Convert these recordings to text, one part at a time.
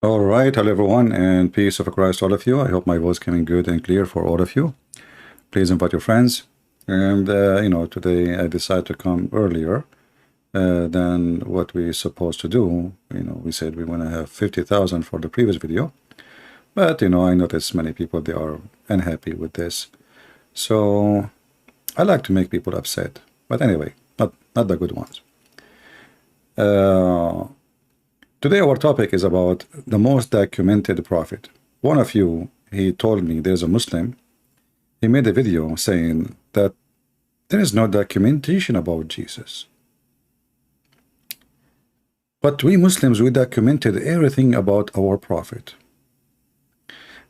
All right, hello everyone, and peace of Christ to all of you. I hope my voice coming good and clear for all of you. Please invite your friends. And today I decided to come earlier than what we supposed to do. We said we want to have 50,000 for the previous video, but I noticed many people they are unhappy with this. So I like to make people upset, but anyway, not the good ones. Today our topic is about the most documented prophet. One of you, he told me there's a Muslim, he made a video saying that there is no documentation about Jesus. But we Muslims, we documented everything about our prophet.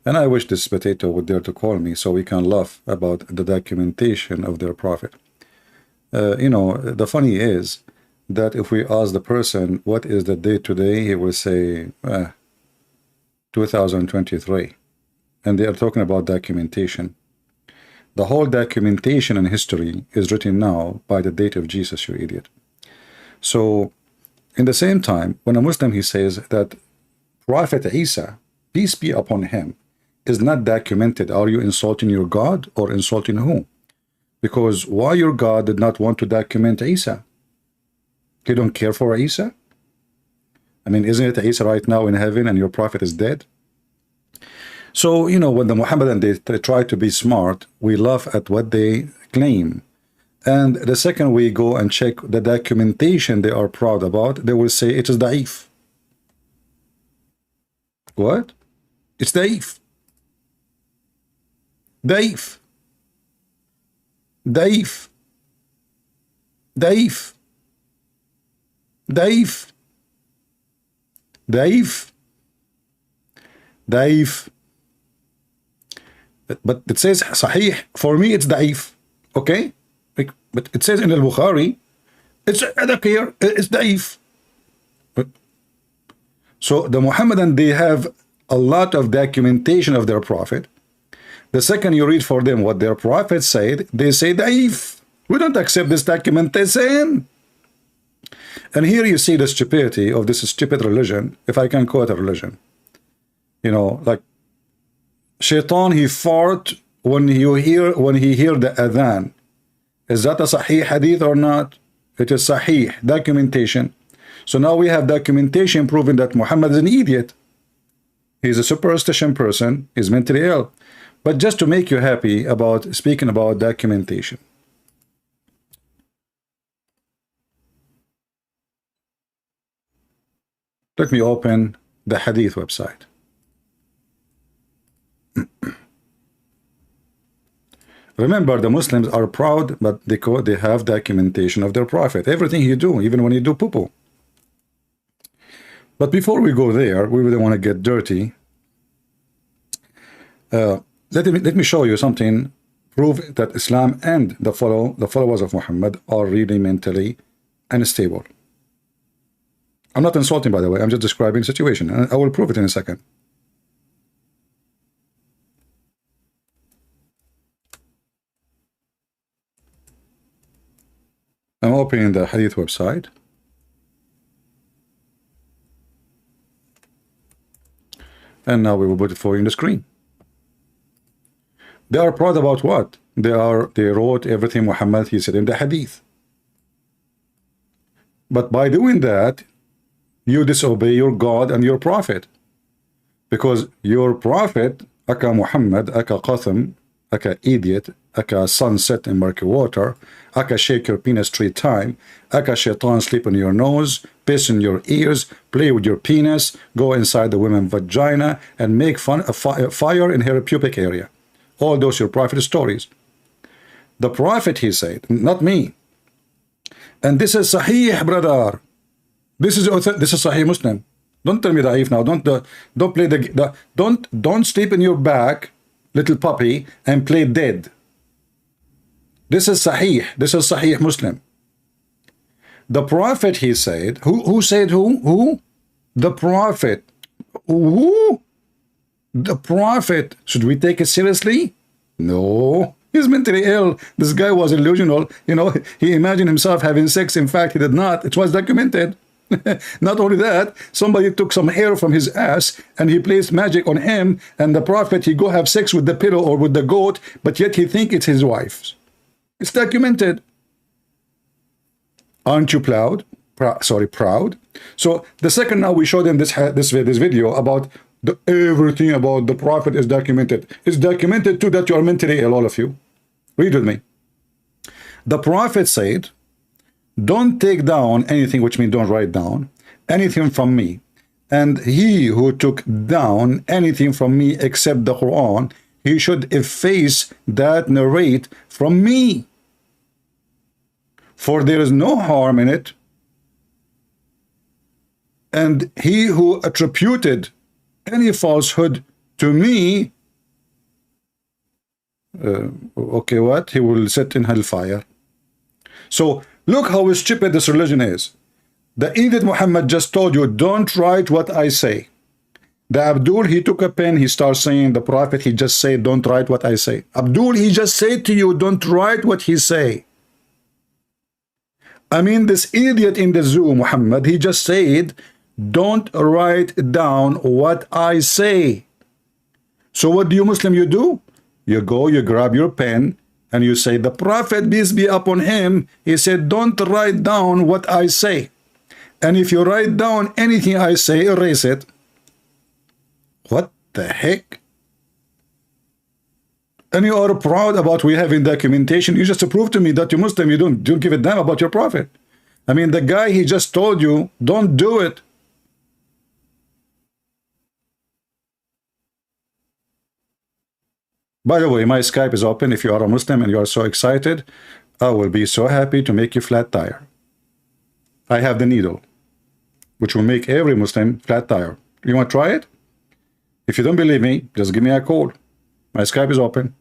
And I wish this potato would dare to call me so we can laugh about the documentation of their prophet. The funny is, that if we ask the person what is the date today, he will say 2023, and they are talking about documentation. The whole documentation in history is written now by the date of Jesus, you idiot. So in the same time, when a Muslim he says that Prophet Isa, peace be upon him, is not documented, are you insulting your God or insulting who? Because why your God did not want to document Isa? You don't care for Isa? I mean, isn't it Isa right now in heaven and your prophet is dead? So, when the Muhammadan, they try to be smart, we laugh at what they claim. And the second we go and check the documentation they are proud about, they will say it is da'if. What? It's da'if. Da'if. Da'if. Da'if. Daif. Daif. Daif. But it says Sahih. For me, it's Daif. Okay? But it says in Al-Bukhari, it's Adakir, it's Daif. So the Muhammadan, they have a lot of documentation of their prophet. The second you read for them what their prophet said, they say Daif. We don't accept this documentation. And here you see the stupidity of this stupid religion, if I can call it a religion. Like Shaitan, he fart when he hear the adhan. Is that a Sahih hadith or not? It is Sahih, documentation. So now we have documentation proving that Muhammad is an idiot. He's a superstition person, he's mentally ill. But just to make you happy about speaking about documentation. Let me open the Hadith website. Remember, the Muslims are proud, but they have documentation of their prophet. Everything you do, even when you do poo-poo. But before we go there, we really want to get dirty. Let me show you something. Prove that Islam and the followers of Muhammad are really mentally unstable. I'm not insulting, by the way. I'm just describing the situation, and I will prove it in a second. I'm opening the Hadith website. And now we will put it for you on the screen. They are proud about what? They wrote everything Muhammad he said in the Hadith. But by doing that, you disobey your God and your prophet, because your prophet, aka Muhammad, aka Qasim, aka idiot, aka sunset in murky water, aka shake your penis 3 times, aka shaitan sleep on your nose, piss in your ears, play with your penis, go inside the woman's vagina, and make fire in her pubic area. All those your prophet stories. The prophet, he said, not me. And this is Sahih, brother. This is Sahih Muslim. Don't tell me Da'if now. Don't play don't sleep in your back, little puppy, and play dead. This is Sahih. This is Sahih Muslim. The Prophet, he said, who said who? Who? The Prophet. Who? The Prophet. Should we take it seriously? No. He's mentally ill. This guy was illusional. He imagined himself having sex. In fact, he did not. It was documented. Not only that, somebody took some hair from his ass and he placed magic on him, and the prophet, he go have sex with the pillow or with the goat, but yet he think it's his wife's. It's documented. Aren't you proud? Proud. So the second now we show them this video about everything about the prophet is documented. It's documented too that you are mentally ill, all of you. Read with me. The prophet said, don't take down anything, which means don't write down anything from me. And he who took down anything from me except the Quran, he should efface that narrate from me. For there is no harm in it. And he who attributed any falsehood to me, okay, what? He will sit in hellfire. So look how stupid this religion is. The idiot Muhammad just told you, don't write what I say. The Abdul, he took a pen, he starts saying, the prophet, he just said, don't write what I say. Abdul, he just said to you, don't write what he say. I mean, this idiot in the zoo, Muhammad, he just said, don't write down what I say. So what do you Muslim, you do? You go, you grab your pen, and you say, the prophet, peace be upon him, he said, don't write down what I say. And if you write down anything I say, erase it. What the heck? And you are proud about we having documentation. You just prove to me that you're Muslim, you don't give a damn about your prophet. I mean, the guy, he just told you, don't do it. By the way, my Skype is open. If you are a Muslim and you are so excited, I will be so happy to make you flat tire. I have the needle, which will make every Muslim flat tire. You want to try it? If you don't believe me, just give me a call. My Skype is open.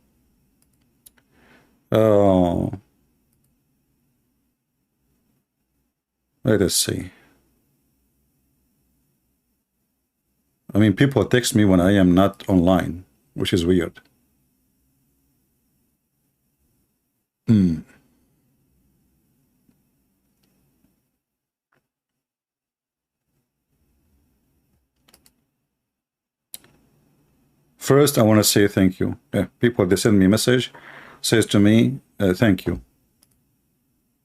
Let us see. I mean, people text me when I am not online, which is weird. First, I want to say thank you. People, they send me a message, says to me, thank you.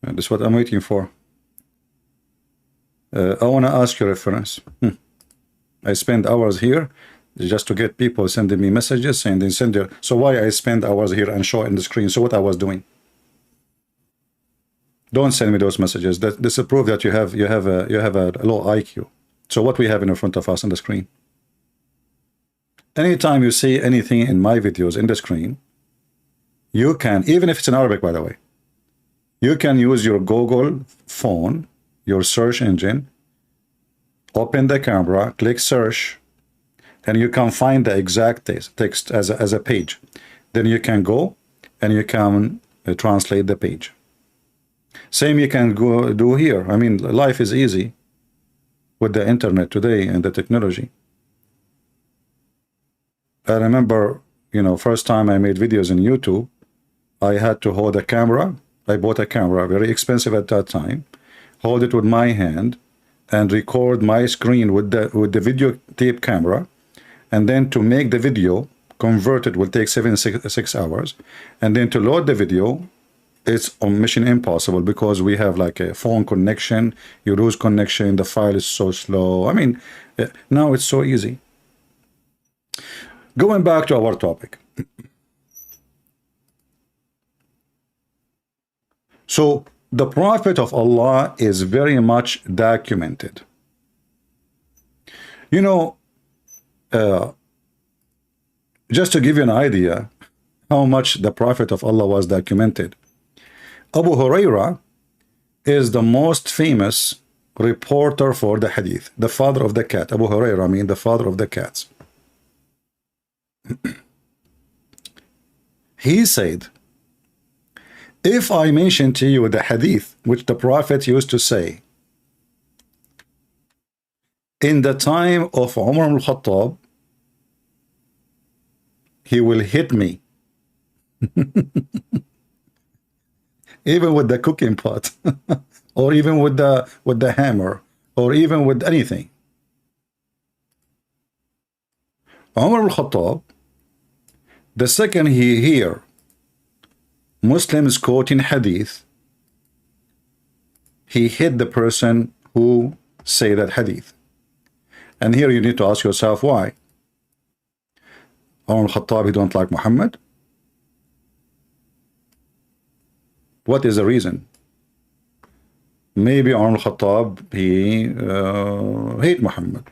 That's what I'm waiting for. I want to ask you a reference. I spend hours here just to get people sending me messages, saying they send their. So why I spend hours here and show in the screen? So what I was doing? Don't send me those messages. This is proof that you have a low IQ. So what we have in front of us on the screen? Anytime you see anything in my videos in the screen, you can, even if it's in Arabic, by the way, you can use your Google phone, your search engine, open the camera, click search, and you can find the exact text as a page. Then you can go and you can translate the page. Same you can go do here. I mean, life is easy with the internet today and the technology. I remember, you know, first time I made videos in YouTube, I had to hold a camera. I bought a camera, very expensive at that time, hold it with my hand and record my screen with the video tape camera. And then to make the video, convert it will take 6 hours. And then to load the video, it's on mission impossible because we have like a phone connection, you lose connection, the file is so slow. I mean, now it's so easy. Going back to our topic. So the Prophet of Allah is very much documented. You know, just to give you an idea how much the Prophet of Allah was documented, Abu Huraira is the most famous reporter for the hadith, the father of the cat. Abu Huraira, I mean the father of the cats. He said, if I mention to you the hadith which the Prophet used to say in the time of Umar al-Khattab, he will hit me. Even with the cooking pot or even with the hammer or even with anything. Umar al-Khattab, the second he hear Muslims quoting hadith, he hit the person who say that hadith. And here you need to ask yourself why. Umar al-Khattab, he don't like Muhammad? What is the reason? Maybe Umar al-Khattab, he hate Muhammad.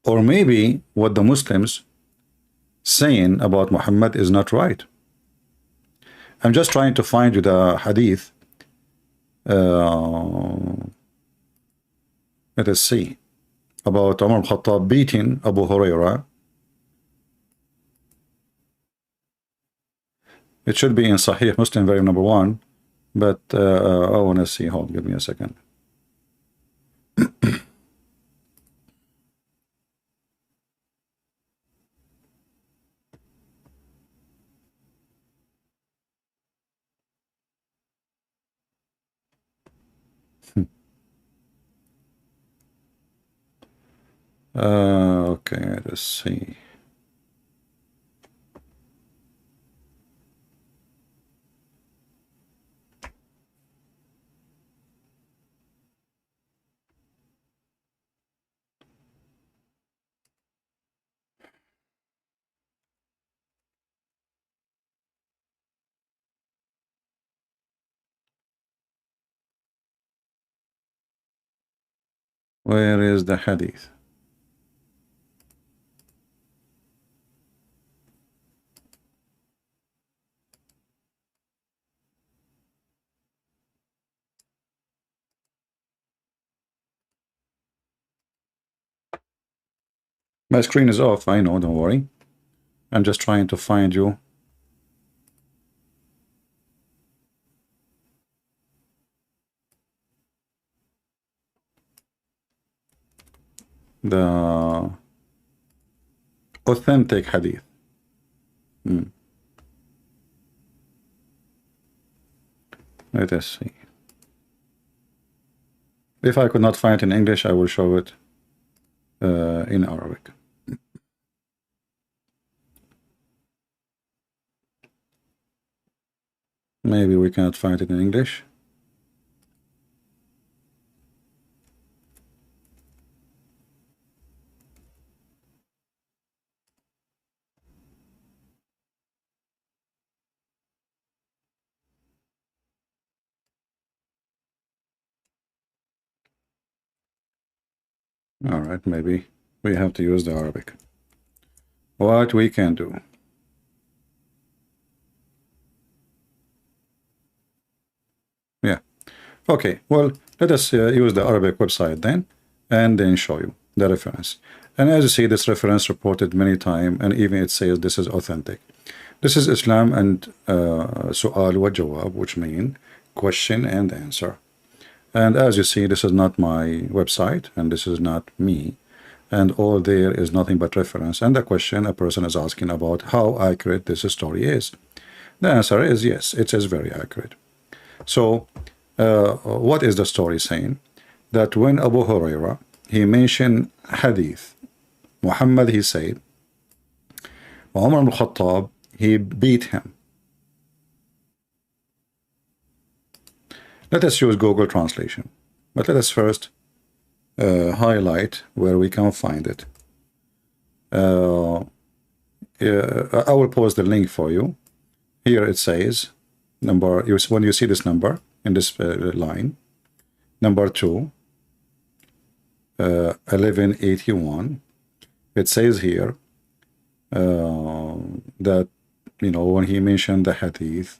Or maybe what the Muslims saying about Muhammad is not right. I'm just trying to find you the hadith. Let us see. About Umar al-Khattab beating Abu Huraira. It should be in Sahih Muslim, volume number 1. But I want to see. Hold, give me a second. Okay, let's see. Where is the hadith? My screen is off, I know, don't worry. I'm just trying to find you. The authentic hadith. Let us see. If I could not find it in English, I will show it in Arabic. Maybe we cannot find it in English. All right, maybe we have to use the Arabic. What we can do. Yeah. Okay, well, let us use the Arabic website then, and then show you the reference. And as you see, this reference reported many times, and even it says this is authentic. This is Islam and Su'al wa Jawab, which mean question and answer. And as you see, this is not my website, and this is not me. And all there is nothing but reference. And the question a person is asking about how accurate this story is. The answer is yes, it is very accurate. So, what is the story saying? That when Abu Huraira, he mentioned hadith, Muhammad, he said, Umar al-Khattab, he beat him. Let us use Google Translation, but let us first highlight where we can find it. I will post the link for you. Here it says, when you see this number in this line, number 2, 1181, it says here that, you know, when he mentioned the hadith,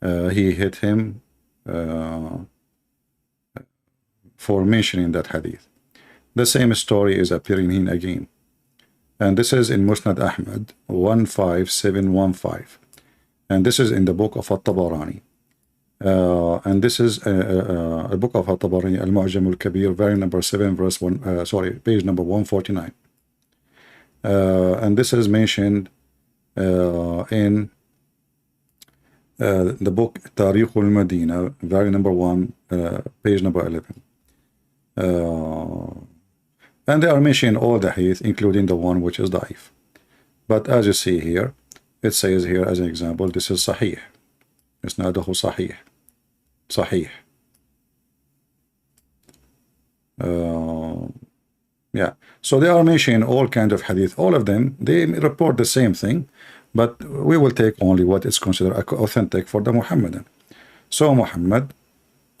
he hit him for mentioning that hadith. The same story is appearing here again. And this is in Musnad Ahmad 15715. And this is in the book of At-Tabarani. And this is a book of At-Tabarani, Al-Mu'jam al-Kabir, volume number 7, verse 1, page number 149. And this is mentioned in the book Tariq al-Madina, volume number 1, page number 11. And they are mentioning all the hadith, including the one which is da'if. But as you see here, it says here as an example, this is sahih. Isnaduhu sahih. Sahih. Yeah. So they are mentioning all kinds of hadith. All of them, they report the same thing, but we will take only what is considered authentic for the Muhammadan. So Muhammad,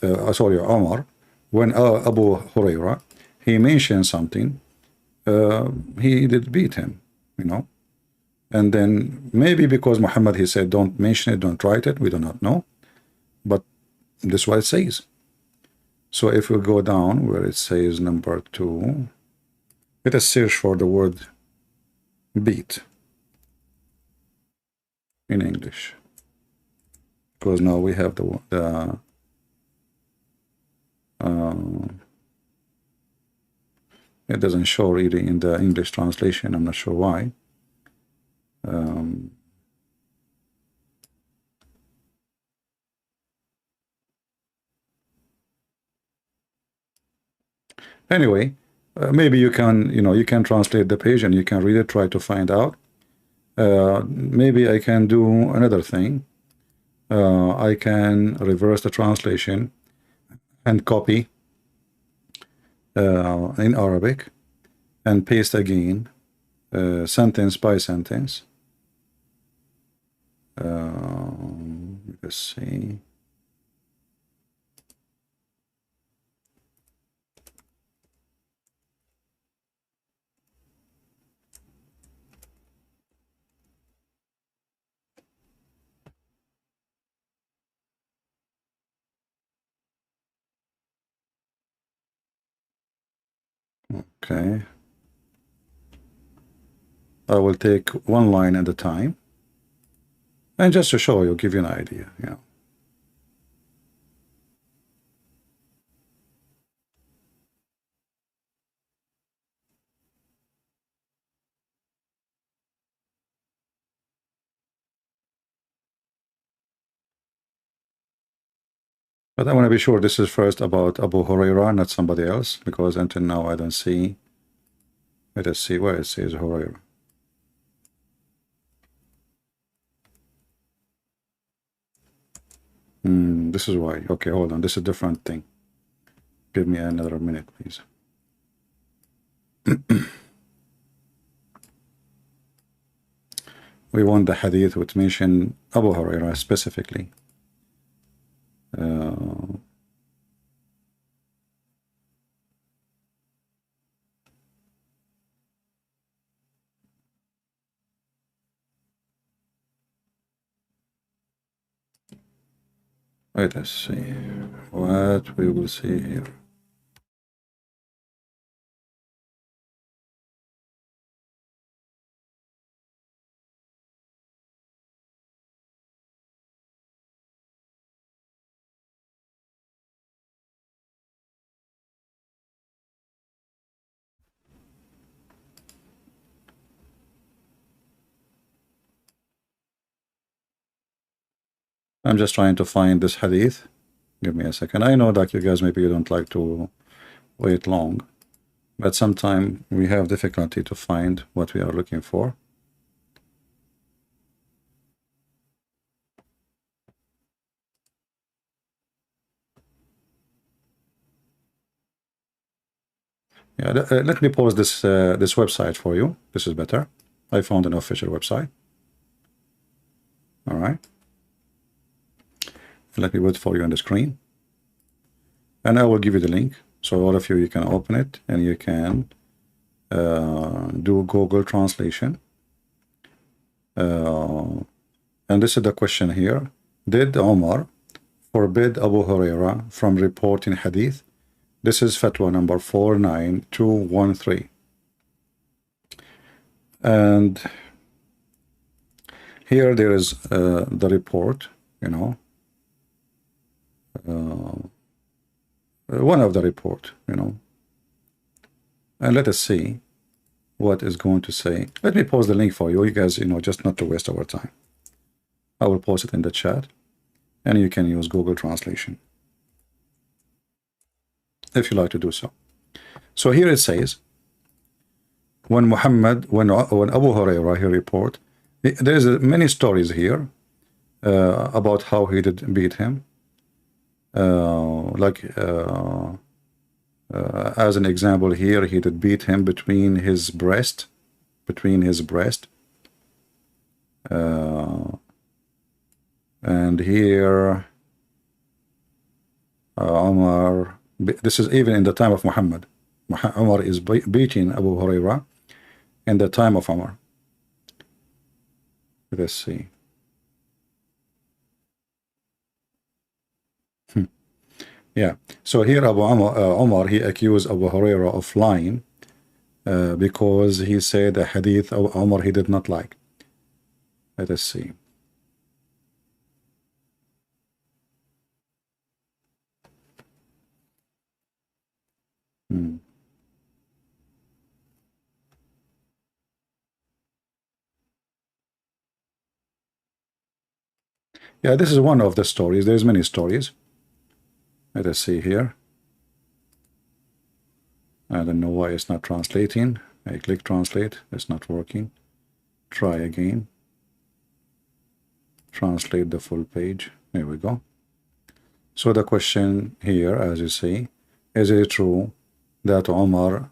Omar, when Abu Huraira, he mentioned something, he did beat him, you know. And then maybe because Muhammad, he said, don't mention it, don't write it, we do not know. But this is what it says. So if we go down where it says number 2, let us search for the word beat in English. Because now we have it doesn't show really in the English translation. I'm not sure why. Anyway, maybe you can, you can translate the page and you can read it, try to find out. Maybe I can do another thing. I can reverse the translation and copy in Arabic and paste again, sentence by sentence. Let's see. Okay. I will take one line at a time. And just to show you, give you an idea, But I want to be sure this is first about Abu Huraira, not somebody else, because until now I don't see. Let us see where it says Huraira. This is why. Okay, hold on. This is a different thing. Give me another minute, please. We want the hadith which mention Abu Huraira specifically. Let us see what we will see here. I'm just trying to find this hadith. Give me a second. I know that you guys maybe you don't like to wait long, but sometimes we have difficulty to find what we are looking for. Yeah, let me pause this this website for you. This is better. I found an official website. All right. Let me put it for you on the screen. And I will give you the link. So all of you, you can open it and you can do Google translation. And this is the question here. Did Omar forbid Abu Huraira from reporting hadith? This is fatwa number 49213. And here there is the report, one of the report, and let us see what is going to say. Let me post the link for you, guys, just not to waste our time. I will post it in the chat, and you can use Google Translation if you like to do so. So here it says, when Muhammad, when Abu Hurairah, he report, there's many stories here about how he did beat him. As an example here, he did beat him between his breast, and here Umar, this is even in the time of Muhammad. Umar is beating Abu Hurairah in the time of Umar. Let's see. Yeah, so here Umar, he accused Abu Hurairah of lying because he said a hadith of Umar he did not like. Let us see. Yeah, this is one of the stories. There's many stories. Let us see here. I don't know why it's not translating. I click translate. It's not working. Try again. Translate the full page. There we go. So the question here, as you see, is it true that Umar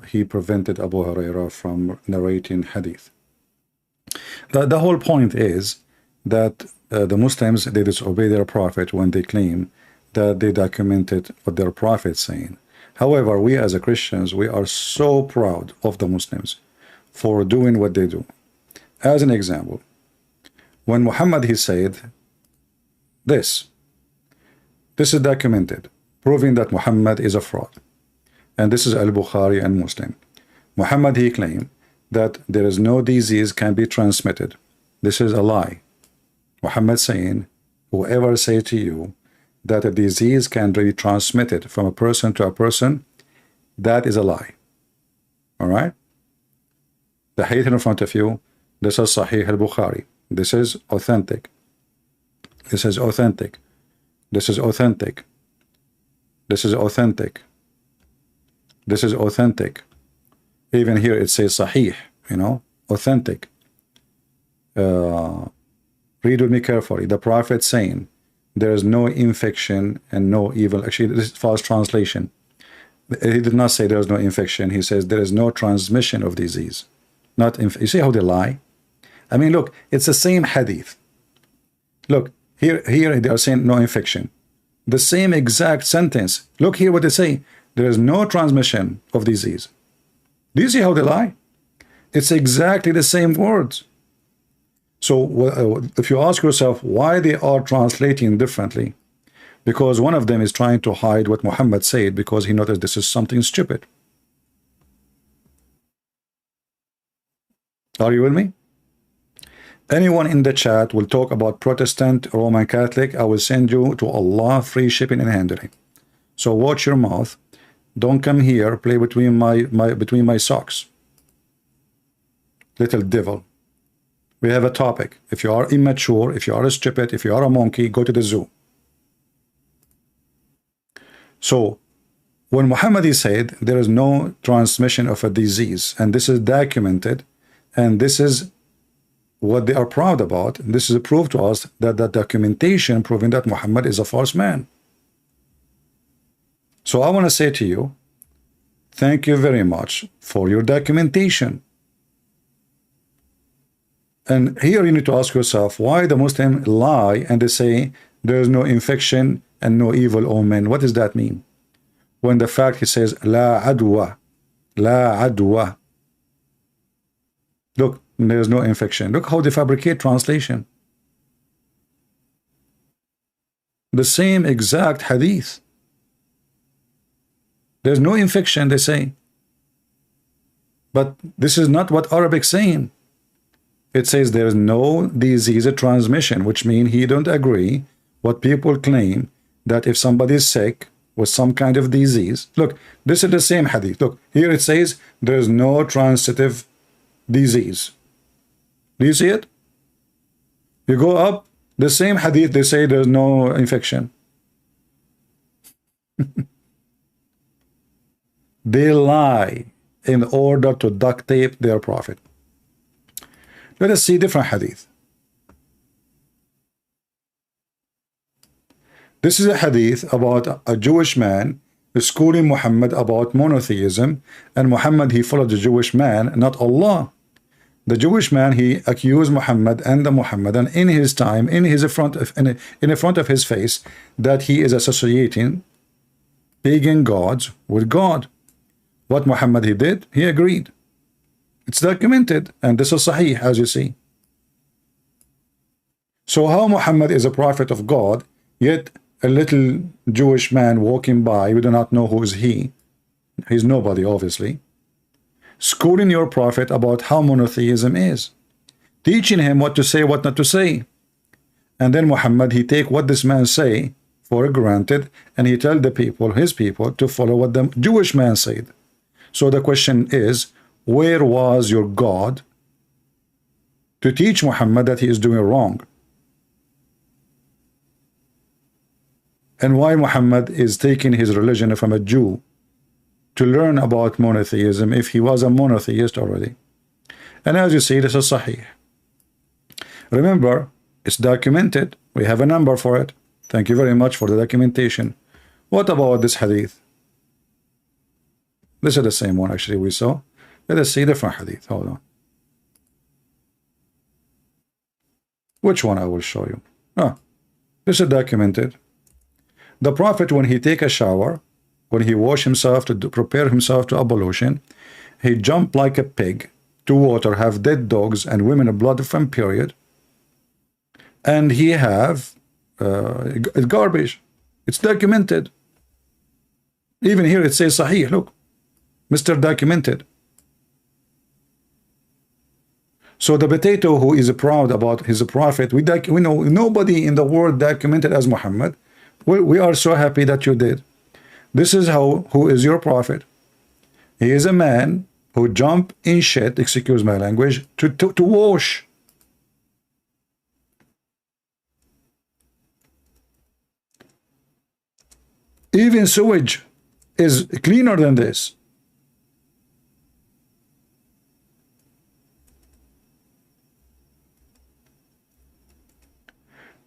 he prevented Abu Hurairah from narrating hadith? The whole point is that the Muslims, they disobey their prophet when they claim that they documented what their prophet is saying. However, we as Christians, we are so proud of the Muslims for doing what they do. As an example, when Muhammad he said this is documented, proving that Muhammad is a fraud. And this is Al-Bukhari and Muslim. Muhammad he claimed that there is no disease can be transmitted. This is a lie. Muhammad saying, whoever say to you that a disease can be transmitted from a person to a person, that is a lie. All right? The hadith in front of you, this is Sahih al-Bukhari. This is authentic. This is authentic. This is authentic. This is authentic. This is authentic. Even here it says Sahih, you know, authentic. Read with me carefully. The Prophet saying, there is no infection and no evil. Actually, this is false translation. He did not say there is no infection. He says there is no transmission of disease. Not you see how they lie? I mean, look, it's the same hadith. Look, here they are saying no infection. The same exact sentence. Look here what they say. There is no transmission of disease. Do you see how they lie? It's exactly the same words. So if you ask yourself why they are translating differently, because one of them is trying to hide what Muhammad said because he noticed this is something stupid. Are you with me? Anyone in the chat will talk about Protestant, Roman Catholic, I will send you to Allah free shipping and handling. So watch your mouth. Don't come here, play between my socks. Little devil. We have a topic. If you are immature, if you are stupid, if you are a monkey, go to the zoo. So when Muhammad said there is no transmission of a disease, and this is documented, and this is what they are proud about, this is a proof to us that the documentation proving that Muhammad is a false man. So I want to say to you, thank you very much for your documentation. And here you need to ask yourself why the Muslim lie and they say there is no infection and no evil omen. What does that mean? When the fact he says la adwa, la adwa. Look, there is no infection. Look how they fabricate translation. The same exact hadith. There's no infection, they say. But this is not what Arabic is saying. It says there is no disease transmission, which means he don't agree what people claim that if somebody is sick with some kind of disease. Look, this is the same hadith. Look, here it says there is no transitive disease. Do you see it? You go up, the same hadith, they say there's no infection. They lie in order to duct tape their prophet. Let us see different hadith. This is a hadith about a Jewish man schooling Muhammad about monotheism, and Muhammad, he followed the Jewish man, not Allah. The Jewish man, he accused Muhammad and the Muhammadan in his time, in the front of his face, that he is associating pagan gods with God. What Muhammad he did, he agreed. It's documented, and this is Sahih, as you see. So how Muhammad is a prophet of God, yet a little Jewish man walking by, we do not know who is he. He's nobody, obviously. Schooling your prophet about how monotheism is, teaching him what to say, what not to say. And then Muhammad, he take what this man say for granted, and he tell the people, his people, to follow what the Jewish man said. So the question is, where was your God to teach Muhammad that he is doing wrong? And why Muhammad is taking his religion from a Jew to learn about monotheism if he was a monotheist already? And as you see, this is Sahih. Remember, it's documented. We have a number for it. Thank you very much for the documentation. What about this hadith? This is the same one actually we saw. Let us see different hadith. Hold on. Which one I will show you? This is documented. The Prophet, when he take a shower, when he wash himself to prepare himself to ablution, he jump like a pig to water, have dead dogs and women blood from period, and he have garbage. It's documented. Even here it says Sahih. Look, Mr. Documented. So the potato who is proud about his prophet, we know nobody in the world documented as Muhammad. We are so happy that you did. This is who is your prophet. He is a man who jump in shit, excuse my language, to wash. Even sewage is cleaner than this.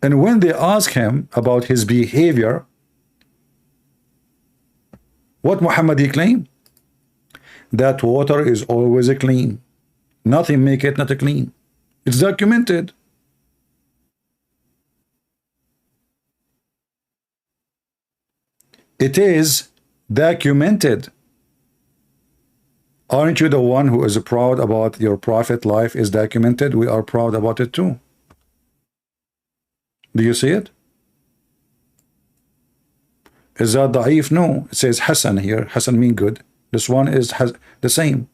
And when they ask him about his behavior, what Muhammad he claimed? That water is always clean. Nothing make it not clean. It's documented. It is documented. Aren't you the one who is proud about your prophet life is documented? We are proud about it too. Do you see it? Is that da'if? No. It says Hassan here. Hassan mean good. This one is the same.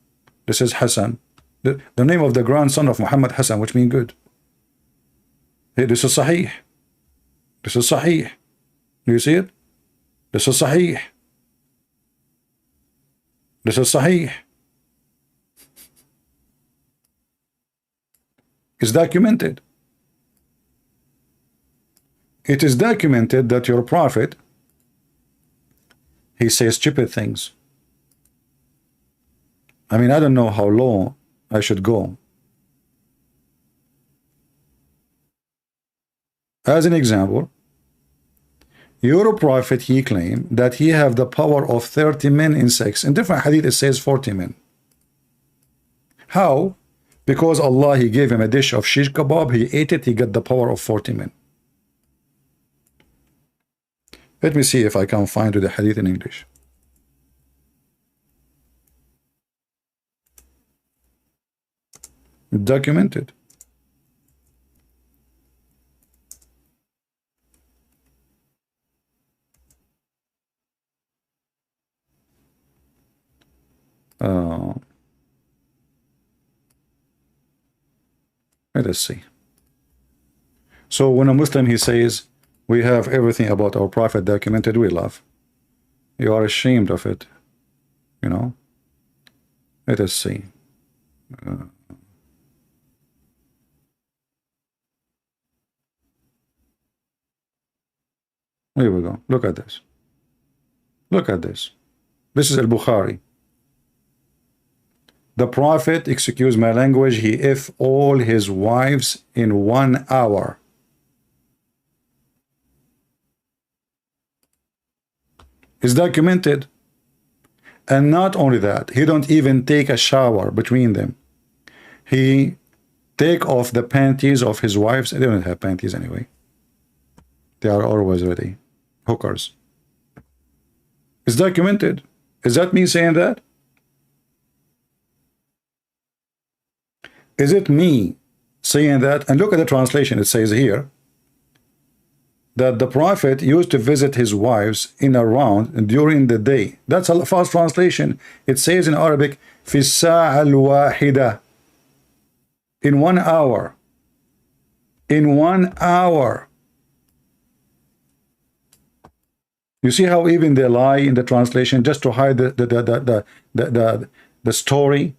This is Hassan. The name of the grandson of Muhammad Hassan, which mean good. Hey, this is Sahih. This is Sahih. Do you see it? This is Sahih. This is Sahih. It's documented. It is documented that your prophet, he says stupid things. I mean, I don't know how low I should go. As an example, your prophet, he claimed that he have the power of 30 men in sex. In different hadith, it says 40 men. How? Because Allah, he gave him a dish of shish kebab, he ate it, he got the power of 40 men. Let me see if I can find the hadith in English. Documented. Let us see. So when a Muslim, he says, we have everything about our prophet documented, we laugh. You are ashamed of it, you know. Let us see. Here we go. Look at this. Look at this. This is Al-Bukhari. The Prophet, excuse my language, he F all his wives in 1 hour. It's documented. And not only that, he don't even take a shower between them. He take off the panties of his wives. They don't have panties anyway. They are always ready. Hookers. It's documented. Is that me saying that? Is it me saying that? And look at the translation. It says here that the Prophet used to visit his wives in a round during the day. That's a false translation. It says in Arabic, في الساعة الواحدة, in 1 hour. In 1 hour. You see how even they lie in the translation just to hide the story.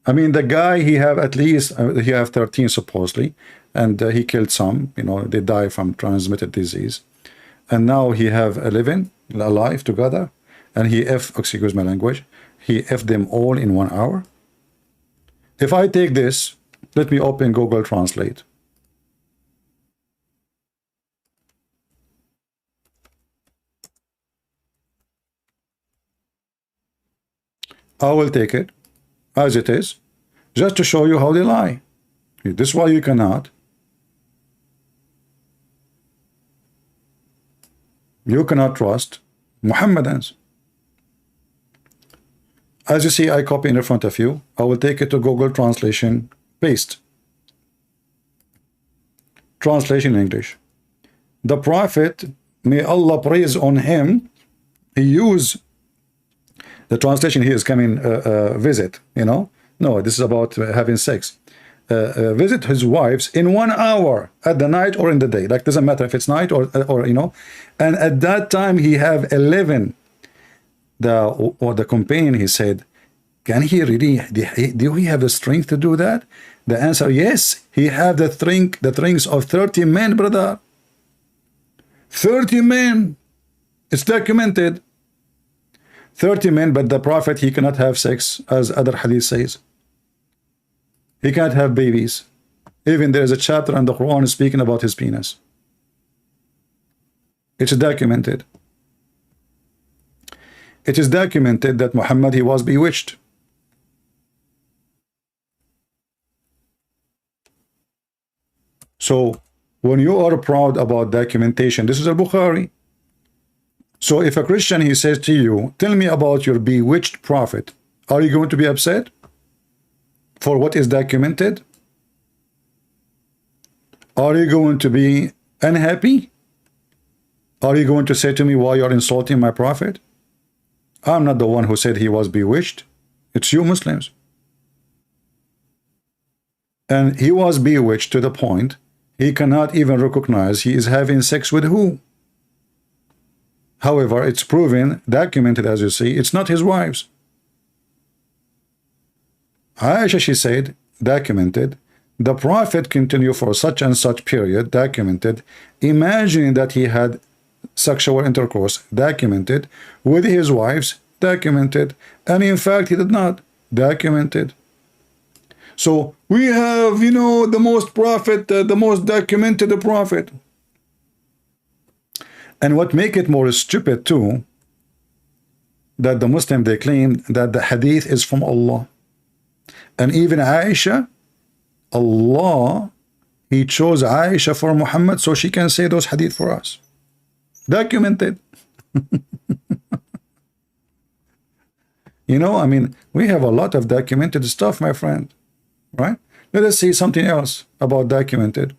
I mean, the guy, he have at least he have 13 supposedly, and he killed some. You know, they die from transmitted disease, and now he have 11 alive together, and he excuse my language, he them all in 1 hour. If I take this, let me open Google Translate. I will take it as it is, just to show you how they lie. This is why you cannot. You cannot trust Muhammadans. As you see, I copy in front of you. I will take it to Google Translation, paste. Translation in English. The Prophet, may Allah praise on him, he used, the translation here is coming visit, you know. No, this is about having sex. Visit his wives in 1 hour at the night or in the day. Like, doesn't matter if it's night or you know. And at that time he have 11. The companion, he said, can he really, do he have the strength to do that? The answer, yes, he have the strength of 30 men, brother. 30 men. It's documented. 30 men, but the Prophet, he cannot have sex, as other hadith says. He can't have babies. Even there is a chapter in the Quran speaking about his penis. It's documented. It is documented that Muhammad, he was bewitched. So when you are proud about documentation, this is al-Bukhari. So if a Christian, he says to you, tell me about your bewitched prophet, are you going to be upset for what is documented? Are you going to be unhappy? Are you going to say to me, why you're insulting my prophet? I'm not the one who said he was bewitched. It's you Muslims. And he was bewitched to the point he cannot even recognize he is having sex with who? However, it's proven, documented, as you see, it's not his wives. Aisha, she said, documented, the Prophet continued for such and such period, documented, imagining that he had sexual intercourse, documented, with his wives, documented, and in fact he did not, documented. So we have, you know, the most prophet, the most documented prophet. And what make it more stupid too, that the Muslim, they claim that the hadith is from Allah. And even Aisha, Allah, he chose Aisha for Muhammad so she can say those hadith for us. Documented. You know, I mean, we have a lot of documented stuff, my friend. Right? Let us see something else about documented.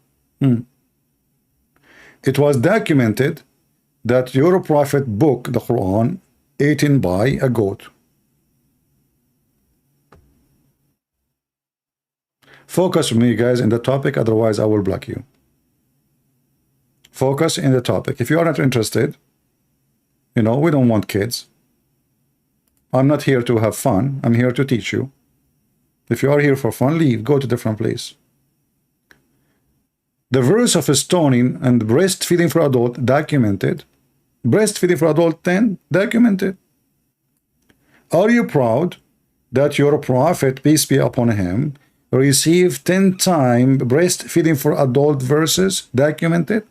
It was documented that your prophet book, the Quran, eaten by a goat. Focus with me, guys, in the topic, otherwise I will block you. Focus in the topic. If you are not interested, you know, we don't want kids. I'm not here to have fun. I'm here to teach you. If you are here for fun, leave. Go to a different place. The verse of stoning and breastfeeding for adult, documented. Breastfeeding for adult, 10, documented. Are you proud that your prophet, peace be upon him, received 10 times breastfeeding for adult verses documented?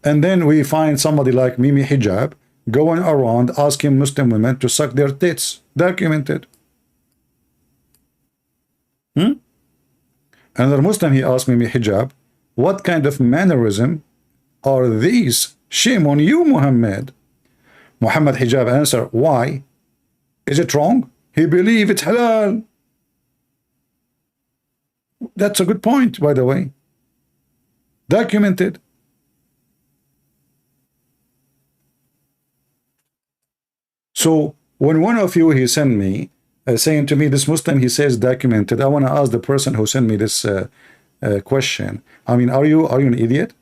And then we find somebody like Mimi Hijab going around asking Muslim women to suck their tits, documented. Another Muslim, he asked Mimi Hijab, what kind of mannerism are these? Shame on you, Muhammad. Muhammad Hijab answered, why? Is it wrong? He believes it's halal. That's a good point, by the way. Documented. So when one of you, he sent me, saying to me, this Muslim, he says documented, I want to ask the person who sent me this question. I mean, are you an idiot?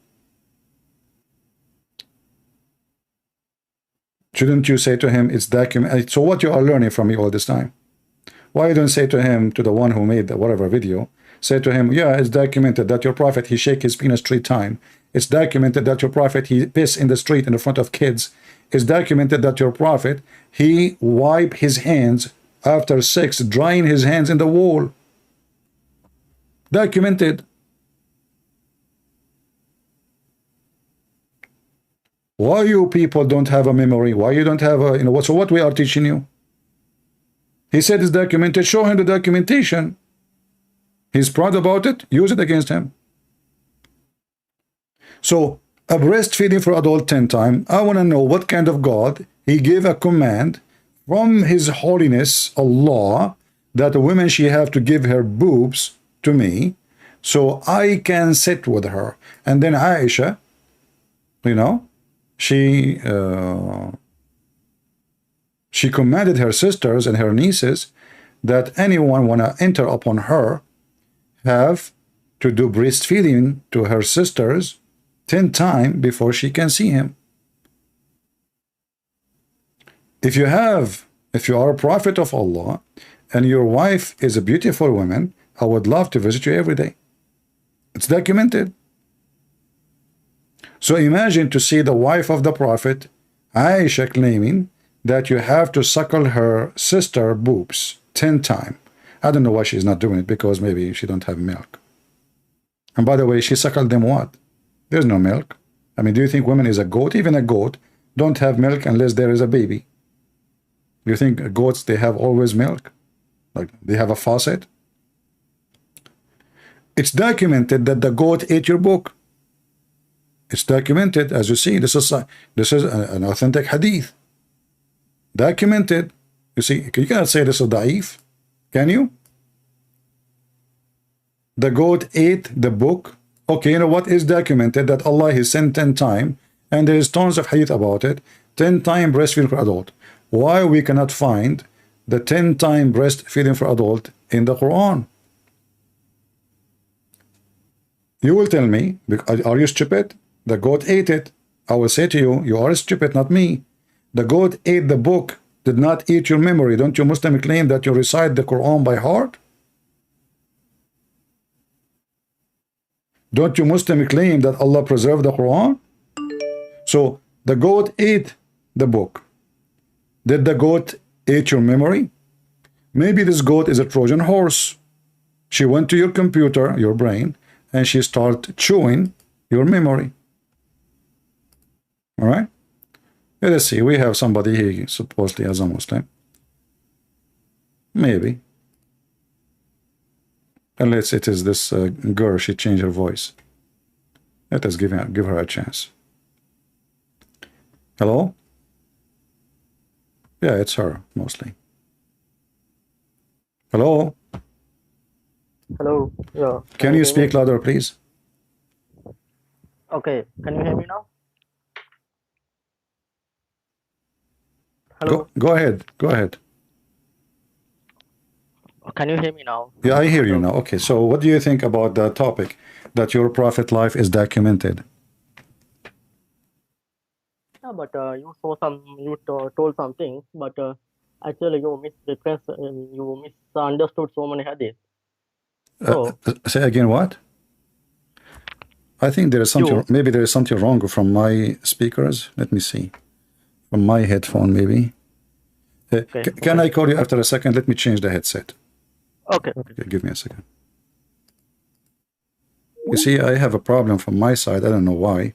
Shouldn't you say to him, it's documented? So what you are learning from me all this time? Why you don't say to him, to the one who made the whatever video, say to him, yeah, it's documented that your prophet, he shake his penis 3 times. It's documented that your prophet, he piss in the street in the front of kids. It's documented that your prophet, he wipe his hands after sex, drying his hands in the wall. Documented. Why you people don't have a memory? Why you don't have a, so what we are teaching you? He said it's documented. Show him the documentation. He's proud about it. Use it against him. So, a breastfeeding for adult 10 times. I want to know what kind of God, he gave a command from his holiness, Allah, that a woman, she have to give her boobs to me so I can sit with her. And then Aisha, she commanded her sisters and her nieces that anyone want to enter upon her have to do breastfeeding to her sisters 10 times before she can see him. If you are a prophet of Allah and your wife is a beautiful woman, I would love to visit you every day. It's documented. So imagine to see the wife of the prophet, Aisha, claiming that you have to suckle her sister boobs 10 times. I don't know why she's not doing it, because maybe she don't have milk. And by the way, she suckled them what? There's no milk. I mean, do you think women is a goat? Even a goat don't have milk unless there is a baby. Do you think goats, they have always milk? Like they have a faucet? It's documented that the goat ate your book. It's documented, as you see. This is an authentic hadith. Documented. You see, you cannot say this is da'if. Can you? The goat ate the book. Okay, you know what is documented? That Allah has sent 10 times, and there is tons of hadith about it. 10 times breastfeeding for adult. Why we cannot find the 10 times breastfeeding for adult in the Quran? You will tell me, are you stupid? The goat ate it. I will say to you, you are stupid, not me. The goat ate the book, did not eat your memory. Don't you Muslim claim that you recite the Quran by heart? Don't you Muslim claim that Allah preserved the Quran? So the goat ate the book. Did the goat eat your memory? Maybe this goat is a Trojan horse. She went to your computer, your brain, and she started chewing your memory. All right? Let's see. We have somebody here supposedly as a Muslim. Maybe. Unless it is this girl, she changed her voice. Let us give her a chance. Hello? Yeah, it's her, mostly. Hello? Hello. Yeah. Can you speak louder, please? Okay. Can you hear me now? Hello. Go ahead. Go ahead. Can you hear me now? Yeah, I hear you now. Okay, so what do you think about the topic that your prophet life is documented? Yeah, but you told something, but actually you you misunderstood so many hadiths. So, say again what? I think there is something, maybe there is something wrong from my speakers. Let me see. From my headphone, maybe. Okay. Can I call you after a second? Let me change the headset. Okay. Okay, give me a second. You see, I have a problem from my side. I don't know why.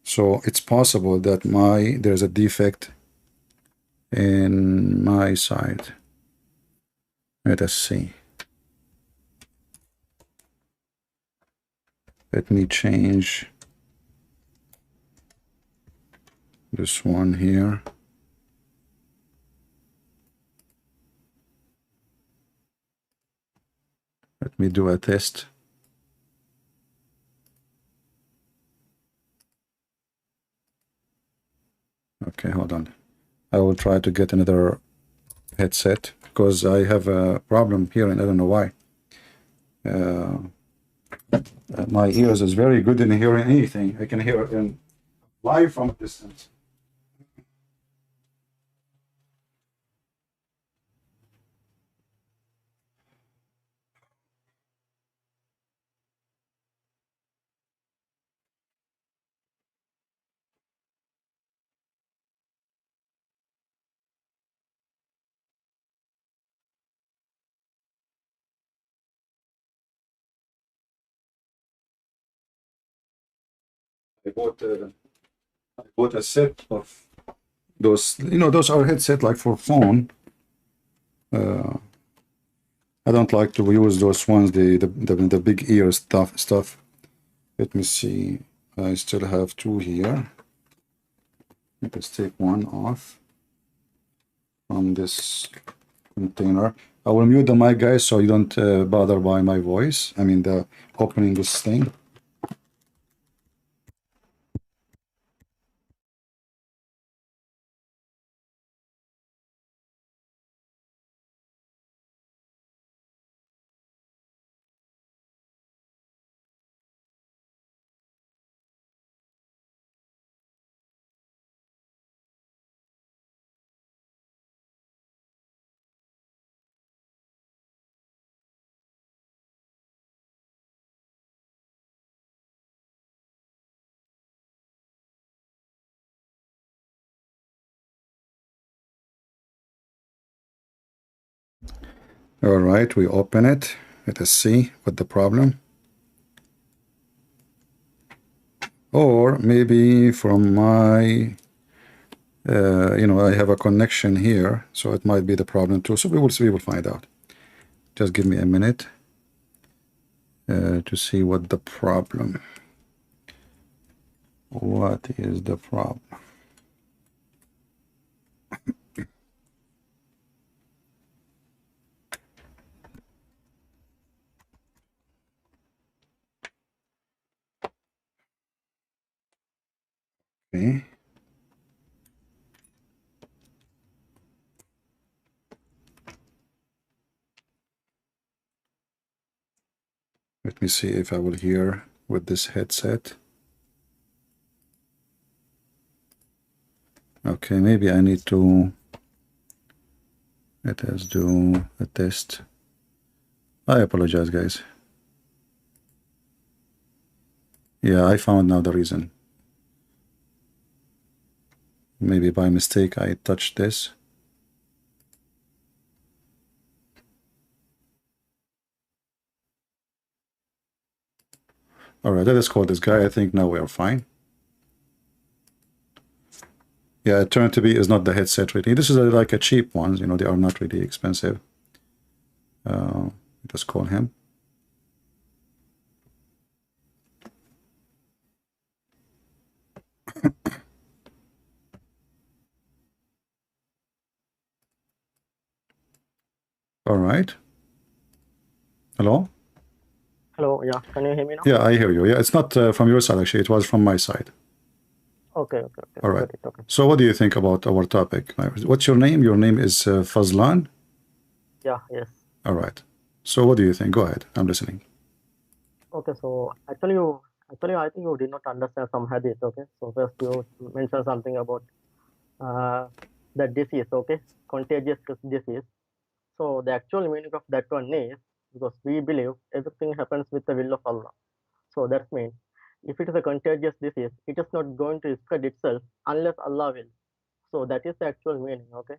So it's possible that there's a defect in my side. Let us see. Let me change this one here. Let me do a test. Okay, hold on. I will try to get another headset because I have a problem here and I don't know why. My ears is very good in hearing anything. I can hear it in live from a distance. I bought a set of those. Those are headset like for phone. I don't like to use those ones, the big ear stuff. Let me see. I still have two here. Let's take one off from this container. I will mute the mic, guys, so you don't bother by my voice. I mean, the opening this thing. All right, we open it. Let us see what the problem. Or maybe from my, I have a connection here, so it might be the problem too. So we will see, we will find out. Just give me a minute to see what the problem. What is the problem? Okay. Let me see if I will hear with this headset. Okay, maybe I need to, let us do a test. I apologize, guys. Yeah, I found now the reason. Maybe by mistake I touched this. All right, let us call this guy. I think now we are fine. Yeah, it turned to be is not the headset really. This is like a cheap ones, they are not really expensive. Let's call him. All right. Hello? Hello. Yeah. Can you hear me now? Yeah, I hear you. Yeah, it's not from your side actually. It was from my side. Okay. All right. Got it. Okay. So what do you think about our topic? What's your name? Your name is Fazlan? Yeah. Yes. All right. So what do you think? Go ahead. I'm listening. Okay. So actually, I think you did not understand some hadith. Okay. So first you mentioned something about the disease. Okay, contagious disease. So the actual meaning of that one is because we believe everything happens with the will of Allah. So that means if it is a contagious disease, it is not going to spread itself unless Allah will. So that is the actual meaning. Okay.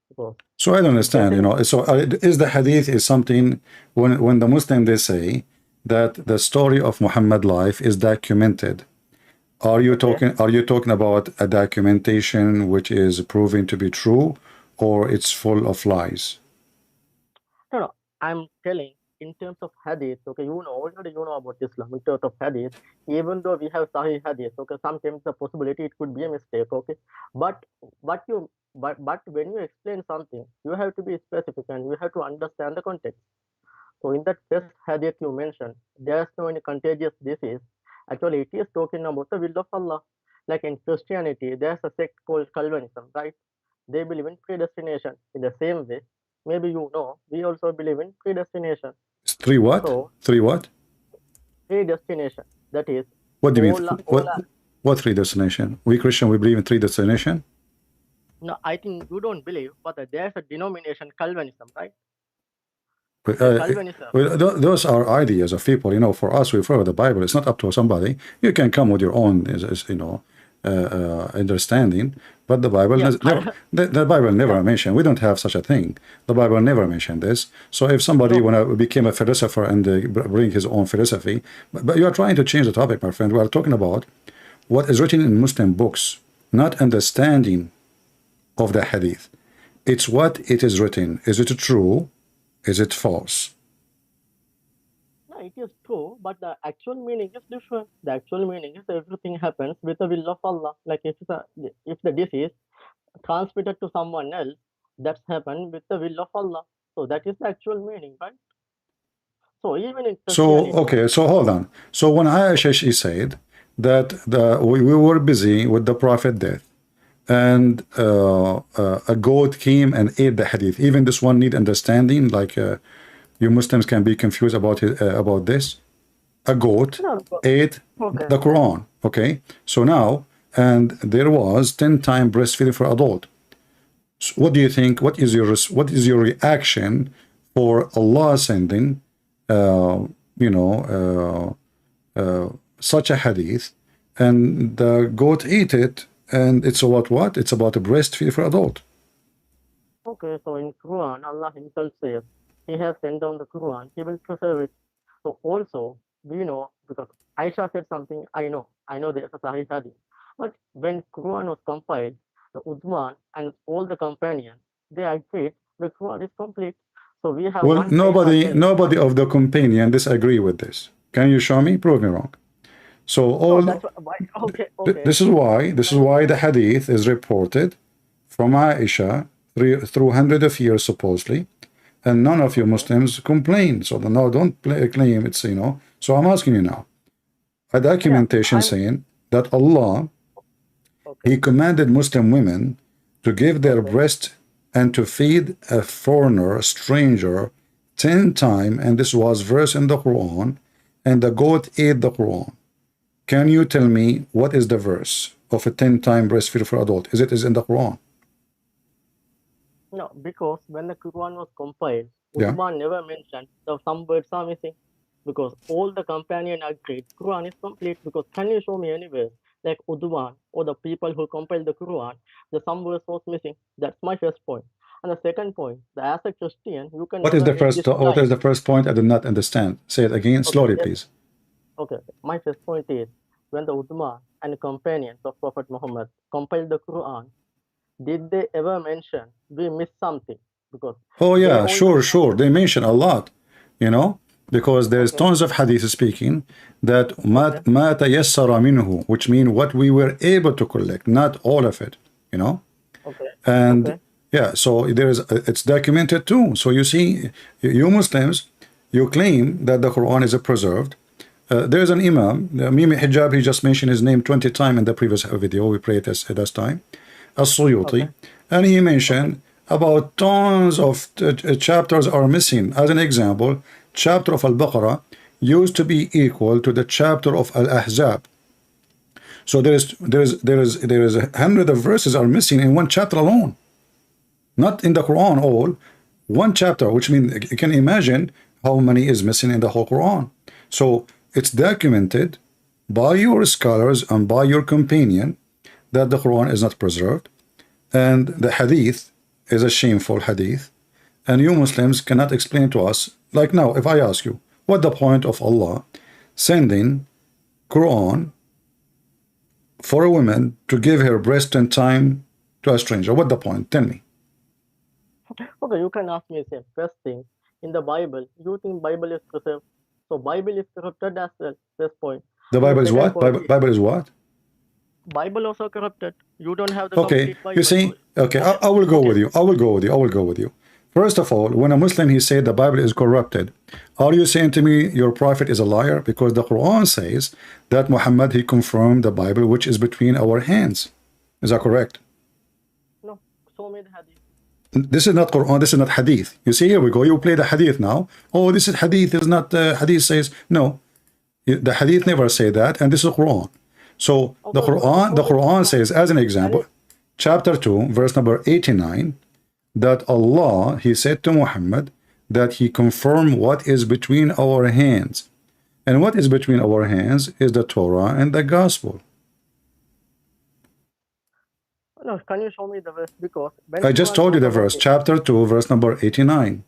Because So I don't understand, you know. So is the hadith is something when the Muslim they say that the story of Muhammad life is documented. Are you talking about a documentation which is proven to be true, or it's full of lies? no, I'm telling in terms of hadith, okay, already you know about Islam in terms of hadith, even though we have Sahih hadith, okay, sometimes the possibility it could be a mistake, okay. But but when you explain something, you have to be specific and you have to understand the context. So in that first hadith you mentioned, there's no any contagious disease. Actually, it is talking about the will of Allah. Like in Christianity, there's a sect called Calvinism, right? They believe in predestination. In the same way, maybe we also believe in predestination. It's three what? So Three what? predestination, that is What do you all, mean? all What three destination? We Christian, we believe in three destination. no, I think you don't believe, but there's a denomination Calvinism, right? Calvinism. Those are ideas of people, you know. For us, we follow the Bible. It's not up to somebody. You can come with your own, you know, understanding. But the Bible never, the Bible never mentioned. We don't have such a thing. The Bible never mentioned this. So if somebody when I became a philosopher and bring his own philosophy, but you are trying to change the topic, my friend. We are talking about what is written in Muslim books, not understanding of the hadith. It's what it is written. Is it true? Is it false? No, it is true, but the actual meaning is different. The actual meaning is everything happens with the will of Allah. Like if the disease transmitted to someone else, that's happened with the will of Allah. So that is the actual meaning, right? So even in Christianity, okay, so hold on. So when Aisha, she said that we were busy with the Prophet death, and a goat came and ate the hadith. Even this one need understanding, like you Muslims can be confused about it, about this. A goat ate the Quran. Okay, so now, and there was 10 times breastfeeding for adult. So what do you think? What is your reaction for Allah sending such a hadith, and the goat ate it, and it's about what? It's about a breastfeed for adult. Okay, so in Quran, Allah Himself says He has sent down the Quran, He will preserve it. So also, we know, because Aisha said something, I know there's a Sahih hadith. But when Quran was compiled, the Uthman and all the companions, they agreed the Quran is complete. So we have nobody of the companion disagree with this. Can you show me? Prove me wrong. So this is why the hadith is reported from Aisha through hundreds of years supposedly, and none of you Muslims complain. So no, don't claim it's So I'm asking you now, a documentation saying that Allah He commanded Muslim women to give their breast and to feed a foreigner, a stranger, 10 times, and this was verse in the Quran, and the goat ate the Quran. Can you tell me what is the verse of a 10-time breastfeed for adult? Is in the Quran? No, because when the Quran was compiled, Uthman never mentioned that some words are missing, because all the companions agreed Quran is complete. Because can you show me anywhere like Uthman or the people who compiled the Quran, the some verse was missing? That's my first point. And the second point, as a Christian, you can. What is the first point? I did not understand. Say it again, slowly, please. Okay, my first point is when the Uthman and the companions of Prophet Muhammad compiled the Quran, did they ever mention we missed something? Because sure, they mention a lot, because there's tons of hadith speaking that ma tayassara minhu, which means what we were able to collect, not all of it, so it's documented too. So you see, you Muslims, you claim that the Quran is preserved. There's an Imam, Mimi Hijab, he just mentioned his name 20 times in the previous video we played this time, As-Suyuti, and he mentioned about tons of chapters are missing. As an example, chapter of Al-Baqarah used to be equal to the chapter of Al-Ahzab. So there is 100 of verses are missing in one chapter alone, not in the Quran all, one chapter, which means you can imagine how many is missing in the whole Quran. So it's documented by your scholars and by your companion that the Quran is not preserved, and the hadith is a shameful hadith, and you Muslims cannot explain to us. Like now, if I ask you, what the point of Allah sending Quran for a woman to give her breast and time to a stranger? What the point? Tell me. Okay, you can ask me the first thing. In the Bible, you think Bible is preserved. So Bible is corrupted as well. First point. The Bible is what? Bible is what? Bible also corrupted. You don't have the okay. complete Bible. You see, okay, I will go with you. I will go with you. I will go with you. First of all, when a Muslim he said the Bible is corrupted, are you saying to me your prophet is a liar? Because the Quran says that Muhammad he confirmed the Bible which is between our hands. Is that correct? No, so many hadith. This is not Quran, this is not hadith. You see, here we go. You play the hadith now. Oh, this is hadith, is not hadith says. No, the hadith never say that, and this is Quran. So the Quran says, as an example, chapter 2, verse number 89, that Allah, he said to Muhammad that he confirmed what is between our hands. And what is between our hands is the Torah and the gospel. No, can you show me the verse? Because I just told you the verse, chapter 2, verse number 89.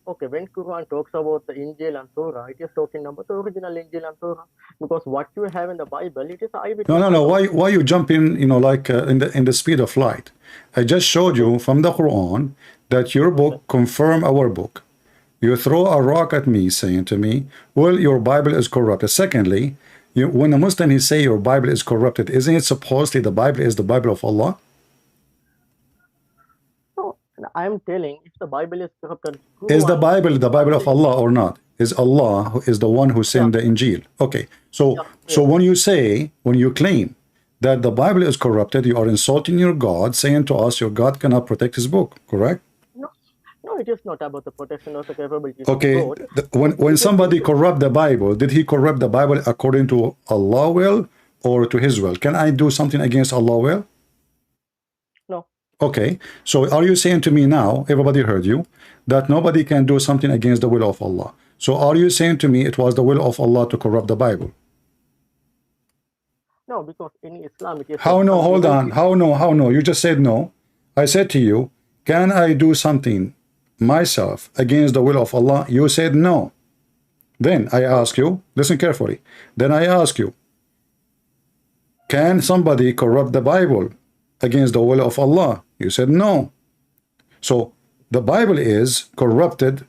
Okay, when Quran talks about the Injil and Torah, it is talking about the original Injil and Torah. Because what you have in the Bible, it is eyewitness. No. Why you jump in? You know, like in the speed of light. I just showed you from the Quran that your book confirm our book. You throw a rock at me, saying to me, "Well, your Bible is corrupted." Secondly, when a Muslim he say your Bible is corrupted, isn't it supposedly the Bible is the Bible of Allah? I am telling, if the Bible is corrupted, is the Bible of Allah or not? Is Allah who is the one who sent the Injil? Okay, so when you claim that the Bible is corrupted, you are insulting your God, saying to us your God cannot protect his book, correct? No, it is not about the protection of the capability. Okay, when somebody corrupt the Bible, did he corrupt the Bible according to Allah will or to his will? Can I do something against Allah will? Okay, so are you saying to me now, everybody heard you, that nobody can do something against the will of Allah? So are you saying to me it was the will of Allah to corrupt the Bible? No, because in Islam it is... How no? Hold on. How no? You just said no. I said to you, can I do something myself against the will of Allah? You said no. Then I ask you, listen carefully. Then I ask you, can somebody corrupt the Bible against the will of Allah? You said no. So the Bible is corrupted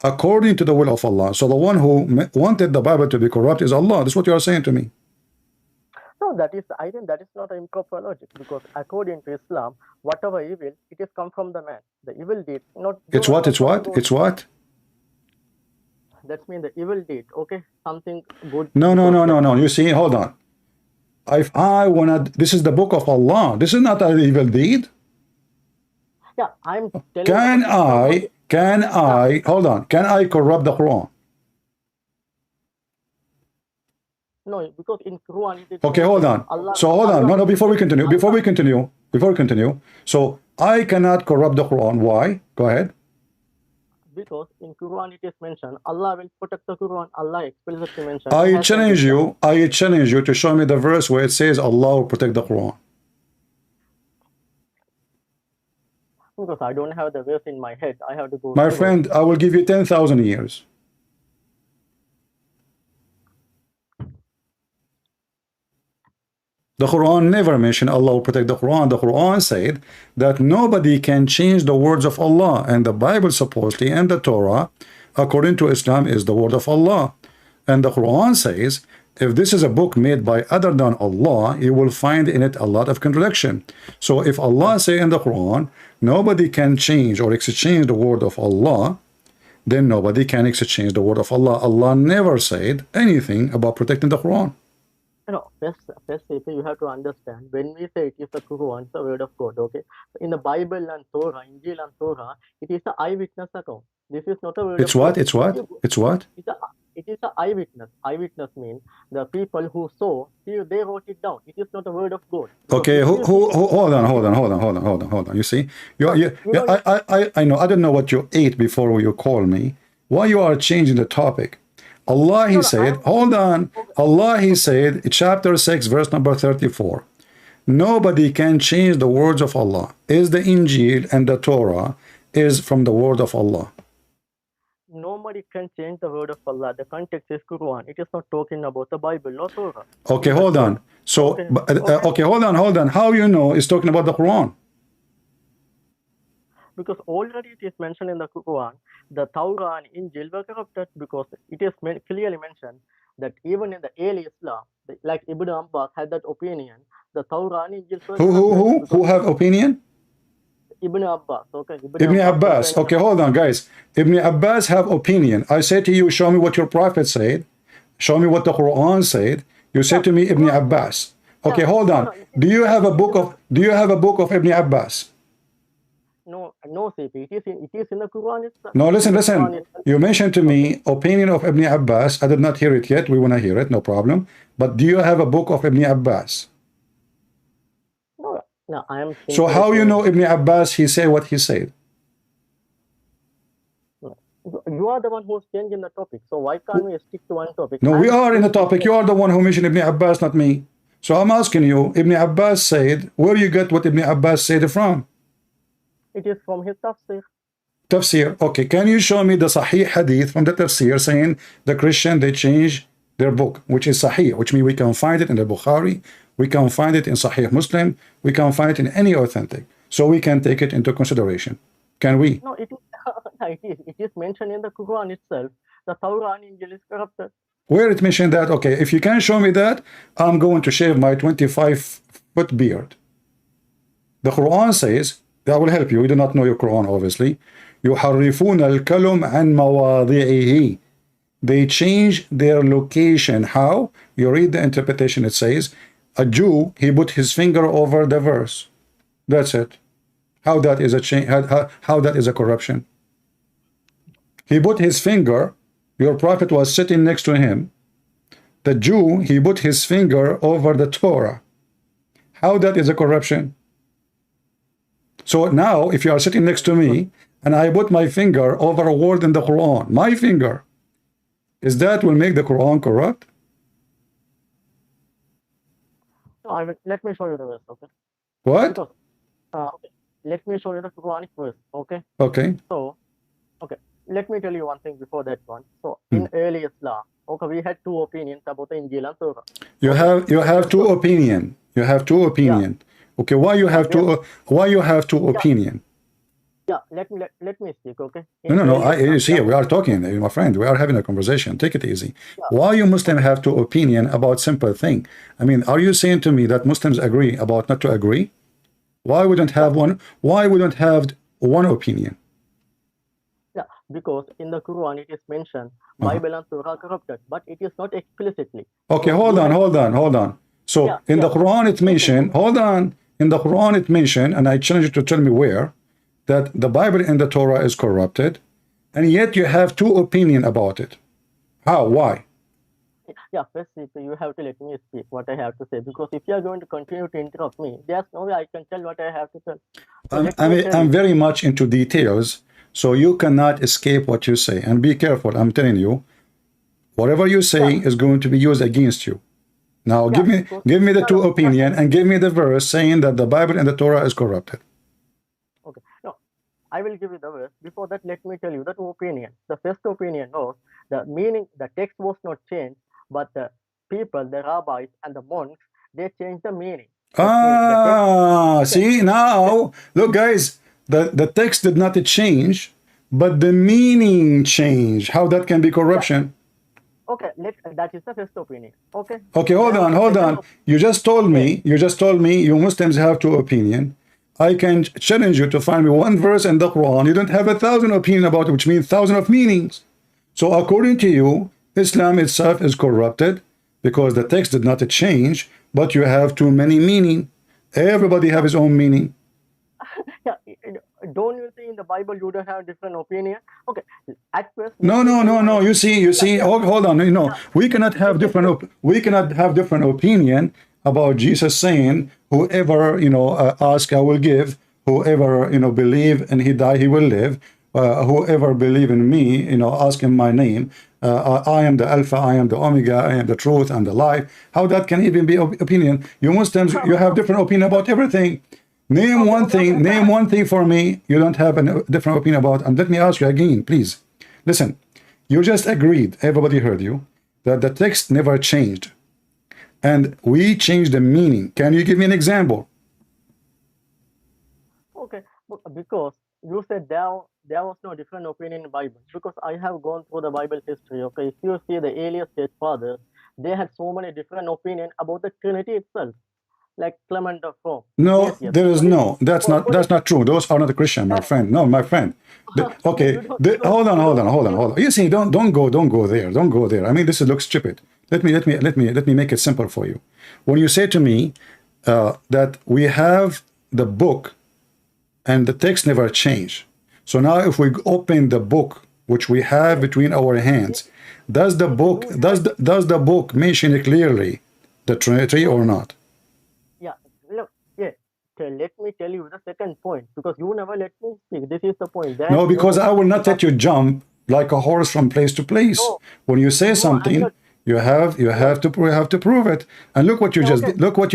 according to the will of Allah. So the one who wanted the Bible to be corrupt is Allah. That's what you are saying to me. No, I think that is not an improper logic, because according to Islam, whatever evil, it is come from the man. The evil deed, not... It's what? It's what? That means the evil deed, okay? Something good... No. You see, hold on. If I wanna... This is the book of Allah. This is not an evil deed. Yeah, I'm telling Can I... Hold on. Can I corrupt the Quran? No, because in Quran... Okay, hold on. Hold on. No, before we continue. So, I cannot corrupt the Quran. Why? Go ahead. Because in Quran it is mentioned, Allah will protect the Quran. Allah explicitly mentioned... I challenge you to show me the verse where it says Allah will protect the Quran. Because I don't have the verse in my head. I have to go... My friend, I will give you 10,000 years. The Quran never mentioned Allah will protect the Quran. The Quran said that nobody can change the words of Allah, and the Bible supposedly and the Torah, according to Islam, is the word of Allah. And the Quran says, if this is a book made by other than Allah, you will find in it a lot of contradiction. So if Allah say in the Quran, nobody can change or exchange the word of Allah, then nobody can exchange the word of Allah. Allah never said anything about protecting the Quran. No, first you have to understand, when we say it is the Quran, it's the word of God, okay? In the Bible and Torah, Injil and Torah, it is the eyewitness account. This is not a word of God. It's what? It is an eyewitness. Eyewitness means the people who saw, they wrote it down. It is not a word of God. Okay, hold on. You see, I know. I don't know what you ate before you call me. Why you are changing the topic? Allah, he said, hold on. Allah, he said, chapter 6, verse number 34. Nobody can change the words of Allah. Is the Injil and the Torah is from the word of Allah. Nobody can change the word of Allah. The context is Quran. It is not talking about the Bible, no Torah. Okay, hold on. So, okay, hold on. How you know it's talking about the Quran? Because already it is mentioned in the Quran, the Torah and Injil were corrupted, because it is clearly mentioned that even in the early Islam, like Ibn Abbas had that opinion, the Torah and Injil were corrupted. Who have opinion? Ibn Abbas, okay. Ibn Abbas. Okay, hold on, guys. Ibn Abbas have opinion. I say to you, show me what your prophet said. Show me what the Quran said. You say to me, Ibn Abbas. Okay, hold on. Do you have a book of Ibn Abbas? No, CP. It is in the Quran itself. No, listen. You mentioned to me opinion of Ibn Abbas. I did not hear it yet. We want to hear it, no problem. But do you have a book of Ibn Abbas? No, I am. So how you know Ibn Abbas, he say what he said? You are the one who's changing the topic. So why can't we stick to one topic? No, we are in the topic. You are the one who mentioned Ibn Abbas, not me. So I'm asking you, Ibn Abbas said, where you get what Ibn Abbas said from? It is from his tafsir. Tafsir. Okay, can you show me the Sahih Hadith from the tafsir saying the Christian, they change their book, which is Sahih, which means we can find it in the Bukhari, we can find it in Sahih Muslim, we can find it in any authentic. So we can take it into consideration. Can we? No, it is mentioned in the Quran itself. The Torah and Injil is corrupted. Where it mentioned that? Okay, if you can show me that, I'm going to shave my 25-foot beard. The Quran says, that will help you. You do not know your Quran, obviously. يُحَرِّفُونَ الْكَلُمْ عَنْ مَوَاضِعِهِ. They change their location. How? You read the interpretation. It says, a Jew, he put his finger over the verse. That's it. How that is a change? How that is a corruption? He put his finger. Your prophet was sitting next to him. The Jew, he put his finger over the Torah. How that is a corruption? So now, if you are sitting next to me, and I put my finger over a word in the Quran, my finger, is that will make the Quran corrupt? No, let me show you the verse, okay? What? Because, okay. Let me show you the Quranic verse, okay? Okay. So, okay, let me tell you one thing before that one. So, in early Islam, okay, we had two opinions about the Injil and Torah. You have two opinion. You have two opinion. Yeah. Okay, why you have two opinion? Yeah, let me speak, okay? No. You see, we are talking, my friend. We are having a conversation. Take it easy. Yeah. Why you Muslim have two opinion about simple thing? I mean, are you saying to me that Muslims agree about not to agree? Why we don't have one? Why we don't have one opinion? Yeah, because in the Quran it is mentioned Bible and Torah corrupted, but it is not explicitly. Okay, hold on. So in the Quran it mentioned, hold on. In the Quran it mentioned, and I challenge you to tell me where, that the Bible and the Torah is corrupted, and yet you have two opinions about it. How? Why? Yeah, first you have to let me speak what I have to say, because if you are going to continue to interrupt me, there's no way I can tell what I have to tell. So I'm very much into details, so you cannot escape what you say. And be careful, I'm telling you, whatever you say is going to be used against you. Now give me the two opinion and give me the verse saying that the Bible and the Torah is corrupted. Okay, no, I will give you the verse. Before that, let me tell you the two opinions. The first opinion was the meaning, the text was not changed, but the people, the rabbis and the monks, they changed the meaning. See, now, look guys, the text did not change, but the meaning changed. How that can be corruption? Okay, that is the first opinion. Okay. Okay, hold on. You just told me you Muslims have two opinions. I can challenge you to find me one verse in the Quran. You don't have 1,000 opinions about it, which means 1,000 of meanings. So according to you, Islam itself is corrupted because the text did not change, but you have too many meaning. Everybody have his own meaning. Yeah, don't you think in the Bible you don't have different opinion? Okay, at first. No. You see. Hold on. We cannot have different opinion about Jesus saying, "Whoever ask, I will give. Whoever believe and he die, he will live." whoever believe in me, ask in my name. I am the Alpha, I am the Omega, I am the truth and the life. How that can even be opinion? You Muslims, you have different opinion about everything. Name one thing for me you don't have a different opinion about. And let me ask you again, please. Listen, you just agreed, everybody heard you, that the text never changed. And we changed the meaning. Can you give me an example? Okay, because you said there was no different opinion in Bible. Because I have gone through the Bible history. Okay, if you see the earliest church fathers, they had so many different opinion about the Trinity itself, like Clement of Rome. No, there is no. That's not true. Those are not a Christian, my friend. No, my friend. Okay, hold on. You see, don't go there. Don't go there. I mean, this looks stupid. Let me make it simple for you. When you say to me that we have the book and the text never changed. So now if we open the book which we have between our hands, does the book mention clearly the Trinity or not? Yeah, let me tell you the second point, because you never let me speak. This is the point. No, because I will not let you jump like a horse from place to place. No, when you say something, you have to prove it. And look what you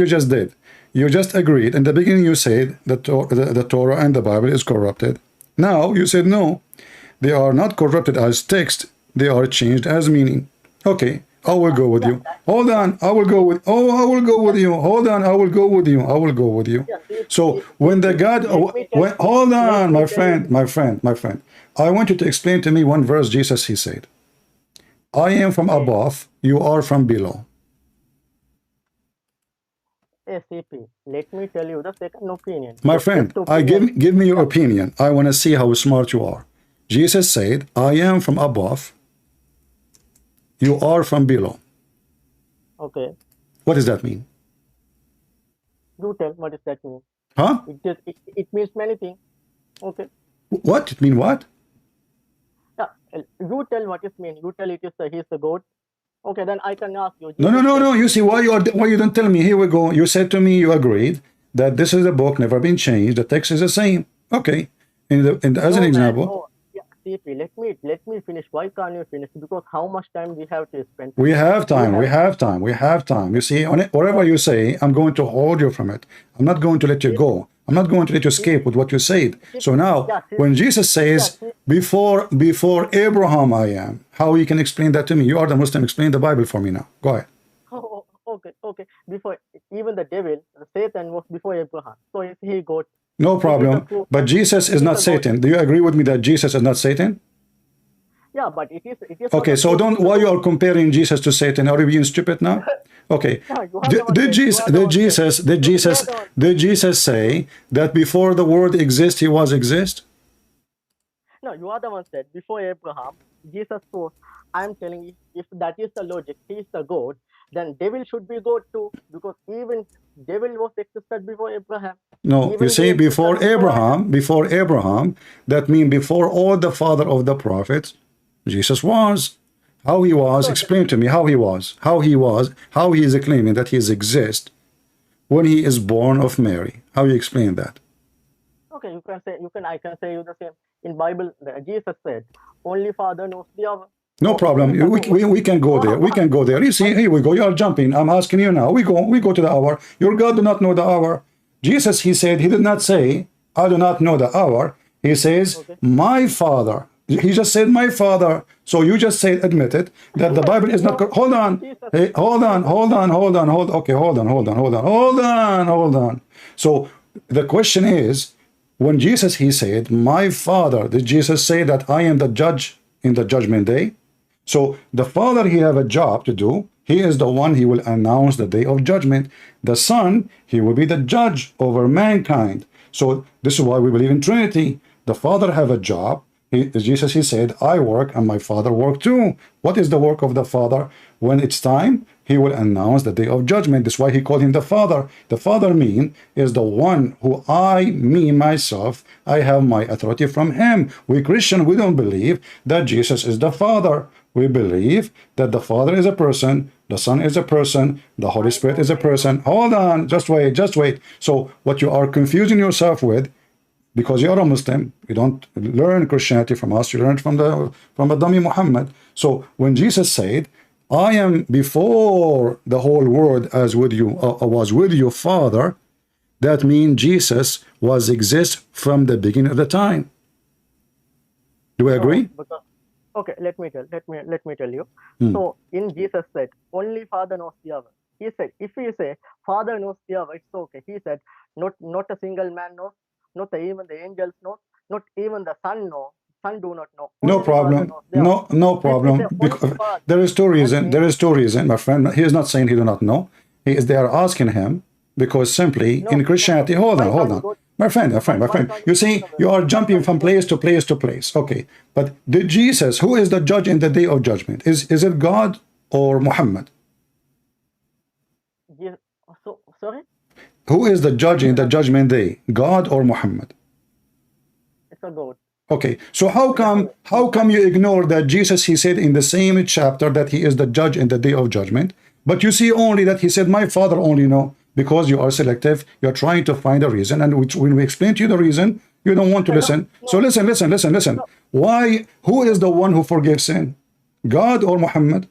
just did. You just agreed. In the beginning, you said that the Torah and the Bible is corrupted. Now you said no, they are not corrupted as text. They are changed as meaning. Okay, I will go with you. Hold on, I will go with you. Hold on, I will go with you. So when the God, hold on, my friend. I want you to explain to me one verse. Jesus, he said, I am from above, you are from below. SCP, let me tell you the second opinion. My friend, give me your opinion. I want to see how smart you are. Jesus said, I am from above, you are from below. Okay. What does that mean? You tell, what does that mean? Huh? It means many things. Okay. What? It mean what? Yeah, you tell what it means. You tell he's the God. Okay, then I can ask you. No. You see why you don't tell me? Here we go. You said to me, you agreed that this is a book, never been changed. The text is the same. Okay. As an example. Yeah, CP, let me finish. Why can't you finish? Because how much time we have to spend? We have time. You see, whatever you say, I'm going to hold you from it. I'm not going to let you go. I'm not going to let you escape with what you said. So now, when Jesus says, before Abraham I am, how you can explain that to me? You are the Muslim. Explain the Bible for me now. Go ahead. Oh, okay. Before, even the devil, Satan was before Abraham. So is he God? No problem. But Jesus is not Satan. Do you agree with me that Jesus is not Satan? Yeah, but it is. Okay, so why you are comparing Jesus to Satan? Are you being stupid now? Okay. Did Jesus say that before the world exists, he was exist? No, you are the one said before Abraham, Jesus was. I'm telling you, if that is the logic, he is the God, then devil should be God too, because even devil was existed before Abraham. No, you say before Abraham, that means before all the father of the prophets, Jesus was. How he was, explain to me how he was, how he is claiming that he exists when he is born of Mary. How you explain that? Okay, I can say you the same. In Bible, Jesus said, only Father knows the hour. No problem. We can go there. We can go there. You see, here we go. You are jumping. I'm asking you now. We go to the hour. Your God do not know the hour. Jesus, he said, he did not say, I do not know the hour. He says, my Father. He just said, my Father. So you just said, admitted that the Bible is not. Hold on. Hey, hold on. Okay, hold on. So the question is, when Jesus, he said, my Father, did Jesus say that I am the judge in the judgment day? So the Father, he have a job to do. He is the one, he will announce the day of judgment. The Son, he will be the judge over mankind. So this is why we believe in Trinity. The Father have a job. Jesus, he said, I work and my Father work too. What is the work of the Father? When it's time, he will announce the day of judgment. That's why he called him the Father. The Father is the one who myself, I have my authority from him. We Christian, we don't believe that Jesus is the Father. We believe that the Father is a person, the Son is a person, the Holy Spirit is a person. Hold on, just wait. So what you are confusing yourself with, because you are a Muslim. You don't learn Christianity from us. You learn it from a dummy Muhammad. So when Jesus said, I am before the whole world as with you, was with your Father, that means Jesus was exist from the beginning of the time. Do we agree? Because, okay, let me tell you. So in Jesus said, only Father knows the hour. He said, if we say Father knows the hour, it's okay. He said, not a single man knows, not even the angels know, not even the Son know. Son do not know. No Only problem. Father knows the hour. No problem. If we say Because only Father, there is two reasons. means- There is two reasons, my friend. He is not saying he do not know. They are asking him because simply in Christianity. Hold on. My friend. You see, you are jumping from place to place to place. Okay, but did Jesus, who is the judge in the day of judgment? Is it God or Muhammad? So, sorry? Who is the judge in the judgment day? God or Muhammad? It's a God. Okay, so how come you ignore that Jesus, he said in the same chapter that he is the judge in the day of judgment, but you see only that he said, my Father only know, because you are selective, you're trying to find a reason, and when we explain to you the reason, you don't want to listen. So listen. Why? Who is the one who forgives sin? God or Muhammad?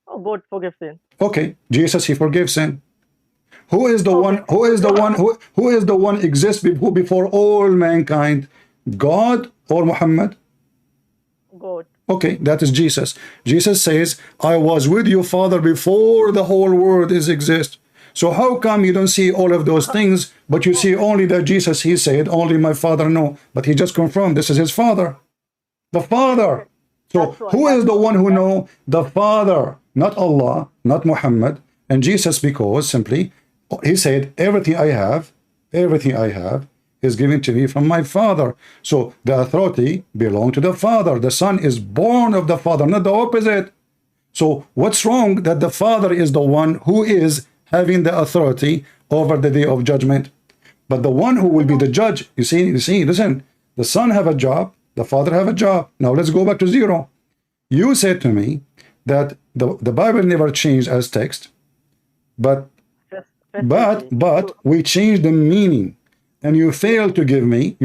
Oh, God forgives sin. Okay, Jesus, he forgives sin. Who is the one? Who is the one exists before all mankind? God or Muhammad? God. Okay, that is Jesus. Jesus says, I was with you, Father, before the whole world exists. So how come you don't see all of those things, but you see only that Jesus, he said, only my Father know. But he just confirmed this is his Father. The Father. So who is the one who know? The Father, not Allah, not Muhammad. And Jesus, because simply, he said, everything I have is given to me from my Father. So the authority belongs to the Father. The Son is born of the Father, not the opposite. So what's wrong that the Father is the one who is having the authority over the day of judgment? But the one who will be the judge, you see, listen, the Son have a job, the Father have a job. Now let's go back to zero. You said to me that the Bible never changed as text, but we changed the meaning. And you failed to give me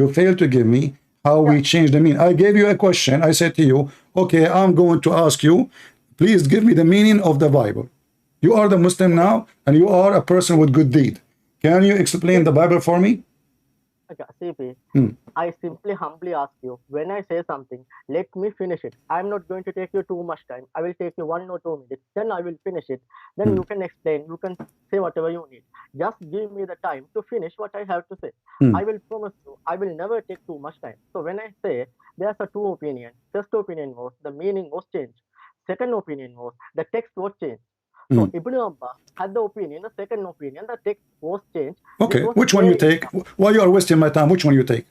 how we changed the meaning. I gave you a question. I said to you, okay, I'm going to ask you, please give me the meaning of the Bible. You are the Muslim now, and you are a person with good deed. Can you explain the Bible for me? Okay, CP, I simply humbly ask you, when I say something, let me finish it. I'm not going to take you too much time. I will take you 1 or 2 minutes. Then I will finish it. Then you can explain. You can say whatever you need. Just give me the time to finish what I have to say. I will promise you, I will never take too much time. So when I say there's a 2 opinions, first opinion was the meaning was changed. Second opinion was the text was changed. So Ibn Abbas had the opinion, the second opinion, the text was changed. Okay, which one you take? Why you are wasting my time? Which one you take?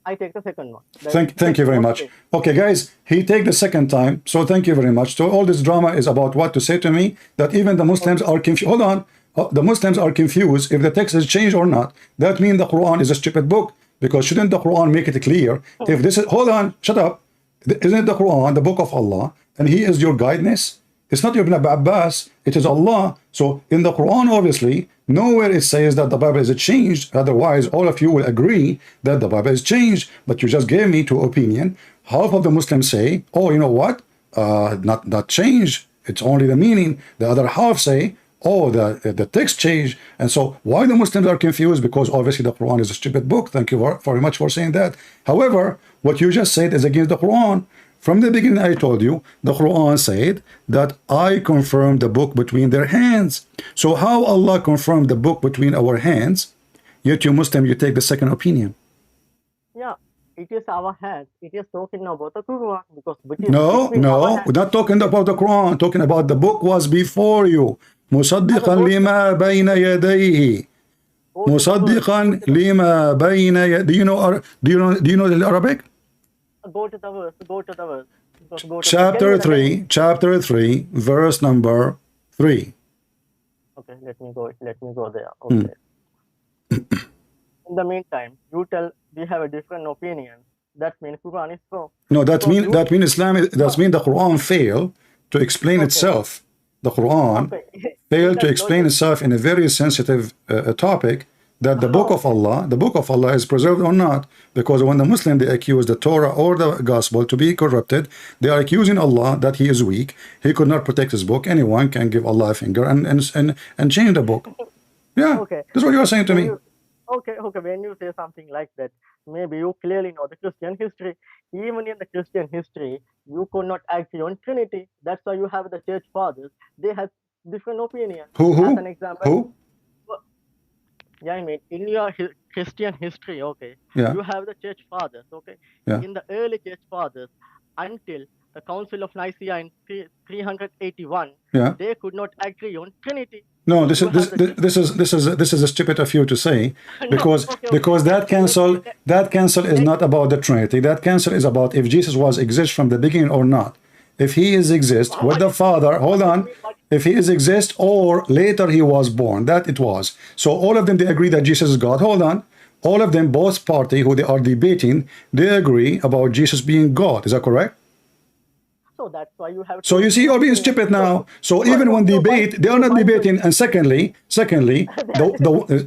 I take the second one. Thank you very much. Okay, guys, he take the second time, so thank you very much. So all this drama is about what to say to me, that even the Muslims are confused. Hold on. The Muslims are confused if the text is changed or not. That means the Quran is a stupid book, because shouldn't the Quran make it clear? If this is, hold on, shut up. Isn't the Quran the book of Allah, and he is your guidance? It's not Ibn Abbas, it is Allah. So in the Quran, obviously, nowhere it says that the Bible is changed. Otherwise, all of you will agree that the Bible is changed. But you just gave me 2 opinions. Half of the Muslims say, oh, you know what? Not changed. It's only the meaning. The other half say, oh, the text changed. And so why the Muslims are confused? Because obviously the Quran is a stupid book. Thank you very much for saying that. However, what you just said is against the Quran. From the beginning, I told you, the Quran said that I confirmed the book between their hands. So how Allah confirmed the book between our hands, yet you Muslim, you take the second opinion? Yeah, it is our hands. It is talking about the Quran. Because no, we're not talking about the Quran. Talking about the book was before you. مصدقا لما بين يديه. مصدقا لما بين يديه. Do you know the Arabic? Go to the verse. Chapter 3, verse number 3. Okay, let me go there. Okay. In the meantime, you tell we have a different opinion. That means Quran is wrong. No, that means Islam. That means the Quran failed to explain itself. The Quran failed to explain itself in a very sensitive topic. that the book of Allah is preserved or not, because when the Muslim they accuse the Torah or the gospel to be corrupted, they are accusing Allah that he is weak, he could not protect his book. Anyone can give Allah a finger and change the book. Yeah, Okay. that's what you are saying to me. Okay, when you say something like that, maybe you clearly know the Christian history. Even in the Christian history, you could not agree on Trinity. That's why you have the church fathers. They have different opinions. As an example, Who? yeah, I mean, in your Christian history, okay, Yeah. you have the church fathers, okay. Yeah. In the early church fathers, until the Council of Nicaea in 381, Yeah. they could not agree on Trinity. No, So this you is have the this is stupid of you to say, No, because okay. because that cancel is not about the Trinity. That cancel is about if Jesus was exist from the beginning or not. If he is exist with the Father, hold on. If he is exist or later he was born, that it was. So all of them they agree that Jesus is God. Hold on. All of them, both party who they are debating, they agree about Jesus being God. Is that correct? So that's why you have. So you see, you're being stupid now. So even when debate, they are not debating. And secondly,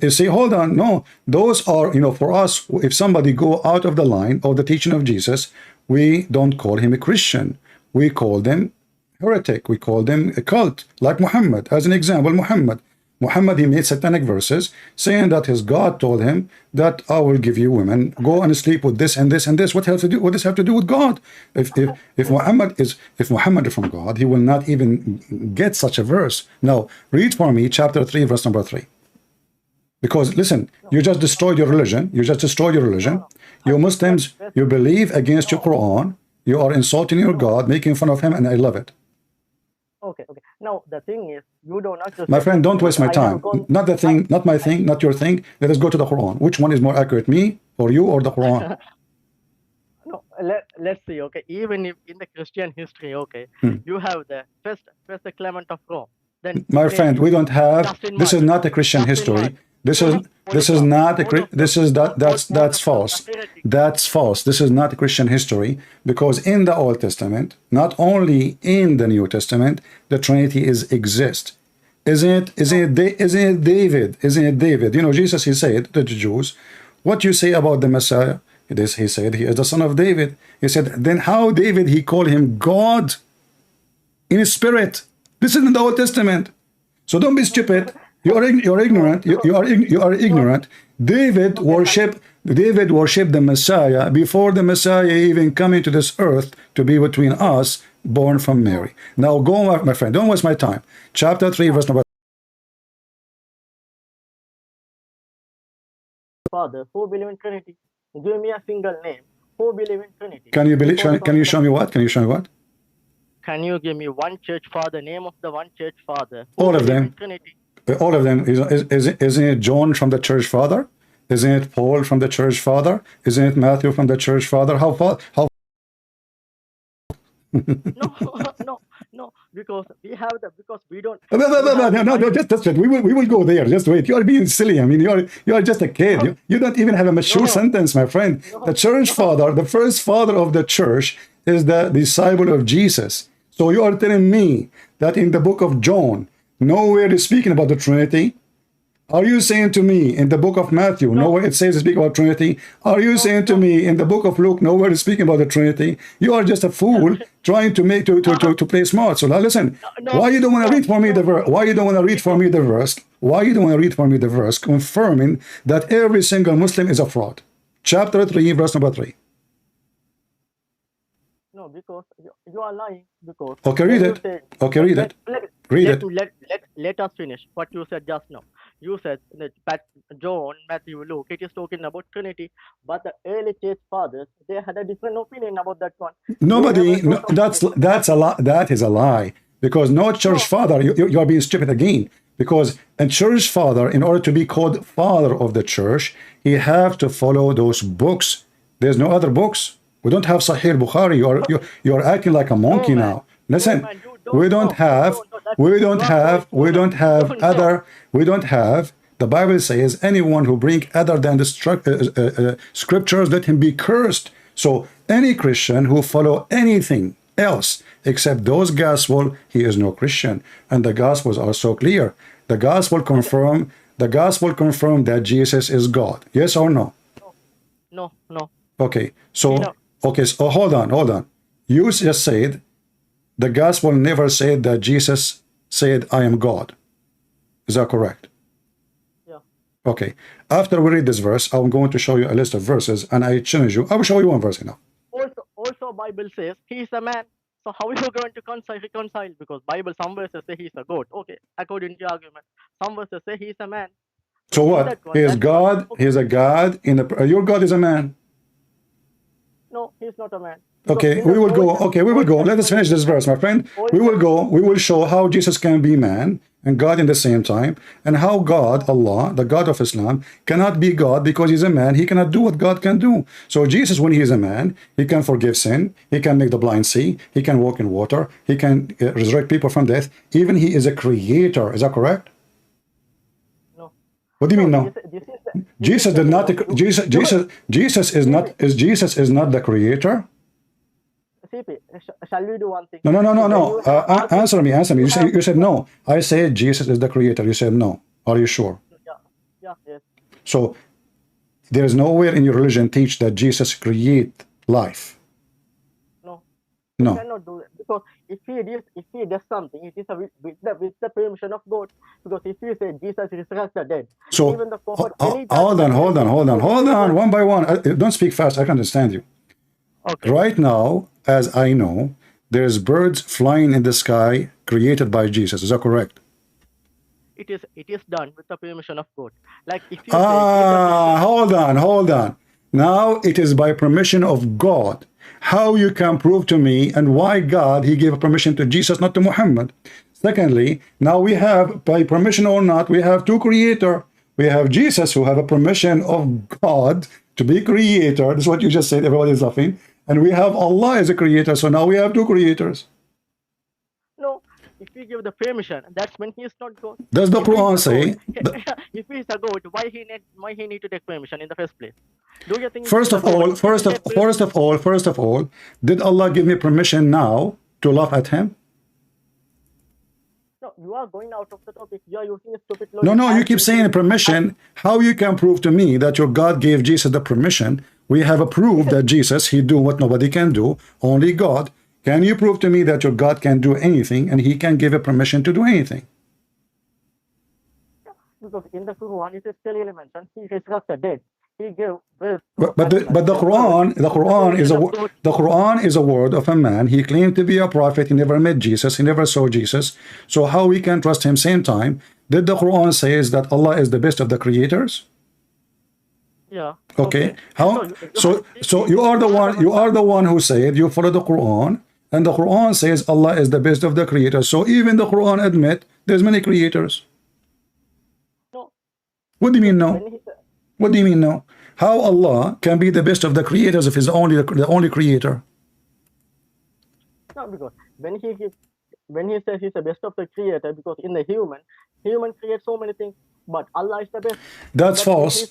you see, hold on, no, those are, for us, if somebody go out of the line of the teaching of Jesus, we don't call him a Christian. We call them heretic. We call them a cult, like Muhammad. As an example, Muhammad, he made satanic verses saying that his God told him that I will give you women, go and sleep with this and this and this. What does this have to do with God? If Muhammad is from God, he will not even get such a verse. Now, read for me chapter 3, verse number 3. Because listen, you just destroyed your religion. You Muslims, you believe against your Quran. You are insulting your God, making fun of him, and I love it. Okay. Now the thing is, you do not. My friend, don't waste my time. Not the thing, not my thing, not your thing. Let us go to the Quran. Which one is more accurate, me or you or the Quran? No, let's see. Okay, even if in the Christian history, okay, you have the first the Clement of Rome. Then my friend, we don't have. This is not a Christian history. This is not a. That's false. That's false. This is not a Christian history, because in the Old Testament, not only in the New Testament, the Trinity exist. Isn't it David? Isn't it David? Jesus, he said to the Jews, what you say about the Messiah? He said he is the son of David. He said, then how David, he called him God in his spirit? This is in the Old Testament. So don't be stupid. You are ignorant. You are ignorant. David worshipped the Messiah before the Messiah even coming to this earth to be between us, born from Mary. Now go, my friend. Don't waste my time. Chapter 3, verse number. Father, who believe in Trinity? Give me a single name. Who believe in Trinity? Can you show me what? Can you show me what? Can you give me one church father? Name of the one church father. All of them. Trinity. All of them. Isn't it John from the church father? Isn't it Paul from the church father? Isn't it Matthew from the church father? How No, because we don't. No, just wait. We will go there. Just wait. You are being silly. I mean, you are just a kid. You don't even have a mature sentence, my friend. The church father, the first father of the church, is the disciple of Jesus. So you are telling me that in the book of John, nowhere is speaking about the Trinity? Are you saying to me in the book of Matthew, nowhere it says to speak about Trinity? Are you saying to me in the book of Luke, nowhere is speaking about the Trinity? You are just a fool trying to make to play smart. So now listen, why you don't want to read for me the verse? Why you don't want to read for me the verse? Why you don't want to read for me the verse confirming that every single Muslim is a fraud? Chapter 3, verse number 3. No, because you are lying. Because okay, read it. Okay, read it. Read it. Let us finish what you said just now. You said that John, Matthew, Luke, it is talking about Trinity, but the early church fathers, they had a different opinion about that one. That's a lie. That is a lie, because no church father, you are being stupid again, because a church father, in order to be called father of the church, he have to follow those books. There's no other books. We don't have Sahih Bukhari. You are acting like a monkey now. Listen, we don't have. The Bible says anyone who bring other than the scriptures, let him be cursed. So any Christian who follow anything else except those gospel, he is no Christian. And the gospels are so clear. The gospel confirm the gospel confirm that Jesus is God? Yes or no? No. Okay, so No. okay, so hold on. You just said the gospel never said that Jesus said, I am God. Is that correct? Yeah. Okay. After we read this verse, I'm going to show you a list of verses, and I challenge you. I will show you one verse now. Also Bible says he is a man. So how are you going to reconcile? Because Bible some verses say he's a goat. Okay, according to your argument. Some verses say he's a man. So in what? that one, He is that's God. not- He is a God. Your God is a man. No, he's not a man. Okay, Because in we the will go. Old- Okay, we will Old go. Let us Testament- finish this verse, my friend. Old We will go. We will show how Jesus can be man and God in the same time, and how God, Allah, the God of Islam, cannot be God because he's a man. He cannot do what God can do. So Jesus, when he is a man, he can forgive sin. He can make the blind see. He can walk in water. He can resurrect people from death. Even he is a creator. Is that correct? No. What do you mean no? This is Jesus did not. Jesus is not the creator. CP, shall we do one thing? No. When you have- Answer me. have- You said no. I said Jesus is the creator. You said no. Are you sure? Yeah, yes. So there is nowhere in your religion teach that Jesus create life. No. No. Cannot do it because if he does something, it is with the permission of God. Because if you say Jesus resurrected dead, So even the prophet hold on. One by one. Don't speak fast. I can understand you. Okay. Right now, as I know, there's birds flying in the sky created by Jesus. Is that correct? It is done with the permission of God. Like if you Hold on. Now it is by permission of God. How you can prove to me and why God, he gave permission to Jesus, not to Muhammad. Secondly, now we have, by permission or not, we have two creator. We have Jesus who have a permission of God to be creator. This is what you just said. Everybody is laughing. And we have Allah as a creator. So now we have two creators. No, if you give the permission, that's when he is not God. Does the If he Quran is a say? God- if he is a God, why he need to take permission in the first place? Do you think? First of all, did Allah give me permission now to laugh at him? No, you are going out of the topic. You are using a stupid logic. No, you keep saying permission. How you can prove to me that your God gave Jesus the permission? We have approved that Jesus, he do what nobody can do, only God. Can you prove to me that your God can do anything and he can give a permission to do anything? Because in the Quran, it is clearly mentioned he resurrected dead. He gave birth. But the Quran is a word of a man. He claimed to be a prophet. He never met Jesus. He never saw Jesus. So how we can trust him? Same time, did the Quran says that Allah is the best of the creators? Yeah. Okay. How? So you are the one who said you follow the Quran, and the Quran says Allah is the best of the creators. So even the Quran admit there's many creators. No. What do you mean no? When he said, What do you mean no? How Allah can be the best of the creators if he's the only creator? no, because when he says he's the best of the creator, because in the human creates so many things, but Allah is the best. That's false.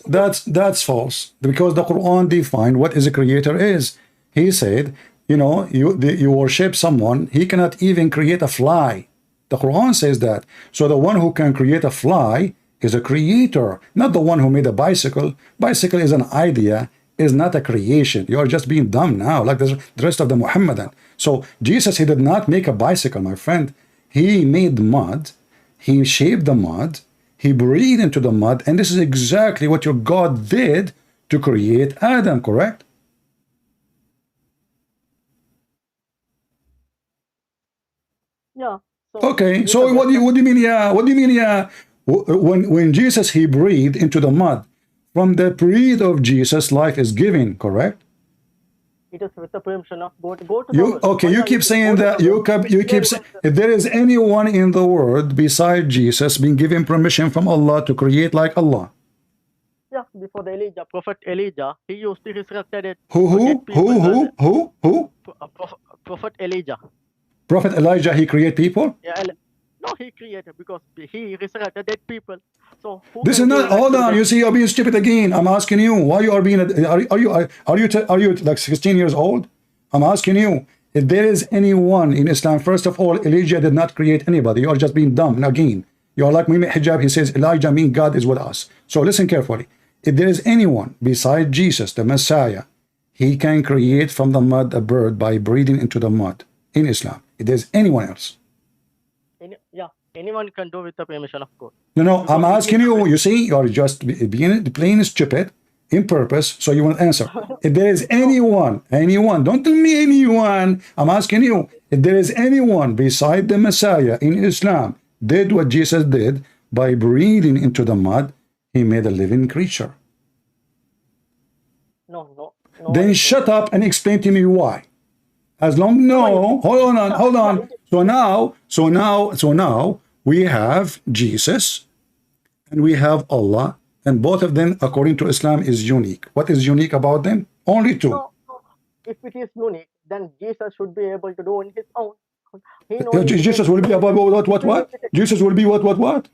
That's false. Because the Quran defined what is a creator is. He said, you know, you worship someone, he cannot even create a fly. The Quran says that. So the one who can create a fly is a creator, not the one who made a bicycle. Bicycle is an idea, is not a creation. You are just being dumb now, like the rest of the Muhammadan. So Jesus, he did not make a bicycle, my friend. He made mud, he shaped the mud, he breathed into the mud, and this is exactly what your God did to create Adam, correct? Yeah. So Okay, he's so the what do best you mean, yeah? What do you mean, yeah? When Jesus, he breathed into the mud, from the breath of Jesus, life is given, correct? It is with the permission of God. Go to You the okay? You keep saying that you keep saying if there is anyone in the world beside Jesus being given permission from Allah to create like Allah. Yeah, before the Elijah, Prophet Elijah, he used to resurrect it. Who? Prophet Elijah. Prophet Elijah, he create people? Yeah, no, he created because he resurrected dead people. So who This can is give not. life Hold to on, them? you see, you're being stupid again. I'm asking you why you are being. Are you like 16 years old? I'm asking you if there is anyone in Islam. First of all, Elijah did not create anybody. You are just being dumb again. You are like Muhammad Hijab. He says Elijah means God is with us. So listen carefully. If there is anyone beside Jesus, the Messiah, he can create from the mud a bird by breathing into the mud in Islam. If there's anyone else. Yeah, anyone can do with the permission of God. No, I'm asking you. You see, you are just being plain stupid in purpose, so you won't answer. If there is anyone, don't tell me anyone. I'm asking you, if there is anyone beside the Messiah in Islam did what Jesus did by breathing into the mud, he made a living creature. No. Then shut up and explain to me why. As long hold on. So now we have Jesus and we have Allah, and both of them, according to Islam, is unique. What is unique about them? Only two. No. If it is unique, then Jesus should be able to do on his own. Jesus will be about what? Jesus will be what?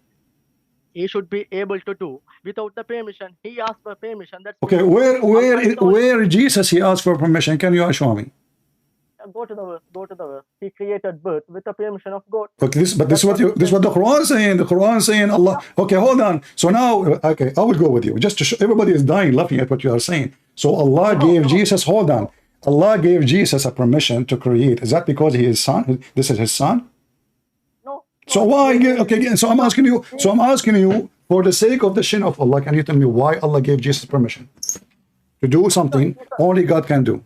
He should be able to do without the permission. He asked for permission. That's okay. Where Jesus he asked for permission? Can you show me? Go to the verse. He created birth with the permission of God. Okay, this is what the Quran is saying. The Quran is saying Allah. Okay, hold on. So now, okay, I will go with you. Just to show, everybody is dying laughing at what you are saying. So Allah gave Jesus. Hold on. Allah gave Jesus a permission to create. Is that because he is son? This is his son? No. So why? Okay, so I'm asking you. For the sake of the shin of Allah, can you tell me why Allah gave Jesus permission to do something only God can do?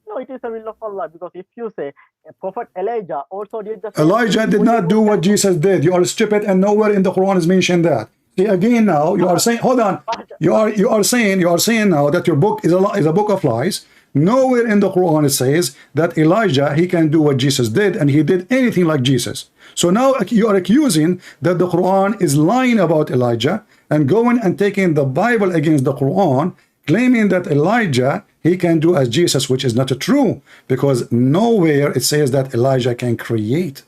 No, it is the will of Allah, because if you say Prophet Elijah also did the same. Elijah did not do what Jesus did. You are stupid, and nowhere in the Quran is mentioned that. See, again now you are saying, hold on. You are saying now that your book is a book of lies. Nowhere in the Quran it says that Elijah he can do what Jesus did, and he did anything like Jesus. So now you are accusing that the Quran is lying about Elijah and going and taking the Bible against the Quran, claiming that Elijah he can do as Jesus, which is not true, because nowhere it says that Elijah can create.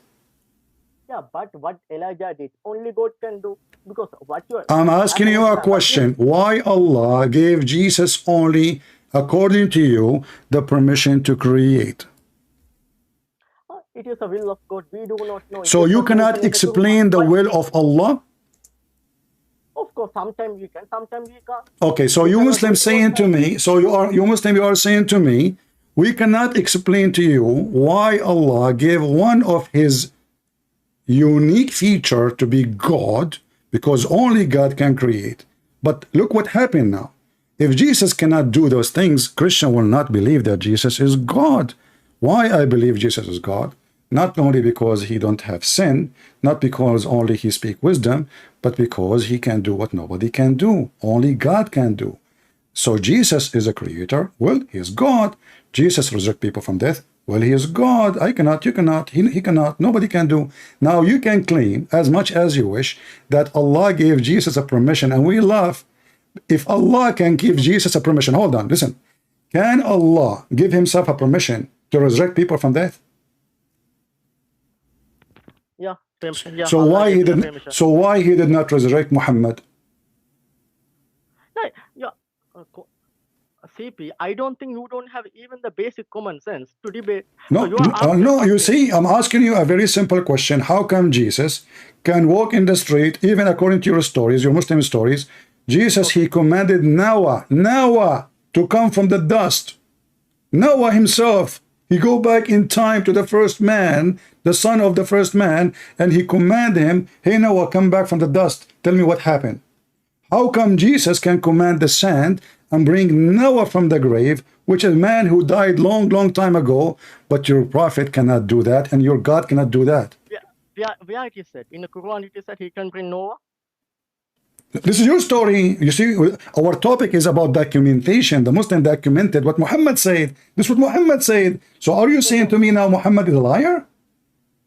Yeah, but what Elijah did, only God can do. Because what you are... I'm asking you a question. Why Allah gave Jesus only, according to you, the permission to create? It is the will of God. We do not know. So you cannot explain the will of Allah? Of course, sometimes we can, sometimes we can't. Okay, so you Muslims saying to me, you are saying to me, we cannot explain to you why Allah gave one of his unique feature to be God, because only God can create. But look what happened now. If Jesus cannot do those things, Christian will not believe that Jesus is God. Why I believe Jesus is God? Not only because he don't have sin, not because only he speak wisdom, but because he can do what nobody can do. Only God can do. So Jesus is a creator. Well, he is God. Jesus resurrect people from death. Well, he is God. I cannot, you cannot, he cannot, nobody can do. Now you can claim as much as you wish that Allah gave Jesus a permission, and we laugh. If Allah can give Jesus a permission, hold on, listen. Can Allah give himself a permission to resurrect people from death? Yeah. So why he did not resurrect Muhammad? Yeah. CP, I don't think you don't have even the basic common sense to debate. No, you see, I'm asking you a very simple question. How come Jesus can walk in the street, even according to your stories, your Muslim stories? Jesus, he commanded Noah to come from the dust. Noah himself, he go back in time to the first man, the son of the first man, and he commanded him, hey Noah, come back from the dust. Tell me what happened. How come Jesus can command the sand and bring Noah from the grave, which is a man who died long time ago, but your prophet cannot do that, and your God cannot do that? Where it is said? In the Quran it is said he can bring Noah? This is your story. You see, our topic is about documentation. The Muslim documented what Muhammad said. This is what Muhammad said. So are you saying to me now Muhammad is a liar?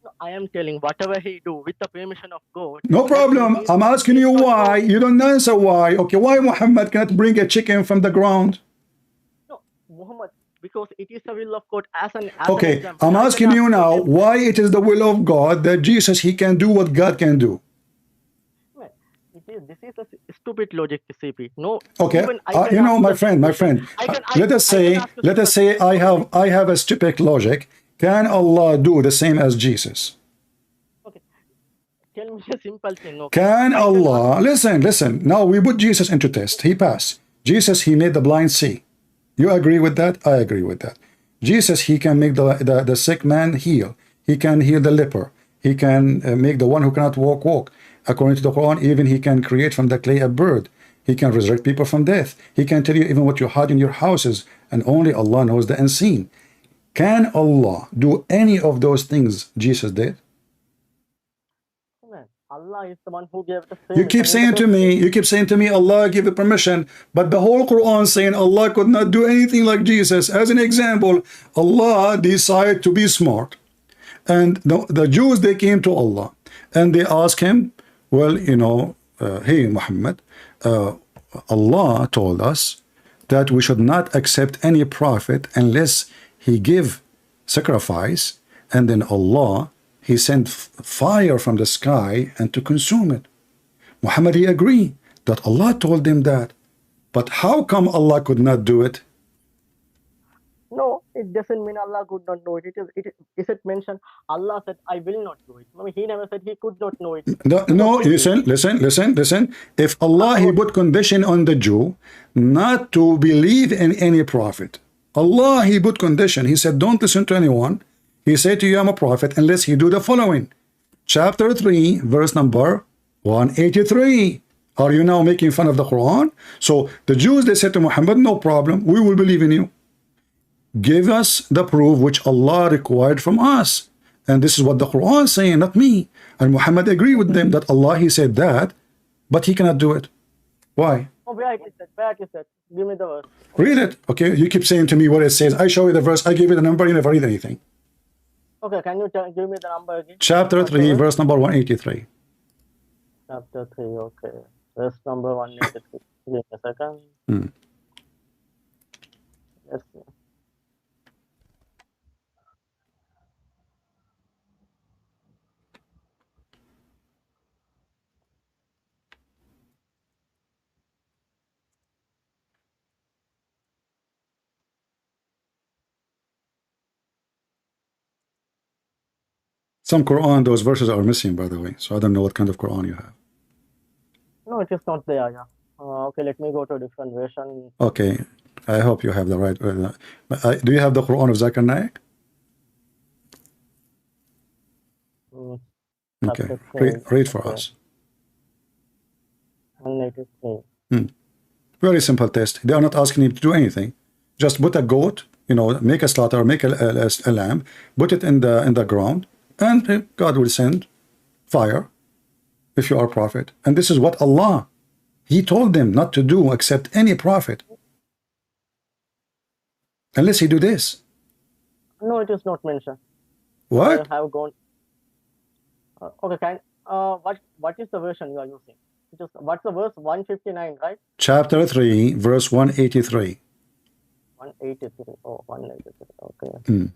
No, I am telling whatever he do with the permission of God. No problem. I'm asking you why. You don't answer why. Okay, why Muhammad cannot bring a chicken from the ground? No, Muhammad, because it is the will of God okay, I'm asking you now why it is the will of God that Jesus, he can do what God can do. This is a stupid logic, CP. No. Okay. You know, my friend. Let us say I have a stupid logic. Can Allah do the same as Jesus? Okay. tell me a simple thing. Okay. Can I cannot. Allah, listen, now we put Jesus into test. He passed. Jesus, he made the blind see. You agree with that? I agree with that. Jesus, he can make the sick man heal. He can heal the leper. He can make the one who cannot walk. According to the Quran, even he can create from the clay a bird. He can resurrect people from death. He can tell you even what you hide in your houses, and only Allah knows the unseen. Can Allah do any of those things Jesus did? Man, Allah is the one who gave the You keep saying to me, Allah gave the permission, but the whole Quran saying Allah could not do anything like Jesus. As an example, Allah decided to be smart. And the Jews, they came to Allah and they asked him, well, hey, Muhammad, Allah told us that we should not accept any prophet unless he give sacrifice, and then Allah, he sent fire from the sky and to consume it. Muhammad, he agreed that Allah told them that. But how come Allah could not do it? No, it doesn't mean Allah could not know it. Is it mentioned? Allah said, I will not do it. I mean, he never said he could not know it. No, listen. If Allah, he put condition on the Jew not to believe in any prophet. Allah, he put condition. He said, don't listen to anyone. He said to you, I'm a prophet, unless you do the following. Chapter 3, verse number 183. Are you now making fun of the Quran? So the Jews, they said to Muhammad, no problem, we will believe in you. Give us the proof which Allah required from us. And this is what the Quran is saying, not me. And Muhammad agreed with them that Allah, he said that, but he cannot do it. Why? Oh, where is that? Give me the verse. Read it. Okay, you keep saying to me what it says. I show you the verse, I give you the number, you never read anything. Okay, can you give me the number again? Chapter 3, verse number 183. Chapter 3, okay. Verse number 183. Give me a second. Yes. Some Quran, those verses are missing, by the way. So I don't know what kind of Quran you have. No, it is not there, yeah. Okay, let me go to a different version. Okay, I hope you have the right. Do you have the Quran of Zakir Naik? Okay, read for us. 183. Very simple test. They are not asking him to do anything. Just put a goat, make a slaughter, make a lamb, put it in the ground, and God will send fire if you are a prophet. And this is what Allah, he told them not to do except any prophet. Unless he do this. No, it is not mentioned. What? I have gone. Okay, what is the version you are using? What's the verse? 159, right? Chapter 3, verse 183. 183. Oh, 183. Okay.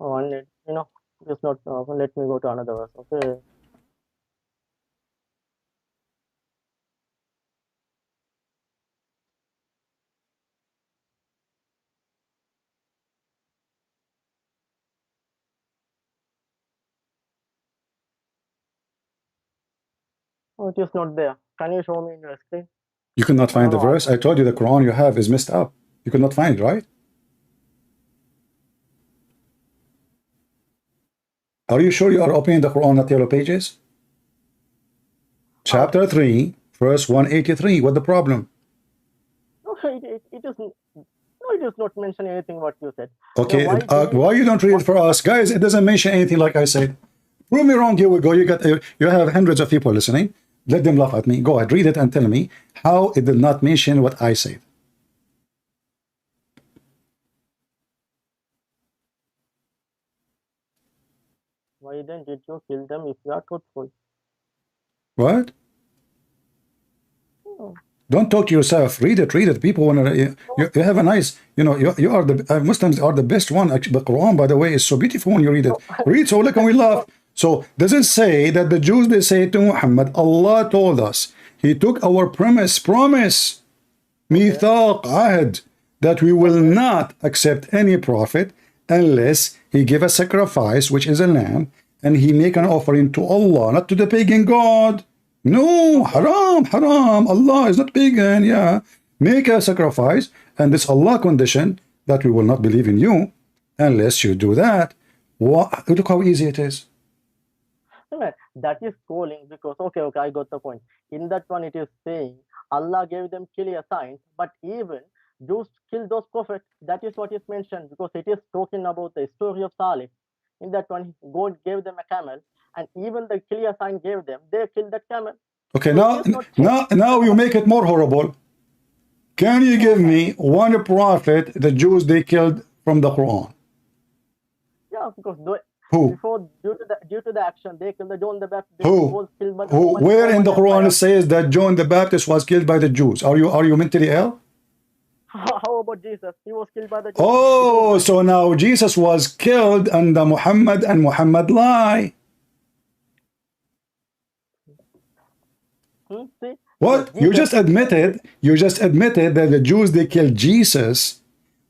Oh, just not. Let me go to another verse. Okay. Oh, it is not there. Can you show me in your screen? You could not find the verse? I told you the Quran you have is messed up. You could not find it, right? Are you sure you are opening the Quran, not yellow pages? Chapter 3, verse 183. What the problem? No, it is. No, it does not mention anything what you said. Okay, Now, why you don't read it for us? Guys, it doesn't mention anything like I said. Prove me wrong, here we go. You have hundreds of people listening. Let them laugh at me. Go ahead, read it and tell me how it did not mention what I said. Why then did you kill them if you are truthful? What? Oh. Don't talk to yourself. Read it. People want to. You have a nice. You are the Muslims are the best one. Actually, the Quran, by the way, is so beautiful when you read it. Read so look and we laugh. So doesn't say that the Jews, they say to Muhammad, Allah told us. He took our promise, mithaq, ahd, that we will not accept any prophet unless he give a sacrifice, which is a lamb, and he make an offering to Allah, not to the pagan god. No, haram, haram. Allah is not pagan. Yeah, make a sacrifice, and this Allah condition that we will not believe in you unless you do that. Look how easy it is. That is calling, because okay, I got the point. In that one, it is saying Allah gave them clear signs, but even Jews killed those prophets. That is what is mentioned, because it is talking about the story of Salih. In that one, God gave them a camel, and even the clear sign gave them, they killed that camel. Okay, so now you make it more horrible. Can you give me one prophet the Jews they killed from the Quran? Yeah, because who? Before, due to the action, they killed the John the Baptist. Who? Was killed by the Who? Where in the Quran it says that John the Baptist was killed by the Jews? Are you mentally ill? How about Jesus? He was killed by the Jews. Oh, so now Jesus was killed under Muhammad, and Muhammad lie. See? What? You just admitted that the Jews they killed Jesus,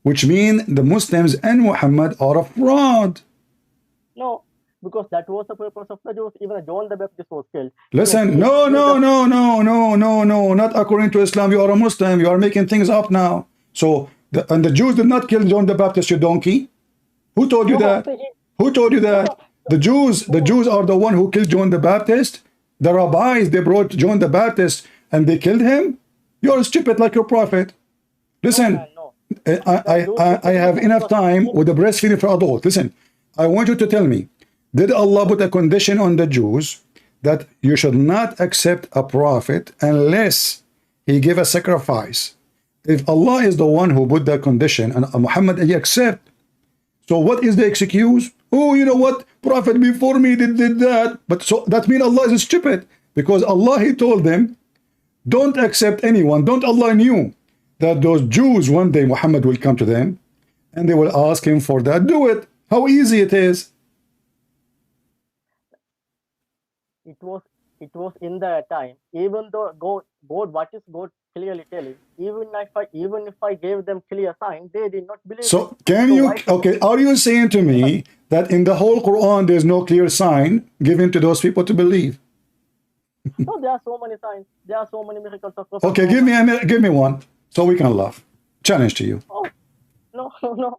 which mean the Muslims and Muhammad are a fraud. No, because that was the purpose of the Jews. Even John the Baptist was killed. Listen, no, not according to Islam. You are a Muslim. You are making things up now. So, and the Jews did not kill John the Baptist, you donkey. Who told you that? Who told you that? The Jews are the one who killed John the Baptist. The rabbis, they brought John the Baptist and they killed him. You're stupid like your prophet. Listen, I have enough time with the breastfeeding for adults. Listen, I want you to tell me, did Allah put a condition on the Jews that you should not accept a prophet unless he give a sacrifice? If Allah is the one who put that condition and Muhammad he accept, so what is the excuse? Oh, you know what? Prophet before me did that. But so that means Allah is stupid, because Allah he told them, don't accept anyone. Don't Allah knew that those Jews one day Muhammad will come to them and they will ask him for that. Do it. How easy it is. It was in the time. Even though God, what is God clearly telling? Even if I gave them clear sign, they did not believe. So are you saying to me that in the whole Quran there's no clear sign given to those people to believe? No, there are so many signs. There are so many miracles of Prophet. Okay, give me one so we can laugh. Challenge to you. Oh, no.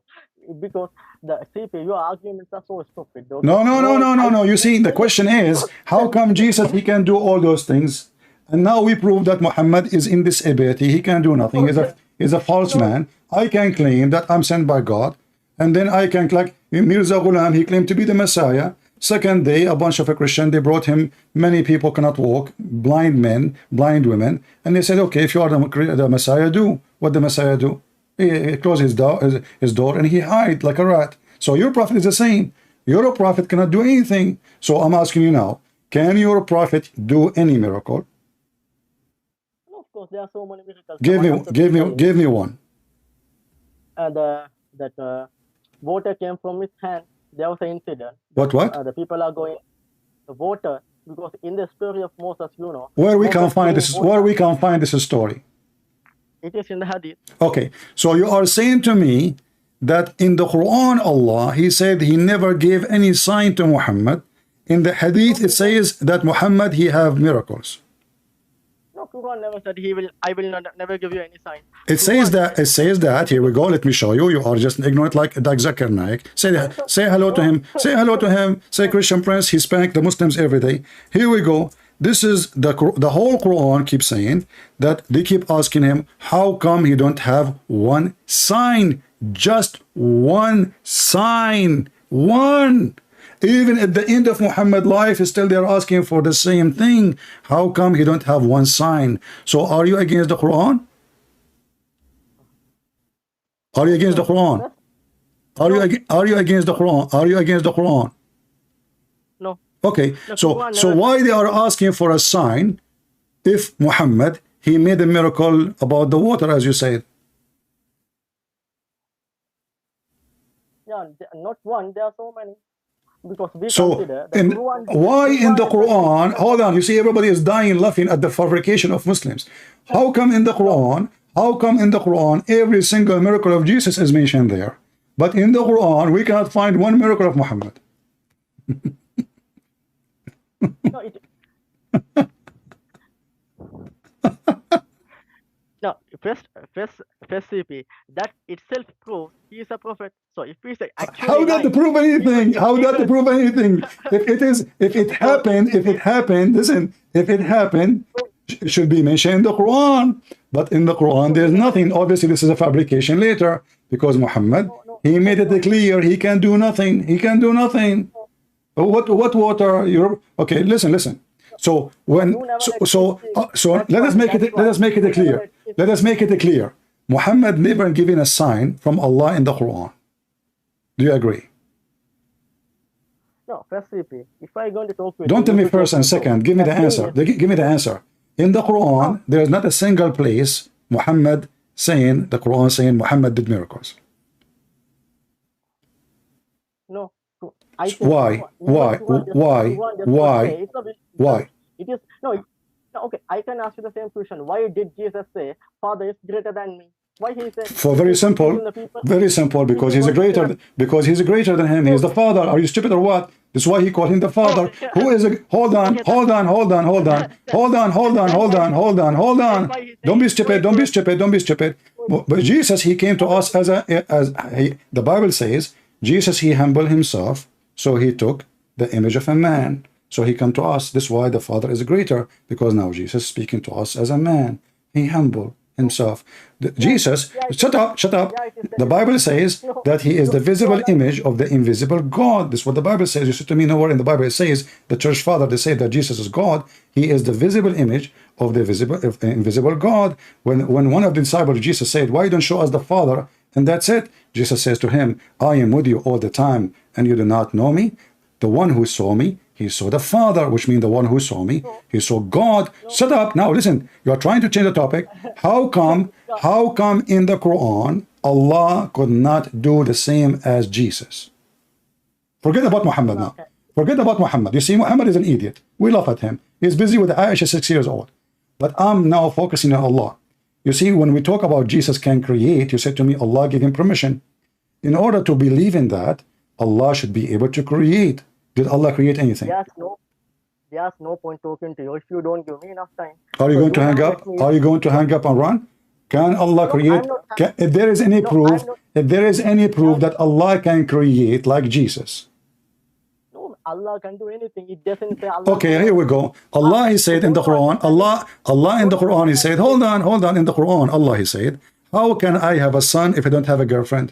Because the CP, your arguments are so stupid. Okay? No. You see, the question is, how come Jesus he can do all those things, and now we prove that Muhammad is in this ability, he can do nothing. He's a false man. I can claim that I'm sent by God, and then I can like Mirza Ghulam, he claimed to be the Messiah. Second day, a bunch of a Christian, they brought him, many people cannot walk, blind men, blind women, and they said, okay, if you are the Messiah, do what the Messiah do. He closed his door and he hide like a rat. So your prophet is the same. Your prophet cannot do anything. So I'm asking you now, can your prophet do any miracle? No, of course, there are so many miracles. Give me one. That water came from his hand. There was an incident. What? The people are going the water, because in the story of Moses, you know. Where we can find this story? It is in the Hadith. Okay, so you are saying to me that in the Quran, Allah, he said he never gave any sign to Muhammad. In the Hadith, it says that Muhammad, he have miracles. No, Quran never said I will never give you any sign. It says that, here we go, let me show you. You are just ignorant like Zakir Naik. Say hello to him. Say hello to him. Say Christian Prince, he spanked the Muslims every day. Here we go. This is the whole Quran keeps saying that they keep asking him, how come he don't have one sign? Just one sign. One. Even at the end of Muhammad's life, still they're asking for the same thing. How come he don't have one sign? So are you against the Quran? Are you against the Quran? Are you against the Quran? Are you against the Quran? No. Okay, so why they are asking for a sign if Muhammad, he made a miracle about the water, as you said? Yeah, not one, there are so many. Because we consider why in the Quran, hold on, you see everybody is dying laughing at the fabrication of Muslims. How come in the Quran every single miracle of Jesus is mentioned there, but in the Quran we cannot find one miracle of Muhammad? No, no, first CP, that itself proves he is a prophet. So if he is actually How that to lying, prove anything? How that to prove anything? If it happened, listen, if it happened, it should be mentioned in the Quran. But in the Quran, there's nothing. Obviously, this is a fabrication later because Muhammad, he made it clear he can do nothing. He can do nothing. What water? You're okay. Listen. So when so let us make it clear. Let us make it clear. Muhammad never given a sign from Allah in the Quran. Do you agree? No, first CP. If I going to talk with Don't tell me first and second. Give me the answer. Give me the answer. In the Quran, there is not a single place Muhammad saying, the Quran saying Muhammad did miracles. No. Why? It is no. Okay, I can ask you the same question. Why did Jesus say, "Father is greater than me"? Why he said? For very simple, because he's greater than him. He's the Father. Are you stupid or what? That's why he called him the Father. Who is a hold on. Don't be stupid. But Jesus, he came to us as the Bible says, Jesus, he humbled himself, so he took the image of a man. So he come to us. This is why the Father is greater, because now Jesus is speaking to us as a man. He humbled himself. Jesus, shut up. The Bible says that he is the visible image of the invisible God. This is what the Bible says. You said to me, nowhere in the Bible it says, the church father, they say that Jesus is God. He is the visible image of the invisible God. When one of the disciples of Jesus said, why don't you show us the Father? And that's it. Jesus says to him, I am with you all the time, and you do not know me. The one who saw me, he saw the Father, which means the one who saw me, he saw God. Shut up. Now listen, you are trying to change the topic. How come in the Quran, Allah could not do the same as Jesus? Forget about Muhammad now. Forget about Muhammad. You see, Muhammad is an idiot. We laugh at him. He's busy with Aisha, 6 years old. But I'm now focusing on Allah. You see, when we talk about Jesus can create, you said to me, Allah gave him permission. In order to believe in that, Allah should be able to create. Did Allah create anything? There's no point talking to you if you don't give me enough time. Are you going to hang up? Are you going to hang up and run? Can Allah create? If there is any proof, that Allah can create like Jesus. No, Allah can do anything. It doesn't say Allah. Okay, here we go. Allah, he said in the Quran, Allah in the Quran, he said, hold on. In the Quran, Allah, he said, how can I have a son if I don't have a girlfriend?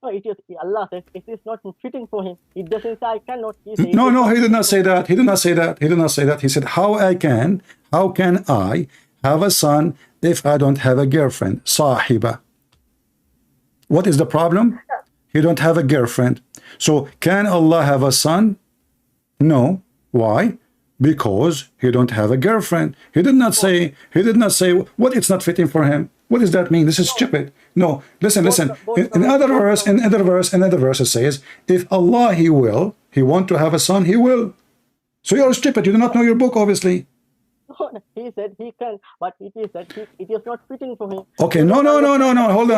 No, it is Allah says it is not fitting for him. It doesn't say I cannot. No, he did not say that. He did not say that. He said, how can I have a son if I don't have a girlfriend? Sahiba. What is the problem? He don't have a girlfriend. So can Allah have a son? No. Why? Because he don't have a girlfriend. He did not say what it's not fitting for him. What does that mean? This is stupid. No, listen. In another verse, it says, if Allah, he want to have a son, he will. So you're stupid. You do not know your book, obviously. He said he can, but it is not fitting for him. Okay, no. Hold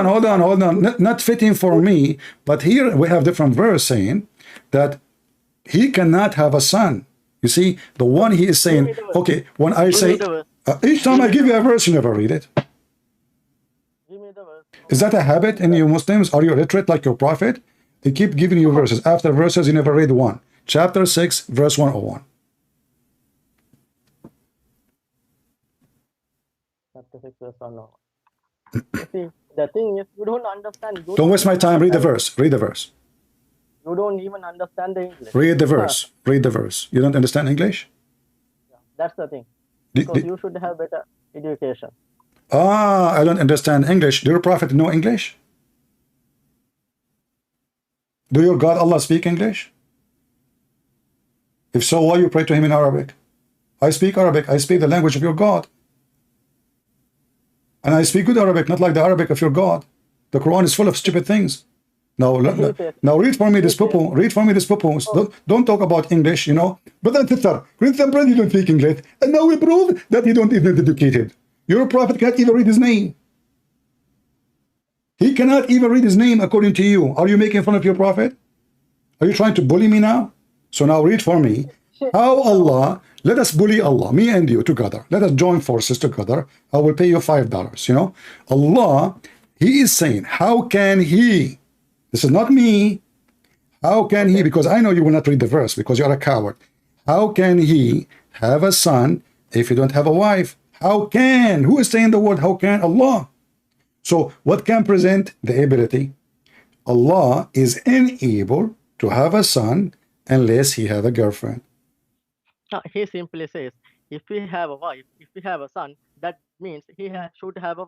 on. Not fitting for me. But here we have different verse saying that he cannot have a son. You see, the one he is saying, okay, when I say, each time I give you a verse, you never read it. Is that a habit in you Muslims? Are you illiterate like your prophet? They keep giving you verses. After verses, you never read one. Chapter 6, verse 101. Chapter 6, verse 101. See, the thing is, you don't understand. Don't waste my time. Read the verse. You don't even understand the English. Read the verse. You don't understand English? Yeah, that's the thing. Because you should have better education. I don't understand English. Do your prophet know English? Do your God Allah speak English? If so, why you pray to him in Arabic? I speak Arabic. I speak the language of your God. And I speak good Arabic, not like the Arabic of your God. The Quran is full of stupid things. Now read for me this poo-poo. Don't talk about English, you know. Brother and sister, Christian brother, you don't speak English. And now we prove that he don't even educated. Your prophet can't even read his name. He cannot even read his name according to you. Are you making fun of your prophet? Are you trying to bully me now? So now read for me how Allah, let us bully Allah, me and you together. Let us join forces together. I will pay you $5. You know, Allah, He is saying, how can He? This is not me. How can He? Because I know you will not read the verse because you are a coward. How can He have a son if you don't have a wife? How can? Who is saying the word how can? Allah. So what can present the ability? Allah is unable to have a son unless he have a girlfriend. No, he simply says, if we have a wife, if we have a son, that means he should have a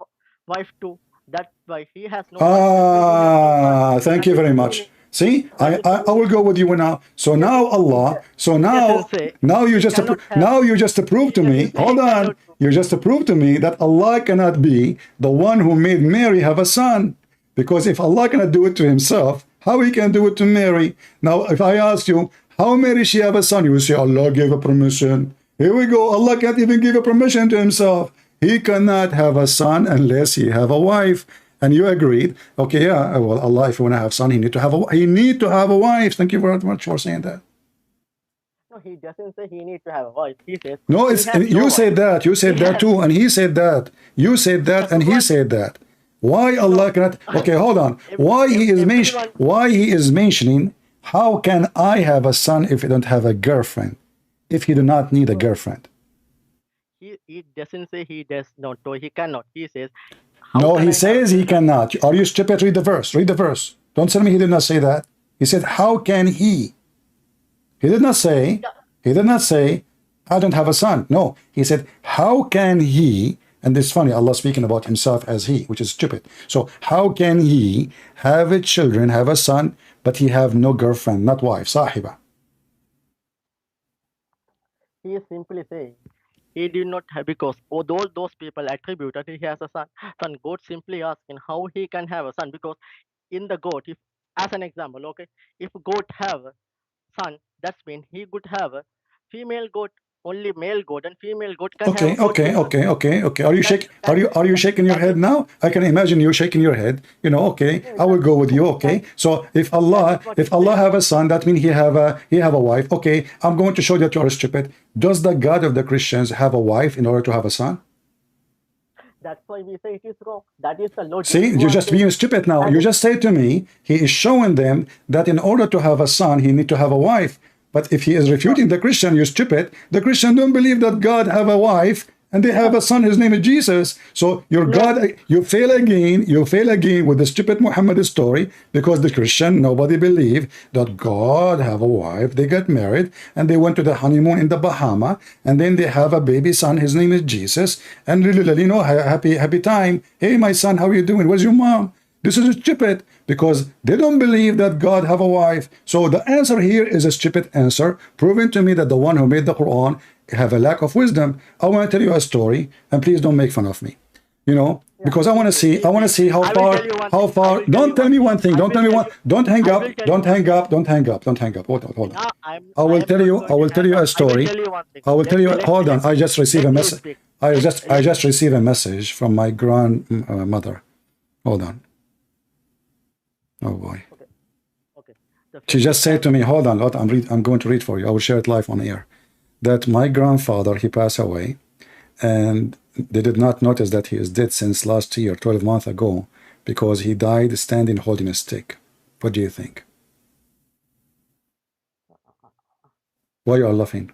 wife too. That's why he has no wife. Ah, thank you very much. See, I will go with you now. So now Allah, so now you just prove to me. Hold on, you just prove to me that Allah cannot be the one who made Mary have a son, because if Allah cannot do it to Himself, how He can do it to Mary? Now, if I ask you, how Mary she have a son, you will say Allah gave a permission. Here we go. Allah can't even give a permission to Himself. He cannot have a son unless he have a wife. And you agreed, okay, yeah, well, Allah, if you want to have son, he need to have a wife. Thank you very much for saying that. No, he doesn't say he needs to have a wife. He says no, it's you said that. You said that too, and he said that. You said that, and he said that. Why Allah cannot? Okay, hold on. Why he is mentioning? How can I have a son if I don't have a girlfriend? If he do not need a girlfriend? He doesn't say he does not, or he cannot. He says. No, he says he cannot. Are you stupid? Read the verse. Read the verse. Don't tell me he did not say that. He said, how can he? He did not say, I don't have a son. No, he said, how can he? And it's funny, Allah speaking about himself as he, which is stupid. So how can he have a children, have a son, but he have no girlfriend, not wife, sahiba? He is simply saying, he did not have, because all those people attributed he has a son. God simply asking how he can have a son, because in the goat, if as an example, okay, if goat have a son, that means he could have a female goat, only male goat, and female goat can have a okay. Are you shaking your head now? I can imagine you shaking your head. You know, okay, I will go with you. Okay, so if Allah have a son, that means he have a wife. Okay, I'm going to show that you are stupid. Does the God of the Christians have a wife in order to have a son? That's why we say it is wrong. That is the logic. See, you're just being stupid now. You just say to me, he is showing them that in order to have a son, he need to have a wife. But if he is refuting the Christian, you're stupid. The Christian don't believe that God have a wife and they have a son. His name is Jesus. So your God, you fail again. You fail again with the stupid Muhammad story, because the Christian, nobody believe that God have a wife. They get married and they went to the honeymoon in the Bahama, and then they have a baby son. His name is Jesus. And you know, happy time. Hey, my son, how are you doing? Where's your mom? This is stupid, because they don't believe that God have a wife. So the answer here is a stupid answer, proving to me that the one who made the Quran have a lack of wisdom. I want to tell you a story, and please don't make fun of me. You know, because I want to see how far. Don't tell me one thing. Don't tell me one. Don't hang up. Don't hang up. Don't hang up. Don't hang up. Hold on. I will tell you a story. I will tell you. Hold on. I just received a message. I just received a message from my grandmother. Hold on. Oh boy. Okay. She just said to me, hold on, I'm going to read for you. I will share it live on air. That my grandfather, he passed away, and they did not notice that he is dead since last year, 12 months ago, because he died standing holding a stick. What do you think? Why you are laughing?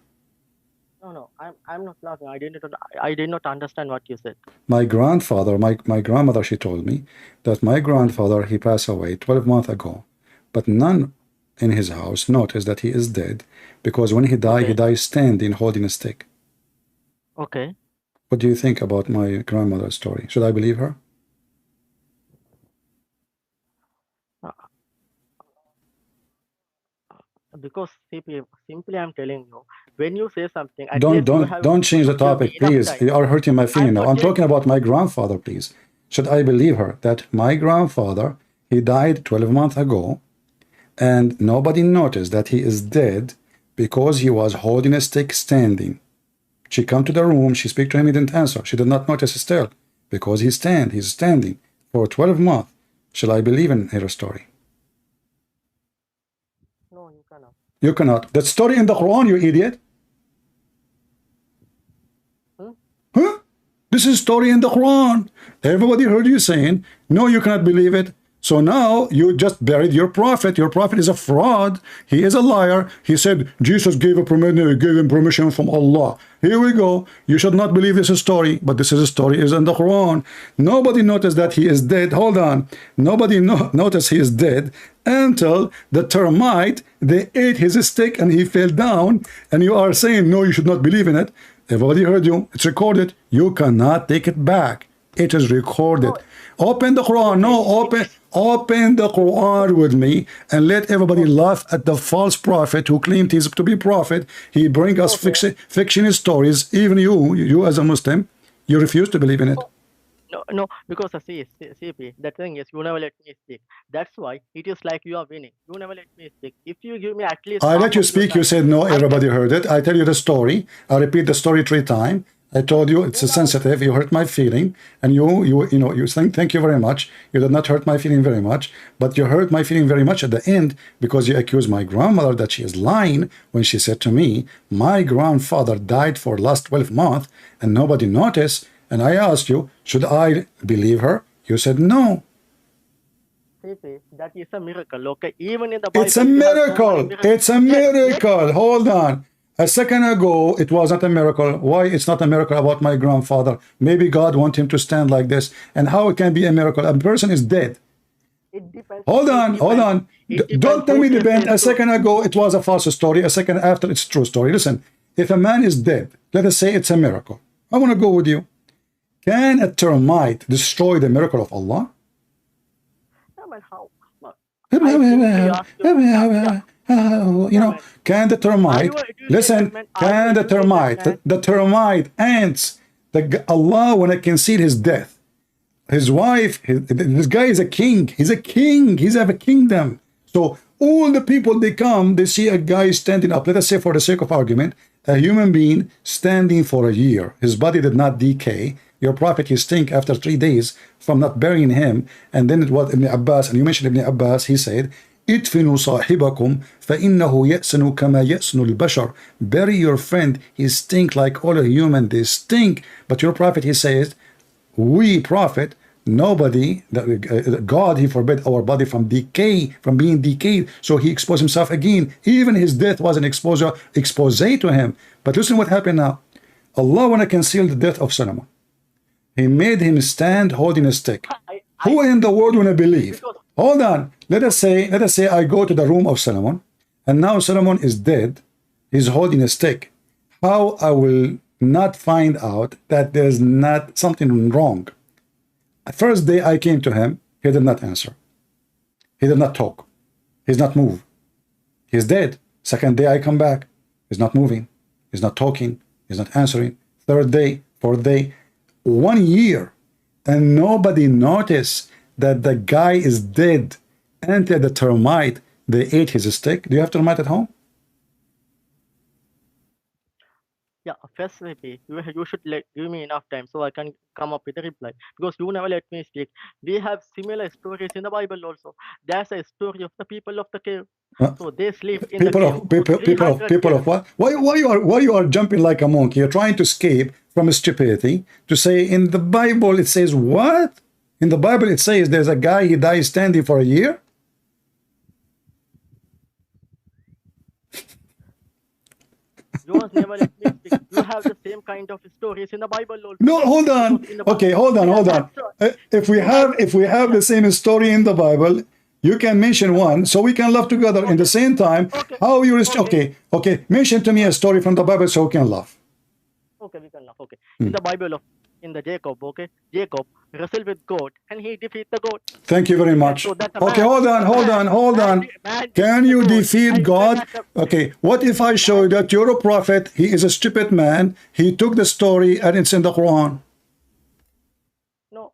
No, I'm not laughing. I did not understand what you said. My grandfather, my grandmother, she told me that my grandfather, he passed away 12 months ago, but none in his house noticed that he is dead, because when he died standing holding a stick. Okay. What do you think about my grandmother's story? Should I believe her? Because simply I'm telling you, when you say something, don't change the topic, please. You are hurting my feeling now. I'm talking about my grandfather, please. Should I believe her that my grandfather, he died 12 months ago, and nobody noticed that he is dead because he was holding a stick standing? She come to the room, she speak to him, he didn't answer. She did not notice still, because he's standing for 12 months. Shall I believe in her story? No, you cannot. You cannot. That story in the Quran, you idiot. Huh? This is story in the Quran. Everybody heard you saying, no, you cannot believe it. So now you just buried your prophet. Your prophet is a fraud. He is a liar. He said Jesus gave him permission from Allah. Here we go. You should not believe this story, but this is a story is in the Quran. Nobody noticed that he is dead. Hold on. Nobody noticed he is dead until the termite, they ate his stick and he fell down. And you are saying, no, you should not believe in it. Everybody heard you. It's recorded. You cannot take it back. It is recorded. Open the Quran. No, open the Quran with me and let everybody laugh at the false prophet who claimed he's to be prophet. He bring us fiction stories. Even you as a Muslim, you refuse to believe in it. No, because CP, the thing is, you never let me speak. That's why it is like you are winning. You never let me speak. If you give me at least... I let you speak, you said no, everybody heard it. I tell you the story. I repeat the story 3 times. I told you it's sensitive. You hurt my feeling, and you think thank you very much. You did not hurt my feeling very much, but you hurt my feeling very much at the end because you accused my grandmother that she is lying when she said to me, my grandfather died for last 12 months and nobody noticed. And I asked you, should I believe her? You said no. That is a miracle. Okay, even in the Bible, it's a miracle. It's a miracle. Hold on. A second ago, it was not a miracle. Why it's not a miracle about my grandfather? Maybe God want him to stand like this. And how it can be a miracle? A person is dead. It depends. Hold on. Don't tell me depend. A second ago, it was a false story. A second after, it's a true story. Listen, if a man is dead, let us say it's a miracle. I want to go with you. Can a termite destroy the miracle of Allah? No, but how? Can the termite, listen, can the termite ants, Allah when it concede his death, his wife, this guy is a king, he's a king, he's have a kingdom. So all the people, they come, they see a guy standing up, let us say for the sake of argument, a human being standing for a year, his body did not decay. Your prophet, he stink after 3 days from not burying him. And then it was Ibn Abbas, and you mentioned Ibn Abbas, he said, ادفنوا صاحبكم فإنه يأسن كما يأسن البشر. Bury your friend, he stink like all human, they stink. But your prophet, he says, we prophet, nobody, God, he forbid our body from decay, from being decayed. So he exposed himself again. Even his death was an expose to him. But listen what happened now. Allah wanna conceal the death of Solomon. He made him stand holding a stick. Who in the world wanna believe? Hold on. Let us say I go to the room of Solomon, and now Solomon is dead. He's holding a stick. How I will not find out that there's not something wrong? First day I came to him, he did not answer. He did not talk. He's not moved. He's dead. Second day I come back. He's not moving. He's not talking. He's not answering. Third day, fourth day, 1 year, and nobody noticed that the guy is dead until the termite, they ate his stick. Do you have termite at home? Yeah, firstly, you should give me enough time so I can come up with a reply, because you never let me speak. We have similar stories in the Bible also. There's a story of the people of the cave. So they sleep in the cave. People of what? Why you are jumping like a monkey? You're trying to escape from stupidity to say in the Bible it says what? In the Bible it says there's a guy, he dies standing for a year. You must never let me speak. You have the same kind of stories in the Bible also. No, hold on. Okay, hold on. If we have the same story in the Bible, you can mention one so we can laugh together in the same time. How you okay. Mention to me a story from the Bible so we can laugh. Okay, we can laugh. Okay. In the Bible in the Jacob, okay? Jacob wrestled with God and he defeated the God. Thank you very much. So okay, hold on. Can you defeat God? Okay, what if I show you that you're a prophet, he is a stupid man, he took the story and it's in the Quran? No,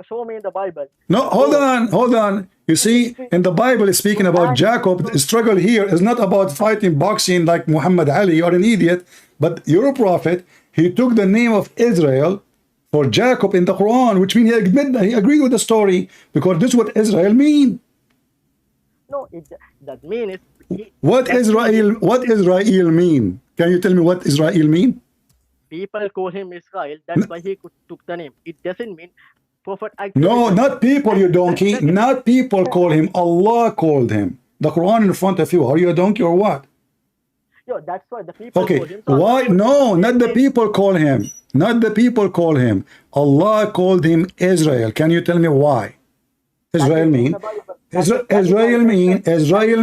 show me in the Bible. No, hold on. You see, in the Bible, it's speaking about Jacob. The struggle here is not about fighting boxing like Muhammad Ali or an idiot, but you're a prophet. He took the name of Israel for Jacob in the Quran, which means he agreed with the story, because this is what Israel mean. No, that means what Israel mean? Can you tell me what Israel mean? People call him Israel. That's why he took the name. It doesn't mean Prophet actually. No, not people, you donkey. Not people call him. Allah called him. The Quran in front of you. Are you a donkey or what? Yo, that's why the people Okay, call him. So why? No, not the people call him. Not the people call him. Allah called him Israel. Can you tell me why? Israel mean? Israel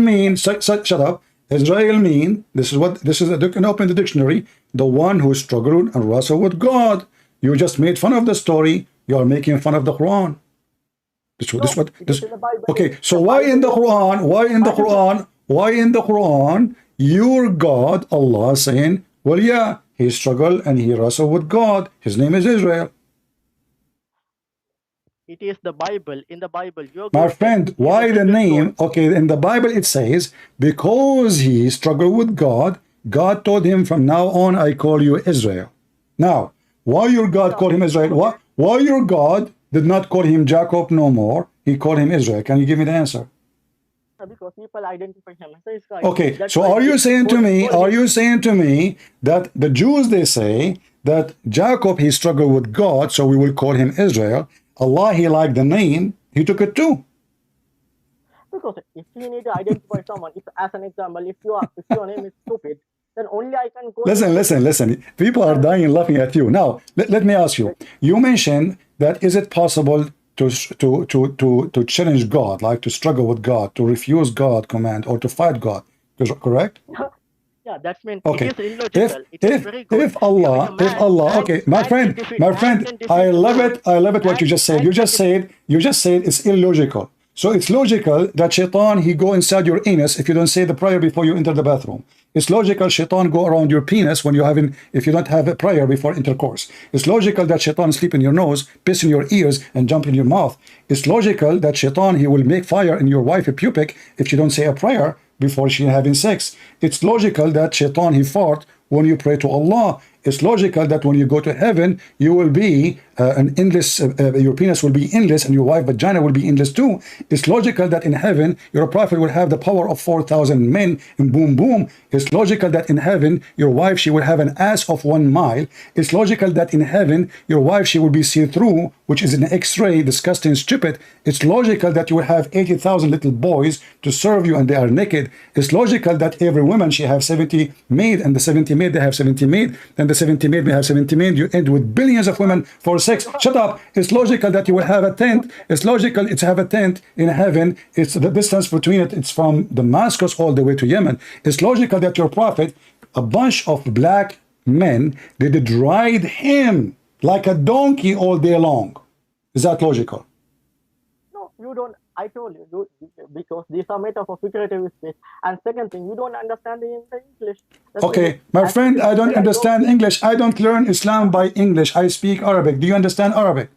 mean, shut up. Israel mean, this is you can open the dictionary, the one who struggled and wrestled with God. You just made fun of the story. You are making fun of the Quran. Okay, so why in the Quran, your God, Allah saying, well, yeah, he struggled and he wrestled with God. His name is Israel. It is the Bible. In the Bible, my friend, why the name? Okay, in the Bible it says, because he struggled with God, God told him, from now on, I call you Israel. Now, why your God called him Israel? Why your God did not call him Jacob no more? He called him Israel. Can you give me the answer? Because people identify him as Israel. Okay, so are you saying to me that the Jews, they say that Jacob, he struggled with God, so we will call him Israel. Allah, he liked the name, he took it too. Because if you need to identify someone, if, as an example, if your name is stupid, then only I can go. Listen. People are dying laughing at you. Now, let me ask you. You mentioned that is it possible to challenge God, like to struggle with God, to refuse God command, or to fight God? Correct? Yeah, that's mean. Okay. It is illogical. If Allah, okay, my friend, I love it what you just said. You just said it's illogical. So it's logical that Shaitan, he go inside your anus if you don't say the prayer before you enter the bathroom. It's logical Shaitan go around your penis when if you don't have a prayer before intercourse. It's logical that Shaitan sleep in your nose, piss in your ears, and jump in your mouth. It's logical that Shaitan, he will make fire in your wife a pubic if you don't say a prayer before she having sex. It's logical that Shaitan, he fart when you pray to Allah. It's logical that when you go to heaven, you will be an endless, your penis will be endless and your wife vagina will be endless too. It's logical that in heaven, your prophet will have the power of 4,000 men and boom, boom. It's logical that in heaven, your wife, she will have an ass of 1 mile. It's logical that in heaven, your wife, she will be see-through, which is an X-ray, disgusting, stupid. It's logical that you will have 80,000 little boys to serve you and they are naked. It's logical that every woman, she have 70 maid, and the 70 maid, they have 70 maid, and the 70 maid may have 70 maid. You end with billions of women for sex. Shut up. It's logical that you will have a tent. It's logical to have a tent in heaven. It's the distance between it. It's from Damascus all the way to Yemen. It's logical that your prophet, a bunch of black men, they did ride him like a donkey all day long. Is that logical? No, you don't. I told you, because these are metaphor figurative speech. And second thing, you don't understand the English. Okay, my friend, I don't understand English. I don't learn Islam by English. I speak Arabic. Do you understand Arabic?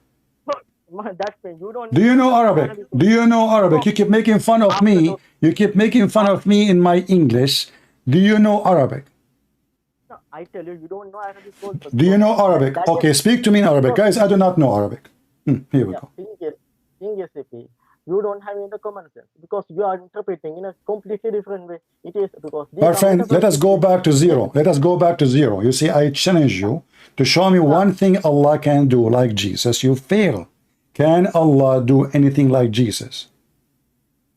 That's you don't. Do you know Arabic? Do you know Arabic? You keep making fun of me. You keep making fun of me in my English. Do you know Arabic? No, I tell you, you don't know Arabic also. Do you know Arabic? Okay, speak to me in Arabic. Guys, I do not know Arabic. Here we go. English, you don't have any common sense because you are interpreting in a completely different way. It is because our friend, let us go back to zero. Let us go back to zero. You see, I challenge you to show me one thing Allah can do like Jesus. You fail. Can Allah do anything like Jesus?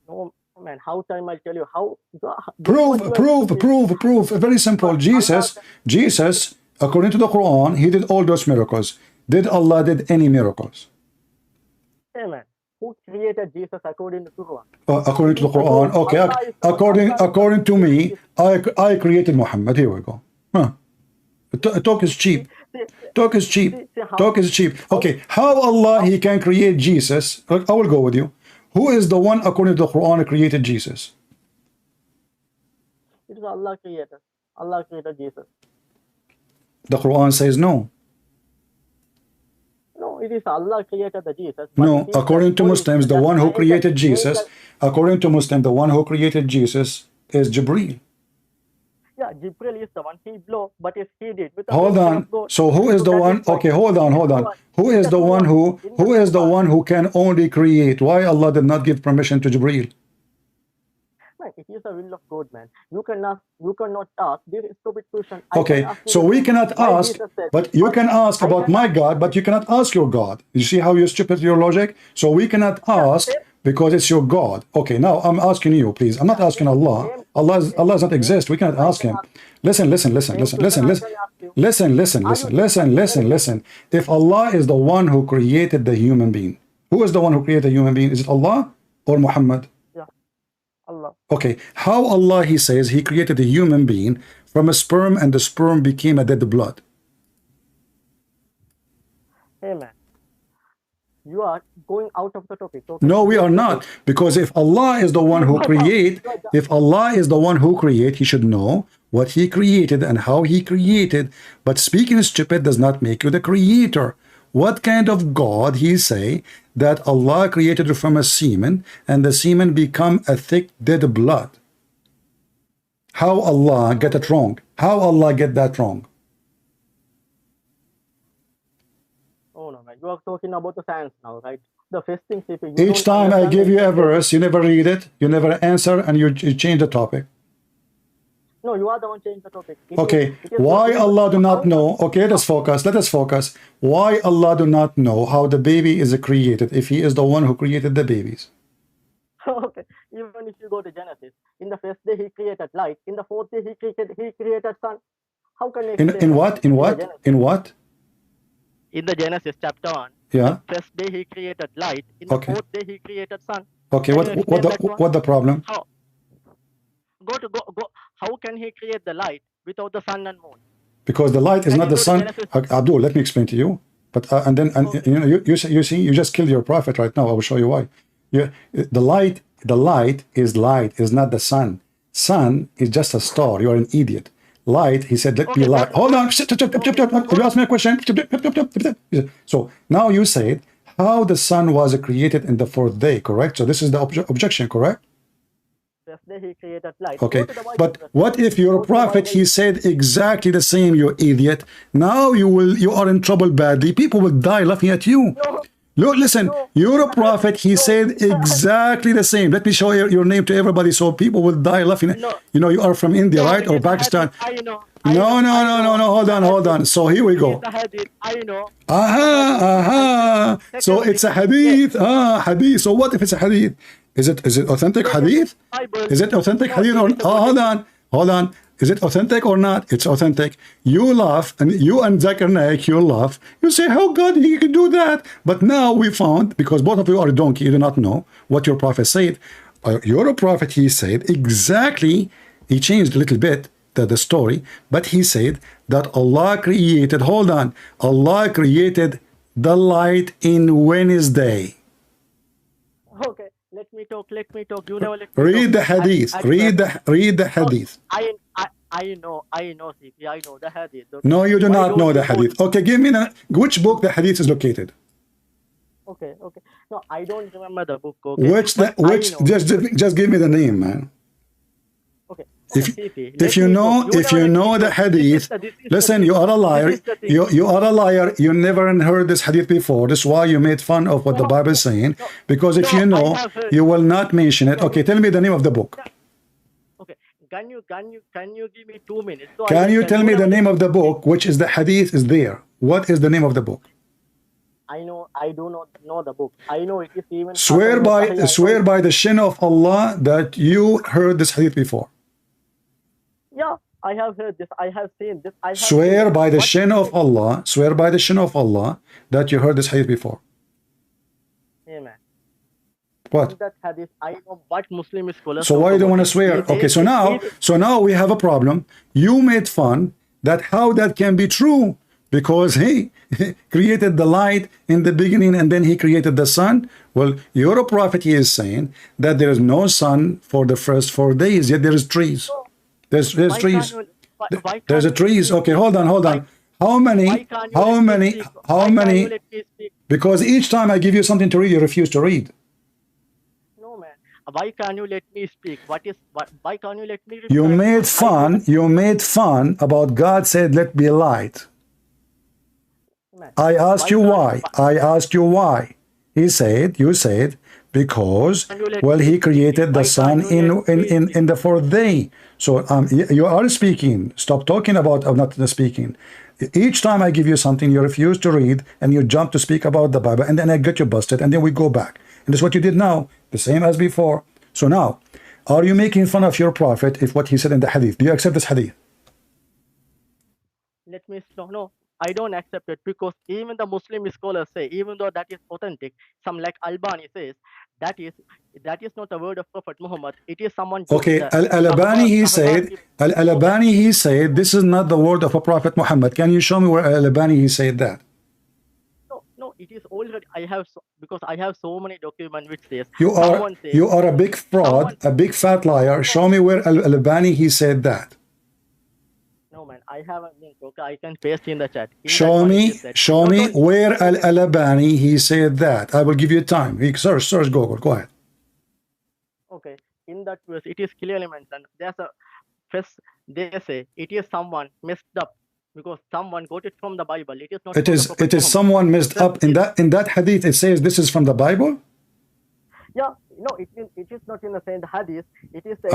No, man. How time I'll tell you how. Prove. Very simple. Jesus, according to the Quran, he did all those miracles. Did Allah did any miracles? Hey, man. Who created Jesus according to Quran? According to the Quran, okay. According to me, I created Muhammad. Here we go. Talk is cheap. Talk is cheap. Talk is cheap. Okay, how Allah he can create Jesus? I will go with you. Who is the one according to the Quran who created Jesus? It is Allah created. Allah created Jesus. The Quran says no. No, it is Allah created the Jesus. No, according to Muslims, the one who created Jesus, according to Muslims, the one who created Jesus is Jibreel. Yeah, Jibreel is the one he blew, but if he did. Hold on. So who is the one? Okay, hold on. Who is the one who can only create? Why Allah did not give permission to Jibreel? Man, it is the will of God, man. You cannot ask this stupid question. I can Okay, ask you so the we same. cannot Why ask, Jesus said, but you but can ask I about can my ask God, but you cannot ask your God. You see how you're stupid your logic? So we cannot ask same, because it's your God. Okay, now I'm asking you, please. I'm not asking Allah. same, Allah does not same exist. We cannot question I ask can him. ask. Listen, listen, listen, Same listen, question listen, I listen. can ask you. Listen, listen, Are you listen, just listen, listen, listen. If Allah is the one who created the human being, who is the one who created the human being? Is it Allah or Muhammad? Yeah, Allah. Okay, how Allah, he says, he created a human being from a sperm and the sperm became a dead blood. Hey man, you are going out of the topic. Okay, No, we go are to the not. topic. Because if Allah is the one who create, if Allah is the one who create, he should know what he created and how he created. But speaking stupid does not make you the creator. What kind of God he say that Allah created from a semen and the semen become a thick dead blood? How Allah get it wrong? How Allah get that wrong? Oh no, man, you are talking about the science now, right? The first thing, CP, you Each don't time I understand give the you a interpretation. verse, you never read it, you never answer, and you change the topic. No, you are the one changing the topic. Okay, It is why it is Allah do not how know? Okay, let us focus. Let us focus. Why Allah do not know how the baby is created if He is the one who created the babies? okay. Even if you go to Genesis, in the first day he created light. In the fourth day he created sun. How can you explain In that? what? In the what? Genesis, In what? in the Genesis chapter 1, Yeah. the first day he created light. In the Okay. fourth day he created sun. Okay. Can you explain that one? What the problem? How? Go. How can he create the light without the sun and moon? Because the light is Can not you the go to sun. Genesis? Abdul, let me explain to you. But and then Okay. you know you see you just killed your prophet right now. I will show you why. The light is not the sun. Sun is just a star. You are an idiot. Light, he said, let be Okay, light. Hold on. You asked me a question. So now you said how the sun was created in the fourth day, correct? So this is the objection, correct? First day he created light. Okay, Go to the Bible but first. what if your Go to the prophet, Bible. he said exactly the same, you idiot? Now you are in trouble badly. People will die laughing at you. No, Look, listen, no, you're a prophet, he no. said exactly the same. Let me show your name to everybody so people will die laughing. No. You know, you are from India, No, right? it Or is a Pakistan. hadith. I know. No, hold on. So here we It go. is a hadith. I know. Aha. So Secondly, it's a hadith. Hadith. So what if it's a hadith? Is it authentic yes, hadith? Bible. Is it authentic No, hadith it or is a hold on. Is it authentic or not? It's authentic. You laugh, and you and Zakir Naik, you laugh. You say, how God he can do that? But now we found, because both of you are a donkey, you do not know what your prophet said. Your prophet, he said exactly, he changed a little bit the story, but he said that Allah created, hold on, Allah created the light in Wednesday. Okay, let me talk. You never let me Read talk. the hadith. Read the hadith. I know, CP. I know the hadith. Okay? No, you do Why not don't know you the go- hadith. Okay, give me which book the hadith is located. Okay. No, I don't remember the book. Okay. Just give me the name, man. Okay. If you know the hadith, listen, you are a liar. You are a liar. You never heard this hadith before. That's why you made fun of what the Bible is saying. Because if you know, you will not mention it. Okay, tell me the name of the book. Okay. Can you give me 2 minutes? So Can you tell me the name of the book, which is the hadith is there? What is the name of the book? I know. I do not know the book. I know it is even. Swear by the shin of Allah that you heard this hadith before. Yeah, I have heard this. I have seen this. Swear by the shin of Allah. Swear by the shin of Allah that you heard this hadith before. Amen. What? That hadith, I know what Muslim scholars. So why you don't want to swear? Okay, so now we have a problem. You made fun that how that can be true because he created the light in the beginning and then he created the sun. Well, your prophet he is saying that there is no sun for the first 4 days, yet there is trees. There's trees. There's a trees. Okay, hold on. How many? Because each time I give you something to read, you refuse to read. No, man. Why can't you let me speak? Why can't you let me reply? You made fun about God said, let be light. I ask you why. He said, you said, because, And you let well, me he speak. created the Why sun can't you let me speak? in the fourth day. So you are speaking. Stop talking about not speaking. Each time I give you something, you refuse to read, and you jump to speak about the Bible, and then I get you busted, and then we go back. And that's what you did now, the same as before. So now, are you making fun of your prophet if what he said in the hadith? Do you accept this hadith? Let me no, I don't accept it, because even the Muslim scholars say, even though that is authentic, some like Albani says that is not the word of Prophet Muhammad. It is someone Okay, the Al-Albani, he said, Sahaba. Al-Albani, he said, this is not the word of a prophet Muhammad. Can you show me where Al-Albani, he said that? No, it is already. I have because I have so many documents which says You someone says are a big fraud, a big fat liar. Show me where Al-Albani, he said that. No man, I have a link. Okay, I can paste in the chat. Show me where Al-Albani, he said that. I will give you time. Search Google. Go ahead. Okay, in that verse, it is clearly mentioned. There's a first they say it is someone messed up because someone got it from the Bible. It is not. It is someone messed up in that hadith. It says this is from the Bible. Yeah, no, it is not in the same hadith. It is the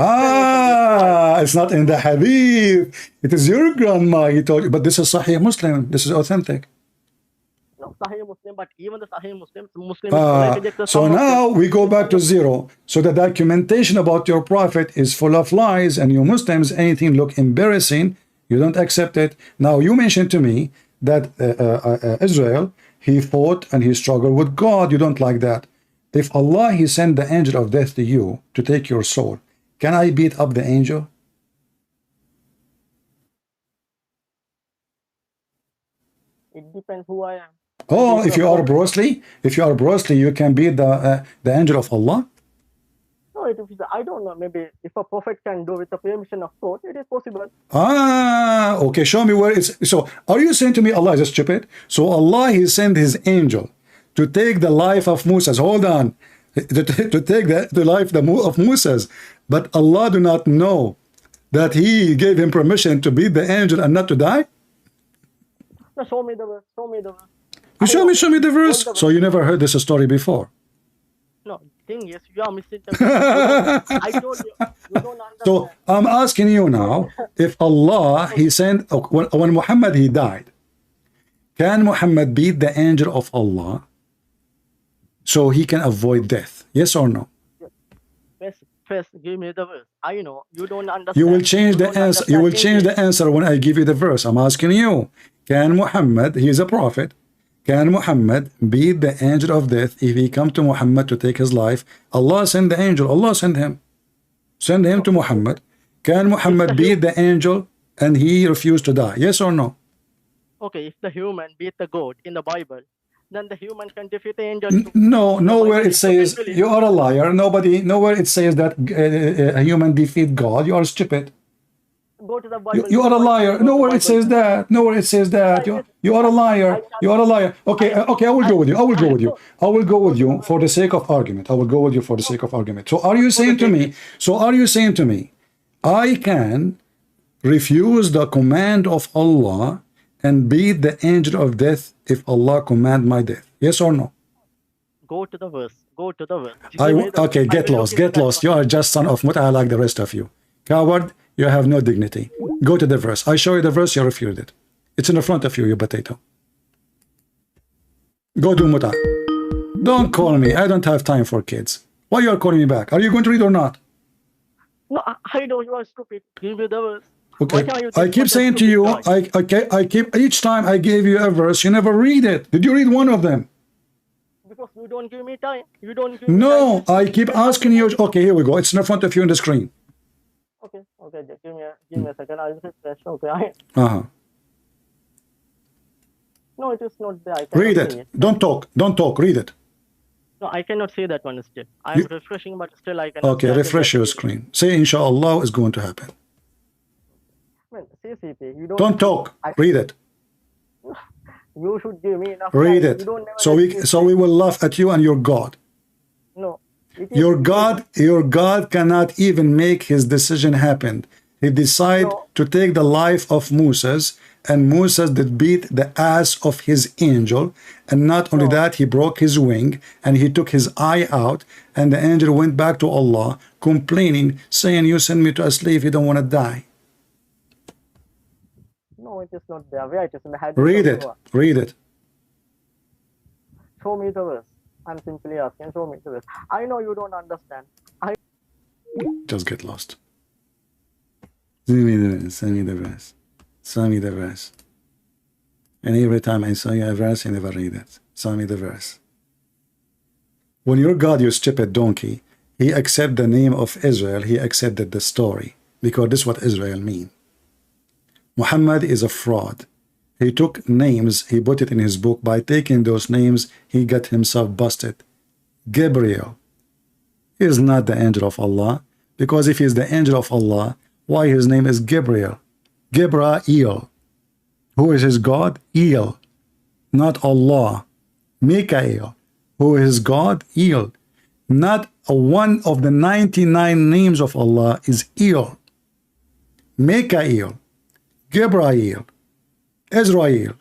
it's not in the hadith. It is your grandma. He told you, but this is Sahih Muslim. This is authentic. No, Sahih Muslim, but even the Sahih Muslim. So now we go back to zero. So the documentation about your prophet is full of lies, and you Muslims, anything look embarrassing, you don't accept it. Now you mentioned to me that Israel, he fought and he struggled with God. You don't like that. If Allah, he sent the angel of death to you to take your soul, can I beat up the angel? It depends who I am. Oh, if you are Bruce Lee, you can beat the angel of Allah? No, I don't know. Maybe if a prophet can do with the permission of God, it is possible. Okay, show me where it's. So, are you saying to me Allah is stupid? So Allah, he sent his angel to take the life of Moses. Hold on. To take the life of Moses. But Allah do not know that he gave him permission to beat the angel and not to die? No, show me the verse. Show me the verse. You show me the verse. So you never heard this story before? No, thing is, you are missing the verse. I told you, you don't understand. So I'm asking you now, if Allah, he sent, when Muhammad, he died, can Muhammad beat the angel of Allah so he can avoid death? Yes or no? First, give me the verse. I know you don't understand. You will change the answer. You will change the answer when I give you the verse. I'm asking you, can Muhammad, he is a prophet, can Muhammad beat the angel of death if he come to Muhammad to take his life? Allah send the angel. Allah send him. Send him to Muhammad. Can Muhammad beat the angel and he refused to die? Yes or no? Okay, if the human beat the God in the Bible, then the human can defeat the angel. No, nowhere it says you are a liar. Nowhere it says that a human defeat God. You are stupid. Go to the Bible. You are a liar. Nowhere it says that. Nowhere it says that. You are a liar. You are a liar. Okay, I will go with you. I will go with you. I will go with you for the sake of argument. I will go with you for the sake of argument. So are you saying to me, I can refuse the command of Allah and beat the angel of death if Allah command my death? Yes or no? Go to the verse. Go to the verse. Okay, get lost. You are just son of Mut'a like the rest of you. Coward, you have no dignity. Go to the verse. I show you the verse, you refuse it. It's in the front of you, you potato. Go do Mut'a. Don't call me. I don't have time for kids. Why you are calling me back? Are you going to read or not? No, I know you are stupid. Give me the verse. Okay, I keep saying to you, I keep, each time I gave you a verse, you never read it. Did you read one of them? Because you don't give me time. You don't give me No, time. I keep asking you. Okay, here we go. It's in front of you on the screen. Okay, give me a second. I'll refresh. Okay. No, it is not there. Read it. Don't talk. Read it. No, I cannot see that one still. I'm refreshing, but still I cannot. Okay, refresh your screen. Say, inshallah, is going to happen. Man, CCP, you don't. Don't talk. Read it. You should give me enough. Read time. it. So we will laugh at you and your God. No. Your God cannot even make his decision happen. he decided No. to take the life of Moses, and Moses did beat the ass of his angel, and not only No. that, he broke his wing, and he took his eye out, and the angel went back to Allah, complaining, saying, you send me to a slave, you don't want to die. No, it is not there. Where it is in the hadith? Read of it. Noah. Read it. Show me the verse. I'm simply asking, show me the verse. I know you don't understand. Just get lost. Send me the verse. Send me the verse. Send me the verse. And every time I saw you a verse, you never read it. Send me the verse. When your God, you stupid donkey, he accepted the name of Israel, he accepted the story. Because this is what Israel mean. Muhammad is a fraud. He took names, he put it in his book. By taking those names, he got himself busted. Gabriel is not the angel of Allah, because if he is the angel of Allah, why his name is Gabriel? Gabriel. Who is his God? El, not Allah. Mikael. Who is God? El. Not one of the 99 names of Allah is El. Mikael, Gabriel, Israel.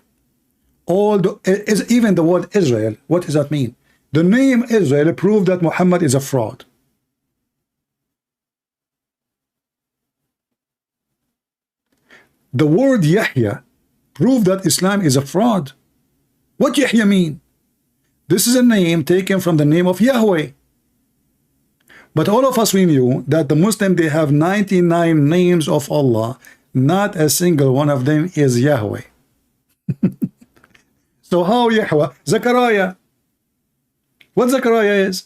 Even the word Israel, what does that mean? The name Israel proved that Muhammad is a fraud. The word Yahya proved that Islam is a fraud. What Yahya mean? This is a name taken from the name of Yahweh. But all of us, we knew that the Muslim, they have 99 names of Allah. Not a single one of them is Yahweh. So how Yahweh? Zechariah. What Zechariah is?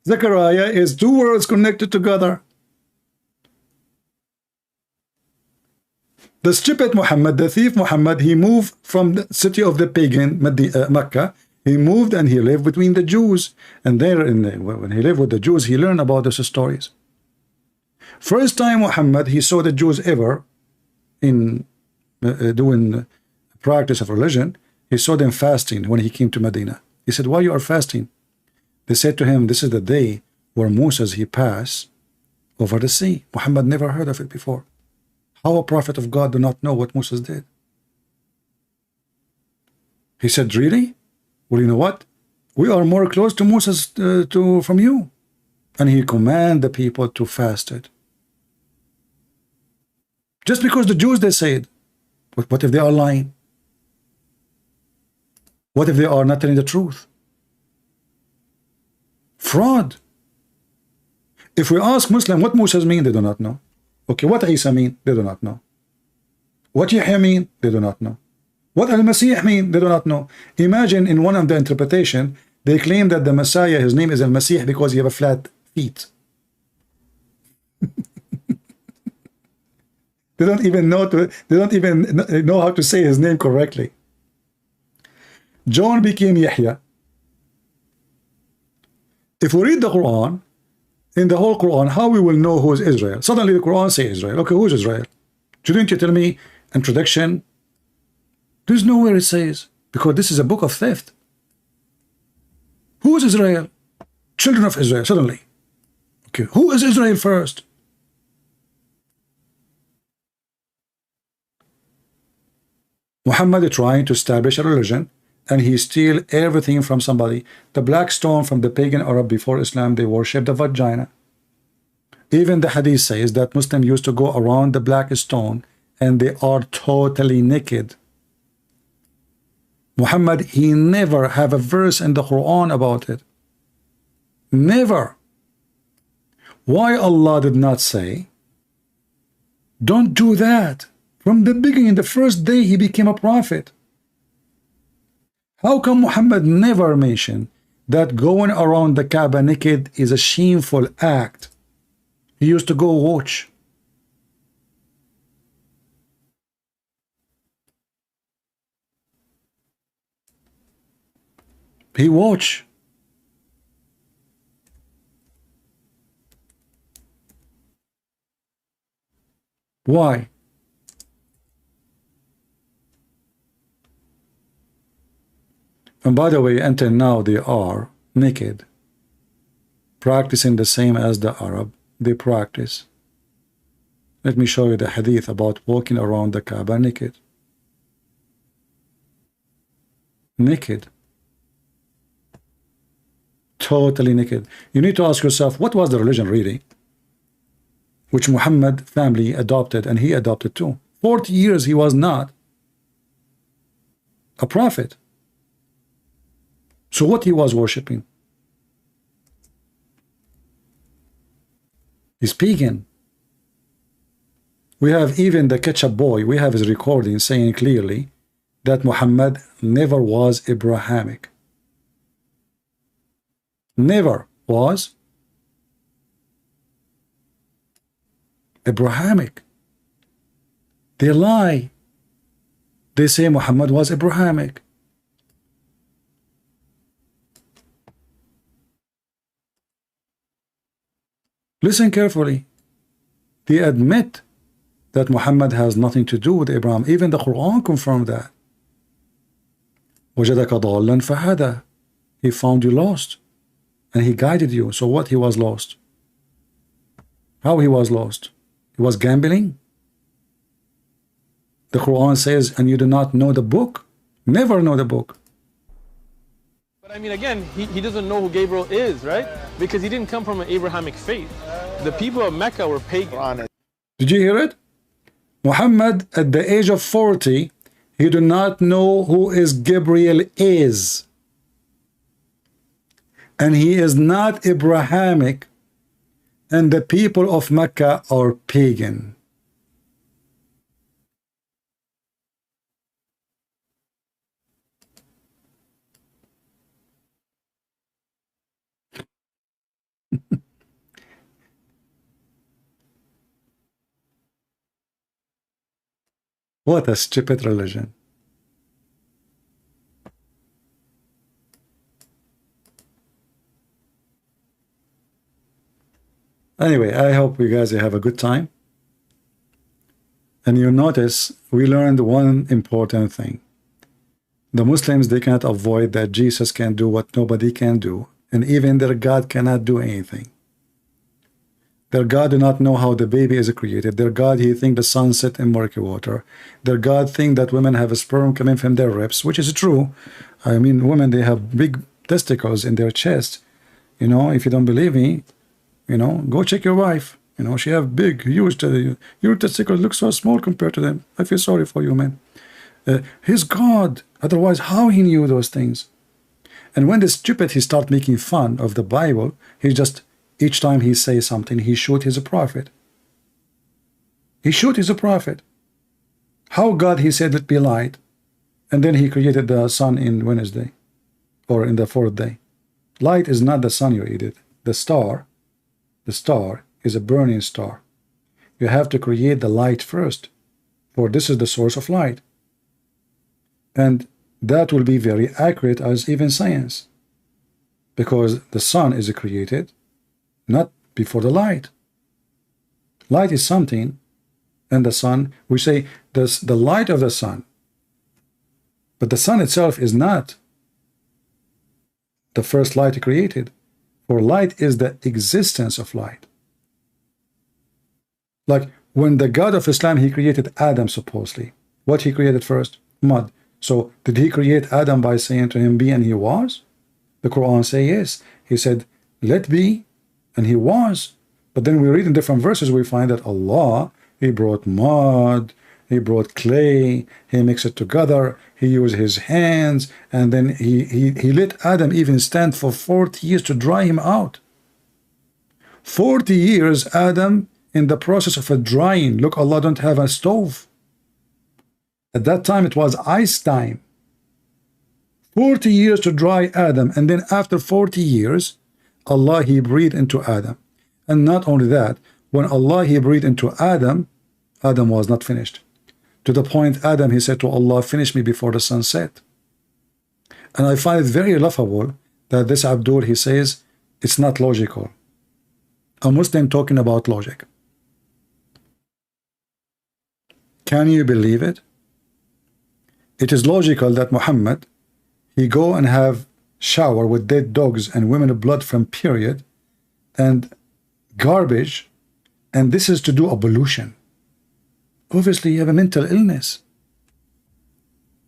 Zechariah is two words connected together. The stupid Muhammad, the thief Muhammad, he moved from the city of the pagan, Mecca. He moved and he lived between the Jews. And there, when he lived with the Jews, he learned about those stories. First time Muhammad, he saw the Jews ever in doing practice of religion. He saw them fasting when he came to Medina. He said, why you are fasting? They said to him, this is the day where Moses, he passed over the sea. Muhammad never heard of it before. How a prophet of God do not know what Moses did? He said, really? Well, you know what? We are more close to Moses from you. And he commanded the people to fast it. Just because the Jews, they said, but what if they are lying? What if they are not telling the truth? Fraud. If we ask Muslim what Moses mean, they do not know. Okay, what Isa mean? They do not know. What Yahya mean? They do not know. What Al-Masih mean? They do not know. Imagine in one of the interpretation, they claim that the Messiah, his name is Al-Masih because he have a flat feet. They don't even know how to say his name correctly. John became Yahya. If we read the Quran, in the whole Quran, how we will know who is Israel? Suddenly the Quran say Israel. Okay, who is Israel? Shouldn't you tell me introduction? There's nowhere it says, because this is a book of theft. Who is Israel? Children of Israel, suddenly. Okay, who is Israel first? Muhammad is trying to establish a religion, and he steal everything from somebody. The black stone from the pagan Arab before Islam, they worship the vagina. Even the hadith says that Muslims used to go around the black stone and they are totally naked. Muhammad, he never have a verse in the Quran about it. Never. Why Allah did not say, don't do that? From the beginning, the first day he became a prophet. How come Muhammad never mentioned that going around the Kaaba naked is a shameful act? He used to go watch. He watch. Why? And by the way, until now they are naked, practicing the same as the Arab. They practice. Let me show you the hadith about walking around the Kaaba naked. Naked. Totally naked. You need to ask yourself, what was the religion really? Which Muhammad family adopted, and he adopted too. 40 years he was not a prophet. So what he was worshipping? He's pagan. We have even the ketchup boy, we have his recording saying clearly that Muhammad never was Abrahamic. Never was Abrahamic. They lie. They say Muhammad was Abrahamic. Listen carefully. They admit that Muhammad has nothing to do with Abraham. Even the Quran confirmed that. وَجَدَكَ ضَالًّا فَهَدَى. He found you lost, and he guided you. So what? He was lost. How he was lost? He was gambling. The Quran says, and you do not know the book. Never know the book. But I mean, again, he doesn't know who Gabriel is, right? Because he didn't come from an Abrahamic faith. The people of Mecca were pagan. Did you hear it? Muhammad, at the age of 40, he do not know who is Gabriel is. And he is not Abrahamic. And the people of Mecca are pagan. What a stupid religion. Anyway, I hope you guys have a good time. And you notice we learned one important thing. The Muslims, they cannot avoid that Jesus can do what nobody can do. And even their God cannot do anything. Their God do not know how the baby is created. Their God, he think the sun set in murky water. Their God think that women have a sperm coming from their ribs, which is true. I mean, women, they have big testicles in their chest. You know, if you don't believe me, you know, go check your wife. You know, she have big, huge, your testicles look so small compared to them. I feel sorry for you, man. He's God. Otherwise, how he knew those things? And when the stupid, he start making fun of the Bible, he just, each time he says something, he shoot he's a prophet. He shoot he's a prophet. How God, he said, let be light. And then he created the sun in Wednesday, or in the fourth day. Light is not the sun you eat it. The star is a burning star. You have to create the light first, for this is the source of light. And that will be very accurate as even science, because the sun is created not before the light. Light is something, and the sun, we say this, the light of the sun, but the sun itself is not the first light created, for light is the existence of light. Like when the God of Islam, he created Adam supposedly. What he created first? Mud. So did he create Adam by saying to him, be, and he was? The Quran say yes. He said, let be, and he was. But then we read in different verses, we find that Allah, he brought mud, he brought clay, he mixed it together, he used his hands, and then he let Adam even stand for 40 years to dry him out. 40 years Adam in the process of a drying. Look, Allah don't have a stove. At that time it was ice time. 40 years to dry Adam, and then after 40 years Allah, he breathed into Adam. And not only that, when Allah, he breathed into Adam, Adam was not finished. To the point Adam, he said to Allah, finish me before the sun set. And I find it very laughable that this Abdul, he says it's not logical. A Muslim talking about logic. Can you believe it? It is logical that Muhammad, he go and have shower with dead dogs and women of blood from period and garbage, and this is to do ablution. Obviously, you have a mental illness.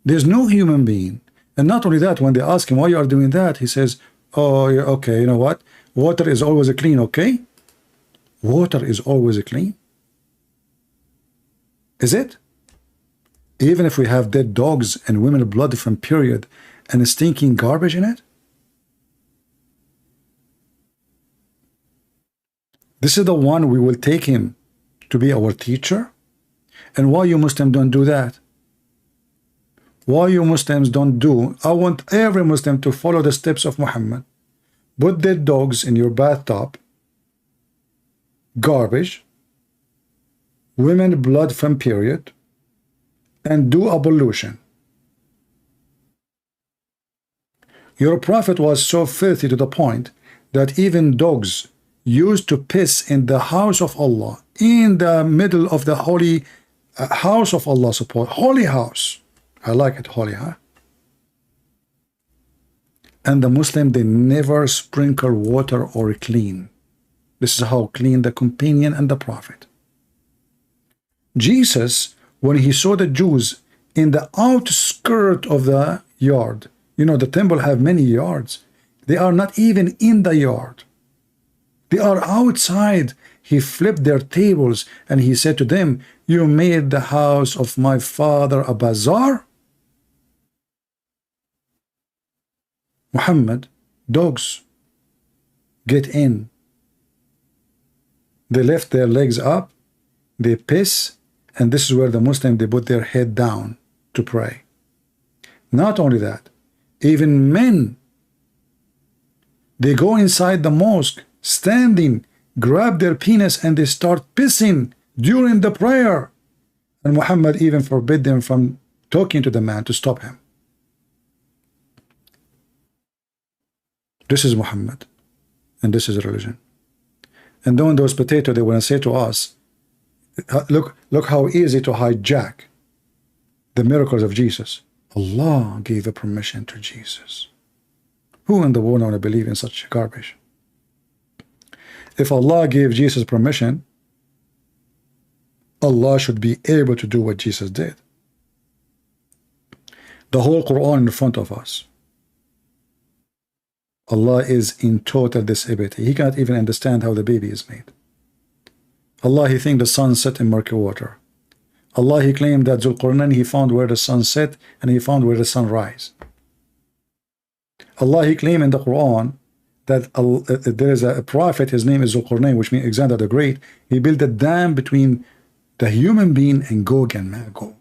There's no human being. And not only that, when they ask him why you are doing that, he says, oh, yeah, okay, you know what? Water is always clean, okay? Water is always clean. Is it? Even if we have dead dogs and women blood from period and stinking garbage in it? This is the one we will take him to be our teacher? And why you Muslims don't do that? Why you Muslims don't do? I want every Muslim to follow the steps of Muhammad. Put dead dogs in your bathtub, garbage, women blood from period, and do ablution. Your prophet was so filthy to the point that even dogs used to piss in the house of Allah, in the middle of the holy house of Allah, holy house. I like it, holy, huh? And the Muslim, they never sprinkle water or clean. This is how clean the companion and the prophet. Jesus, when he saw the Jews in the outskirt of the yard, you know, the temple have many yards. They are not even in the yard. They are outside. He flipped their tables and he said to them, you made the house of my father a bazaar? Muhammad, dogs get in. They lift their legs up, they piss, and this is where the Muslim, they put their head down to pray. Not only that, even men, they go inside the mosque, standing, grab their penis, and they start pissing during the prayer. And Muhammad even forbid them from talking to the man to stop him. This is Muhammad, and this is religion. And then those potatoes, they want to say to us, look how easy to hijack the miracles of Jesus. Allah gave a permission to Jesus. Who in the world want to believe in such garbage? If Allah gave Jesus permission, Allah should be able to do what Jesus did. The whole Quran in front of us. Allah is in total disability. He cannot even understand how the baby is made. Allah, he thinks the sun set in murky water. Allah, he claimed that Zulqarnain, he found where the sun set and he found where the sun rise. Allah, he claimed in the Quran that there is a prophet, his name is Zulqarnain, which means Alexander the Great. He built a dam between the human being and Gog and Magog.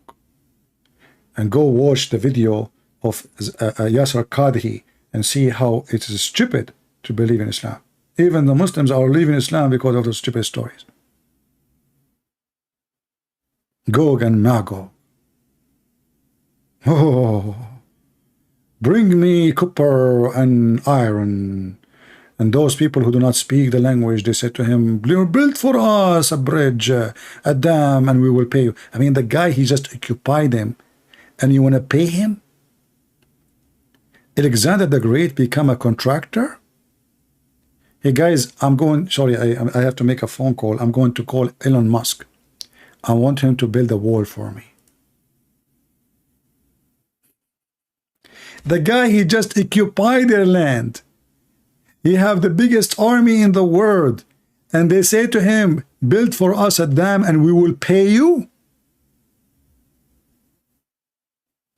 And go watch the video of Yasser Qadhi and see how it is stupid to believe in Islam. Even the Muslims are leaving Islam because of those stupid stories. Gog and Magog. Oh, bring me copper and iron. And those people who do not speak the language, they said to him, build for us a bridge, a dam, and we will pay you. I mean, the guy, he just occupied them, and you want to pay him? Alexander the Great become a contractor? Hey guys, I'm going, sorry, I have to make a phone call. I'm going to call Elon Musk. I want him to build a wall for me. The guy, he just occupied their land. He have the biggest army in the world. And they say to him, build for us a dam and we will pay you.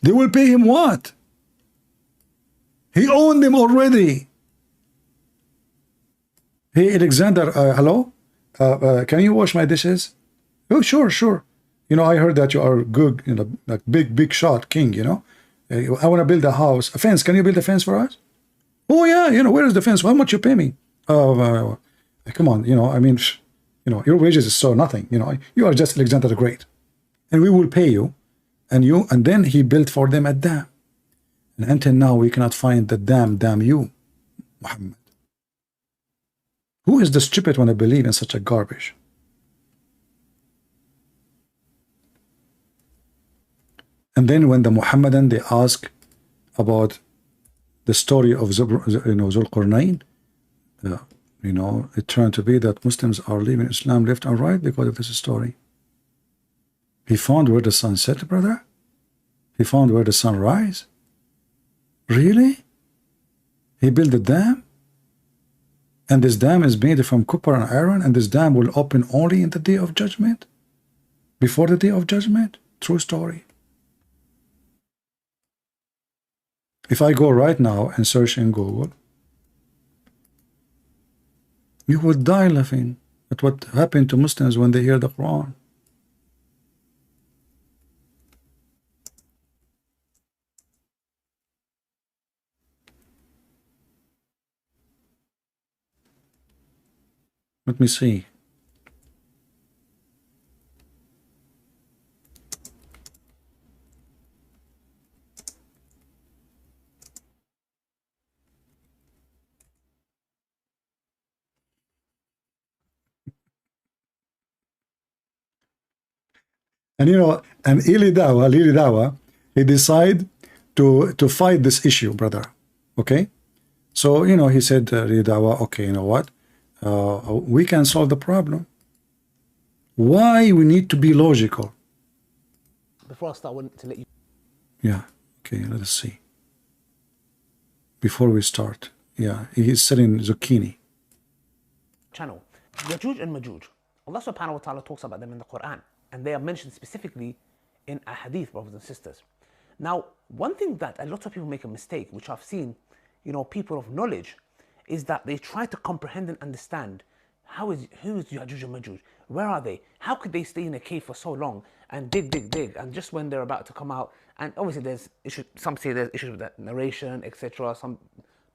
They will pay him what? He owned them already. Hey, Alexander, hello? Can you wash my dishes? Oh, sure, sure. You know, I heard that you are good, you know, like big shot king, you know. I want to build a house. A fence. Can you build a fence for us? Oh, yeah, you know, where is the fence? How much you pay me? Oh, come on, you know, I mean, you know, your wages is so nothing, you know. You are just Alexander the Great. And we will pay you. And then he built for them a dam. And until now, we cannot find the dam, damn you, Muhammad. Who is the stupid one to believe in such a garbage? And then when the Muhammadan, they ask about the story of Zulqarnain, you know, it turned to be that Muslims are leaving Islam left and right because of this story. He found where the sun set, brother? He found where the sun rise? Really? He built a dam? And this dam is made from copper and iron, and this dam will open only in the day of judgment? Before the day of judgment? True story. If I go right now and search in Google, you would die laughing at what happened to Muslims when they hear the Quran. Let me see. And you know, and Ili Dawa, he decided to fight this issue, brother. Okay? So, you know, he said, Ili Dawa, okay, you know what? We can solve the problem. Why we need to be logical? Before I start, I want to let you... Yeah, okay, let us see. Before we start, yeah, he's selling zucchini. Channel. Yajuj and Majuj. Allah subhanahu wa ta'ala talks about them in the Quran. And they are mentioned specifically in a hadith, brothers and sisters. Now, one thing that a lot of people make a mistake, which I've seen, you know, people of knowledge, is that they try to comprehend and understand who is Yajuj and Majuj? Where are they? How could they stay in a cave for so long and dig, and just when they're about to come out? And obviously there's issues, some say there's issues with that narration, etc. Some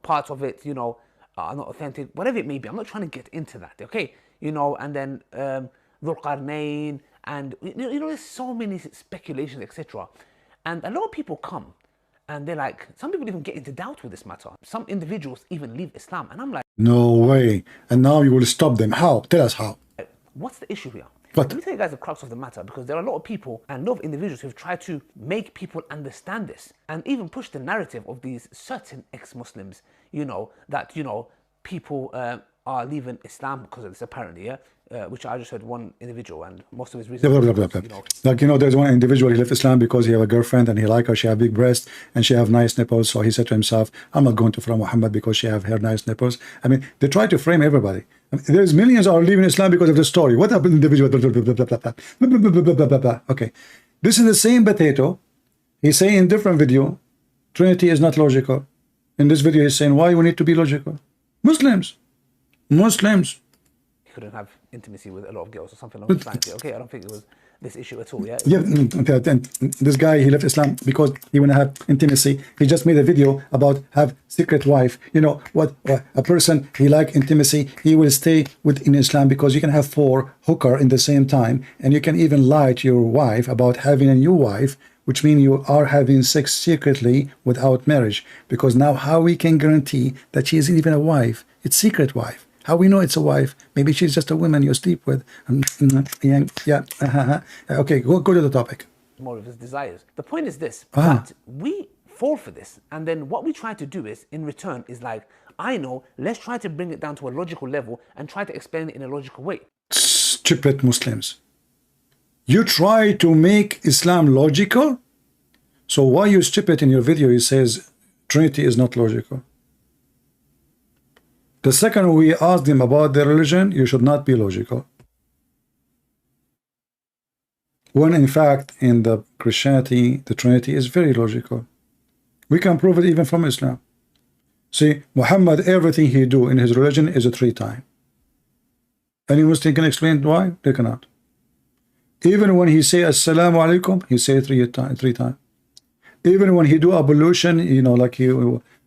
parts of it, you know, are not authentic, whatever it may be. I'm not trying to get into that, okay? You know, and then Dhul Qarnayn, and you know, there's so many speculations, etc. And a lot of people come and they're like, some people even get into doubt with this matter. Some individuals even leave Islam, and I'm like, no way. And now you will stop them. How? Tell us how. What's the issue here? What? Let me tell you guys the crux of the matter, because there are a lot of people and a lot of individuals who've tried to make people understand this and even push the narrative of these certain ex-Muslims, you know, that, you know, people are leaving Islam because of this, apparently, yeah? Which I just heard one individual, and most of his reasons, you know, like, you know, there's one individual, he left Islam because he have a girlfriend and he like her, she have big breasts and she have nice nipples, so he said to himself, I'm not going to follow Muhammad because she have her nice nipples. I mean, they try to frame everybody. I mean, there's millions are leaving Islam because of the story. What happened to the individual? Okay, this is the same potato. He's saying in different video, Trinity is not logical. In this video, he's saying why we need to be logical. Muslims. couldn't have intimacy with a lot of girls or something along those lines. Okay, I don't think it was this issue at all. Yeah. Yeah. And this guy, he left Islam because he want to have intimacy. He just made a video about have secret wife. You know what? A person he like intimacy, he will stay within Islam because you can have 4 hooker in the same time, and you can even lie to your wife about having a new wife, which means you are having sex secretly without marriage. Because now how we can guarantee that she is even a wife? It's secret wife. How we know it's a wife? Maybe she's just a woman you sleep with. Okay, go to the topic. More of his desires. The point is this, that we fall for this, and then what we try to do is, in return, is like, I know, let's try to bring it down to a logical level and try to explain it in a logical way. Stupid Muslims. You try to make Islam logical? So why you stupid in your video, he says Trinity is not logical. The second we asked him about their religion, you should not be logical. When in fact, in the Christianity, the Trinity is very logical. We can prove it even from Islam. See, Muhammad, everything he do in his religion is a 3 times. Any Muslim can explain why? They cannot. Even when he say Assalamu alaikum, he say 3 times. Even when he do ablution, you know, like he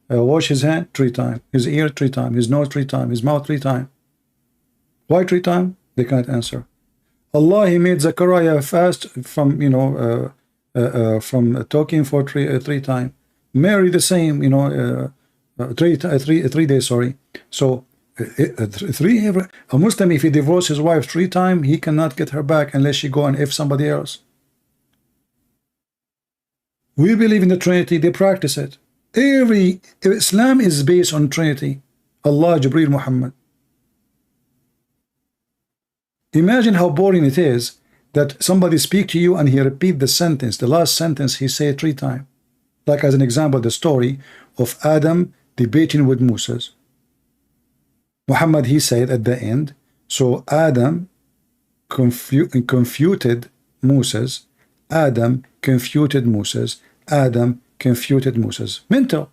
wash his hand 3 times, his ear 3 times, his nose 3 times, his mouth 3 times. Why 3 times? They can't answer. Allah, he made Zechariah fast from, you know, from talking for 3 times. Mary the same, you know, 3 days, sorry. So a Muslim, if he divorces his wife 3 times, he cannot get her back unless she go and F somebody else. We believe in the Trinity, they practice it. Islam is based on Trinity. Allah, Jibreel, Muhammad. Imagine how boring it is that somebody speak to you and he repeat the sentence, the last sentence he say 3 times. Like as an example, the story of Adam debating with Moses. Muhammad, he said at the end, so Adam confuted Moses, Adam confuted Moses, Adam confuted Moses. Mental.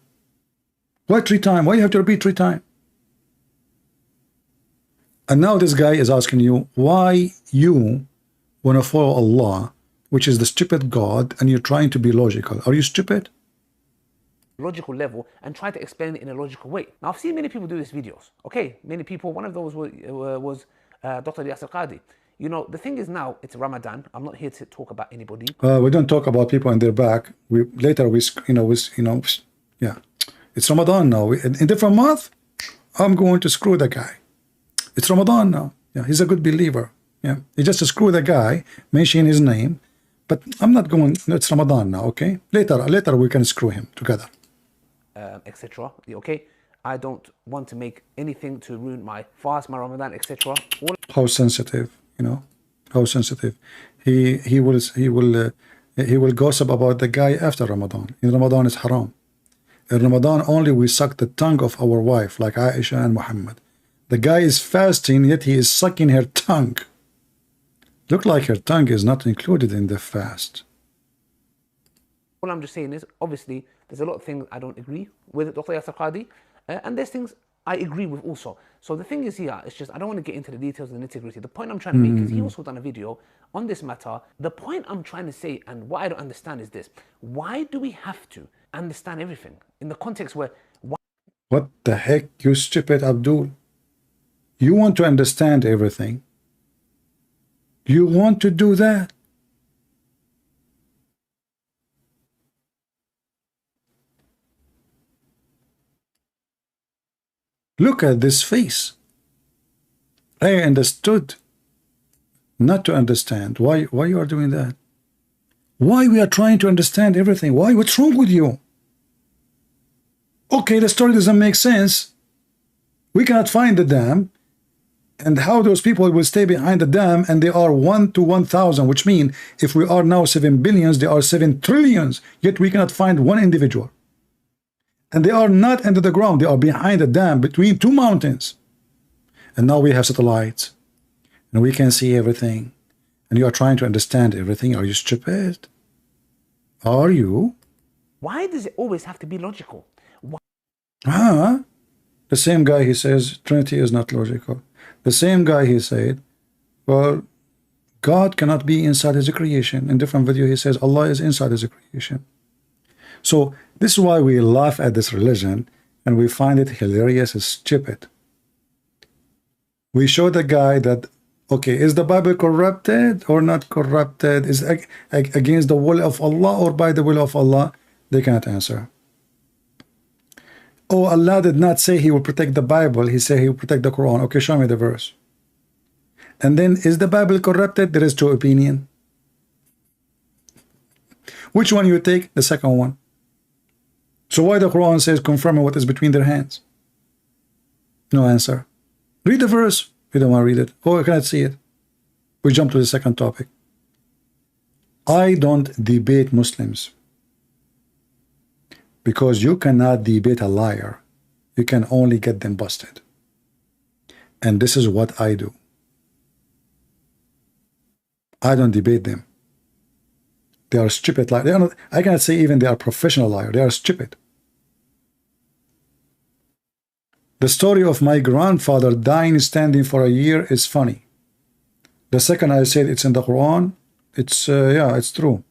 Why 3 times? Why you have to repeat 3 times? And now this guy is asking you why you want to follow Allah, which is the stupid God, and you're trying to be logical. Are you stupid? Logical level and try to explain it in a logical way. Now, I've seen many people do these videos. Okay, many people. One of those was Dr. Yasir Qadhi. You know, the thing is now it's Ramadan. I'm not here to talk about anybody. We don't talk about people in their back. Yeah, it's Ramadan now. In different month, I'm going to screw the guy. It's Ramadan now. Yeah, he's a good believer. Yeah, he just screw the guy, mention his name, but I'm not going. It's Ramadan now. Okay, later we can screw him together. Etc. Okay, I don't want to make anything to ruin my fast, my Ramadan, etc. How sensitive, you know, how sensitive. He will gossip about the guy after Ramadan. In Ramadan is haram. In Ramadan only we suck the tongue of our wife like Aisha and Muhammad. The guy is fasting, yet he is sucking her tongue. Look like her tongue is not included in the fast. All I'm just saying is, obviously, there's a lot of things I don't agree with Dr. Yasir Qadhi, and there's things I agree with also. So the thing is here, it's just, I don't want to get into the details and the nitty-gritty. The point I'm trying to make is he also done a video on this matter. The point I'm trying to say, and what I don't understand is this. Why do we have to understand everything? In the context where... What the heck, you stupid Abdul? You want to understand everything. You want to do that. Look at this face. I understood not to understand. Why you are doing that? Why we are trying to understand everything? Why? What's wrong with you? Okay, the story doesn't make sense. We cannot find the dam. And how those people will stay behind the dam, and they are 1 to 1,000, which means if we are now 7 billions, they are 7 trillions, yet we cannot find one individual. And they are not under the ground, they are behind the dam between 2 mountains. And now we have satellites, and we can see everything. And you are trying to understand everything. Are you stupid? Are you? Why does it always have to be logical? Why? The same guy, he says, Trinity is not logical. The same guy, he said, well, God cannot be inside his creation. In different video, he says Allah is inside his creation. So this is why we laugh at this religion and we find it hilarious and stupid. We show the guy that, okay, is the Bible corrupted or not corrupted? Is it against the will of Allah or by the will of Allah? They cannot answer. Oh, Allah did not say he will protect the Bible. He said he will protect the Quran. Okay, show me the verse. And then, is the Bible corrupted? There is 2 opinions. Which one you take? The second one. So why the Quran says confirming what is between their hands? No answer. Read the verse. You don't want to read it. Oh, I cannot see it. We jump to the second topic. I don't debate Muslims. Because you cannot debate a liar. You can only get them busted. And this is what I do. I don't debate them. They are stupid liars. They are not, I cannot say even they are professional liars. They are stupid. The story of my grandfather dying standing for a year is funny. The second I said it's in the Quran, it's yeah, it's true.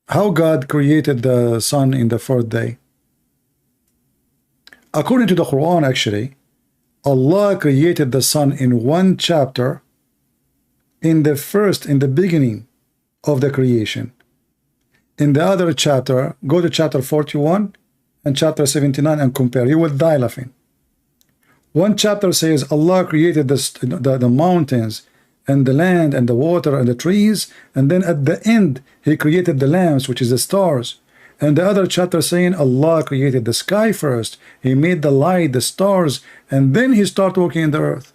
How God created the sun in the 4th day. According to the Quran, actually, Allah created the sun in 1 chapter in the beginning of the creation. In the other chapter, go to chapter 41 and chapter 79 and compare. You will die laughing. 1 chapter says Allah created the mountains and the land and the water and the trees, and then at the end he created the lamps, which is the stars. And the other chapter saying Allah created the sky first, he made the light, the stars, and then he started working in the earth.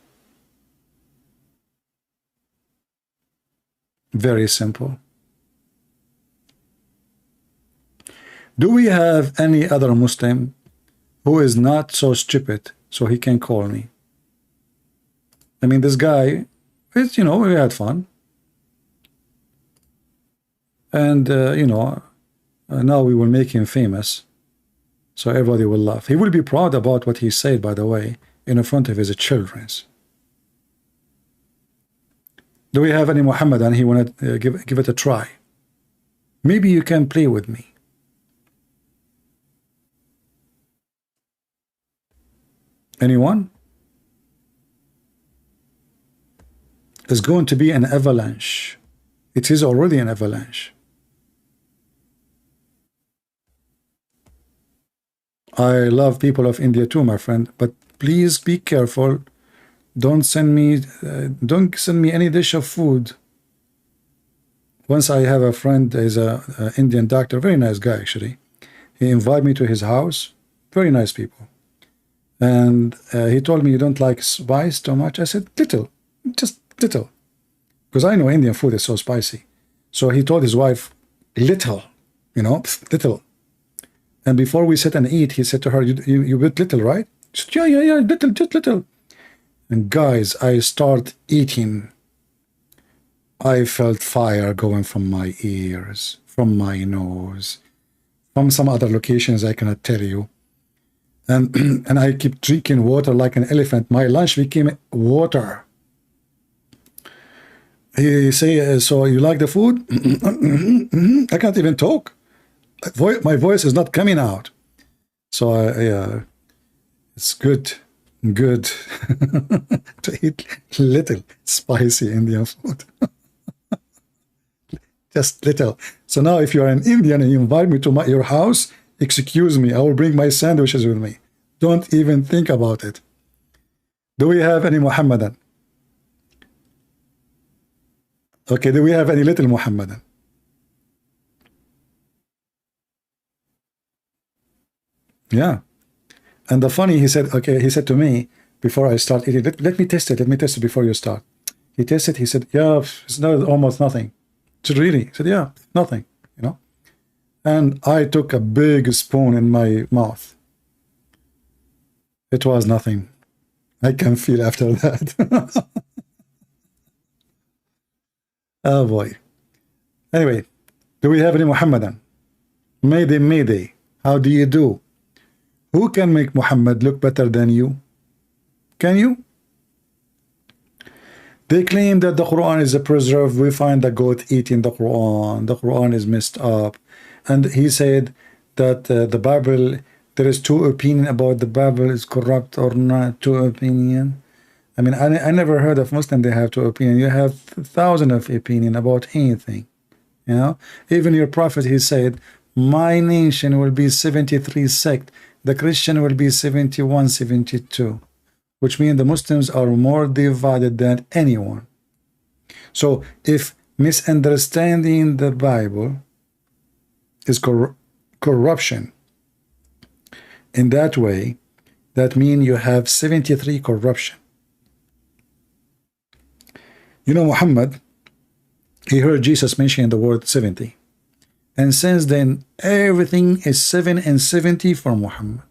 Very simple. Do we have any other Muslim who is not so stupid so he can call me? I mean, this guy, it's, you know, we had fun. And, you know, now we will make him famous. So everybody will laugh. He will be proud about what he said, by the way, in front of his children. Do we have any Muhammadan? He want to give it a try. Maybe you can play with me. Anyone? It's going to be an avalanche. It is already an avalanche. I love people of India too, my friend, but please be careful. Don't send me any dish of food. Once I have a friend, is a Indian doctor, very nice guy actually. He invited me to his house. Very nice people. And he told me, you don't like spice too much? I said, little, just little. Because I know Indian food is so spicy. So he told his wife, little, you know, little. And before we sit and eat, he said to her, you bit little, right? She said, yeah, little, just little. And guys, I start eating. I felt fire going from my ears, from my nose, from some other locations I cannot tell you. And I keep drinking water like an elephant. My lunch became water. He say, so you like the food? I can't even talk. My voice is not coming out. So it's good to eat little spicy Indian food. Just little. So now if you're an Indian and you invite me to your house, excuse me, I will bring my sandwiches with me. Don't even think about it. Do we have any Muhammadan? Okay, do we have any little Muhammadan? Yeah. And the funny, he said to me, before I start eating, let me test it before you start. He tested, he said, yeah, it's not almost nothing. It's really, he said, yeah, nothing, you know. And I took a big spoon in my mouth. It was nothing. I can feel after that. Oh boy. Anyway, do we have any Muhammadan? Mayday. How do you do? Who can make Muhammad look better than you? Can you? They claim that the Quran is a preserve. We find the goat eating the Quran. The Quran is messed up. And he said that the Bible, there is two opinions about the Bible is corrupt or not. Two opinion. I mean, I never heard of Muslim they have two opinions. You have thousands of opinions about anything. You know, even your prophet, he said, my nation will be 73 sect. The Christian will be 71, 72. Which means the Muslims are more divided than anyone. So if misunderstanding the Bible is corruption in that way, that means you have 73 corruption. You know, Muhammad, he heard Jesus mention the word 70. And since then, everything is 7 and 70 for Muhammad.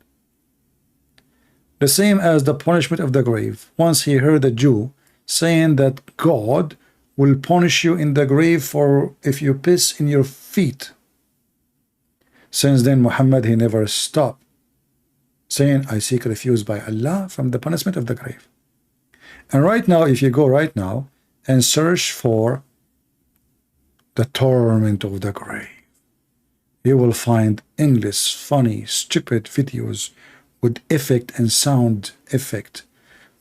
The same as the punishment of the grave. Once he heard a Jew saying that God will punish you in the grave for if you piss in your feet. Since then, Muhammad, he never stopped saying, I seek refuge by Allah from the punishment of the grave. And right now, if you go right now and search for the torment of the grave, you will find endless, funny, stupid videos with effect and sound effect.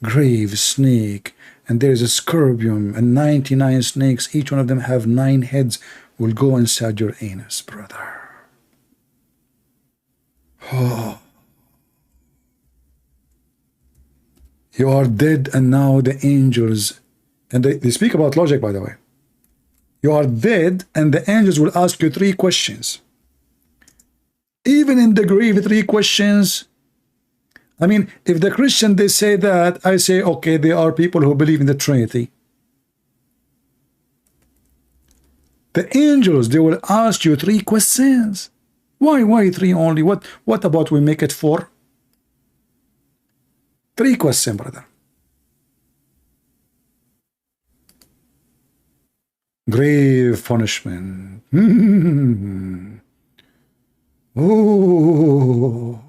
Grave, snake, and there is a scorpion and 99 snakes. Each one of them have 9 heads. Will go inside your anus, brother. Oh. You are dead, and now the angels, and they speak about logic, by the way. You are dead, and the angels will ask you 3 questions. Even in the grave, 3 questions. I mean, if the Christian, they say that, I say, okay, they are people who believe in the Trinity. The angels, they will ask you 3 questions. Why 3 only? What about we make it 4? 3 questions, brother. Grave punishment. Oh,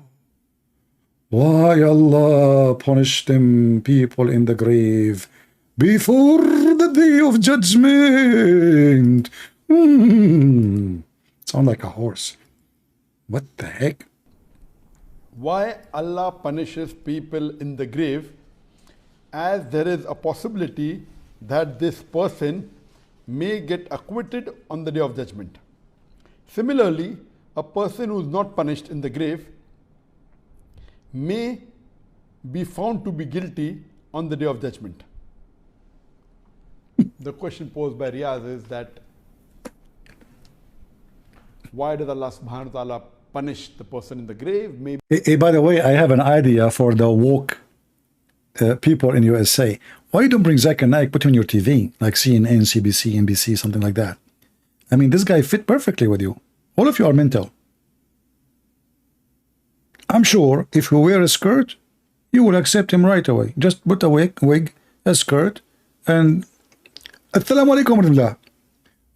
why Allah punished them people in the grave before the day of judgment? Sound like a horse. What the heck? Why Allah punishes people in the grave, as there is a possibility that this person may get acquitted on the day of judgment. Similarly, a person who is not punished in the grave may be found to be guilty on the day of judgment. The question posed by Riyaz is that why does Allah subhanahu wa ta'ala punish the person in the grave? Maybe. Hey, by the way, I have an idea for the woke people in USA. Why you don't bring Zakir Naik, put him on your TV, like CNN, CBC, NBC, something like that? I mean, this guy fit perfectly with you. All of you are mental. I'm sure if you wear a skirt, you will accept him right away. Just put a wig, a skirt, and Assalamu alaikum wa rahmatullah.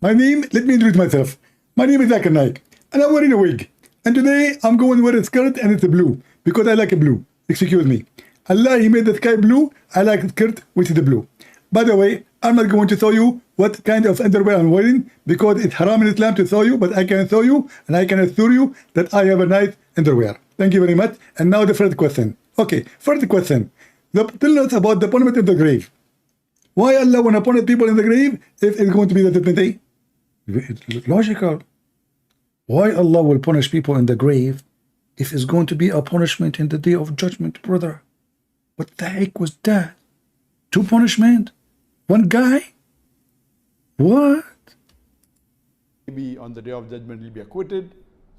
My name, let me introduce myself. My name is Zakir Naik, and I'm wearing a wig. And today, I'm going to wear a skirt, and it's a blue, because I like a blue. Excuse me. Allah, He made the sky blue. I like the skirt, which is the blue. By the way, I'm not going to show you what kind of underwear I'm wearing, because it's haram in Islam to show you, but I can show you, and I can assure you that I have a nice underwear. Thank you very much. And now the first question. Okay, first question. Tell us about the punishment in the grave. Why Allah want to punish people in the grave if it's going to be the judgment day? It's logical. Why Allah will punish people in the grave if it's going to be a punishment in the day of judgment, brother? What the heck was that? 2 punishment? 1 guy? What? Maybe on the day of judgment he'll be acquitted,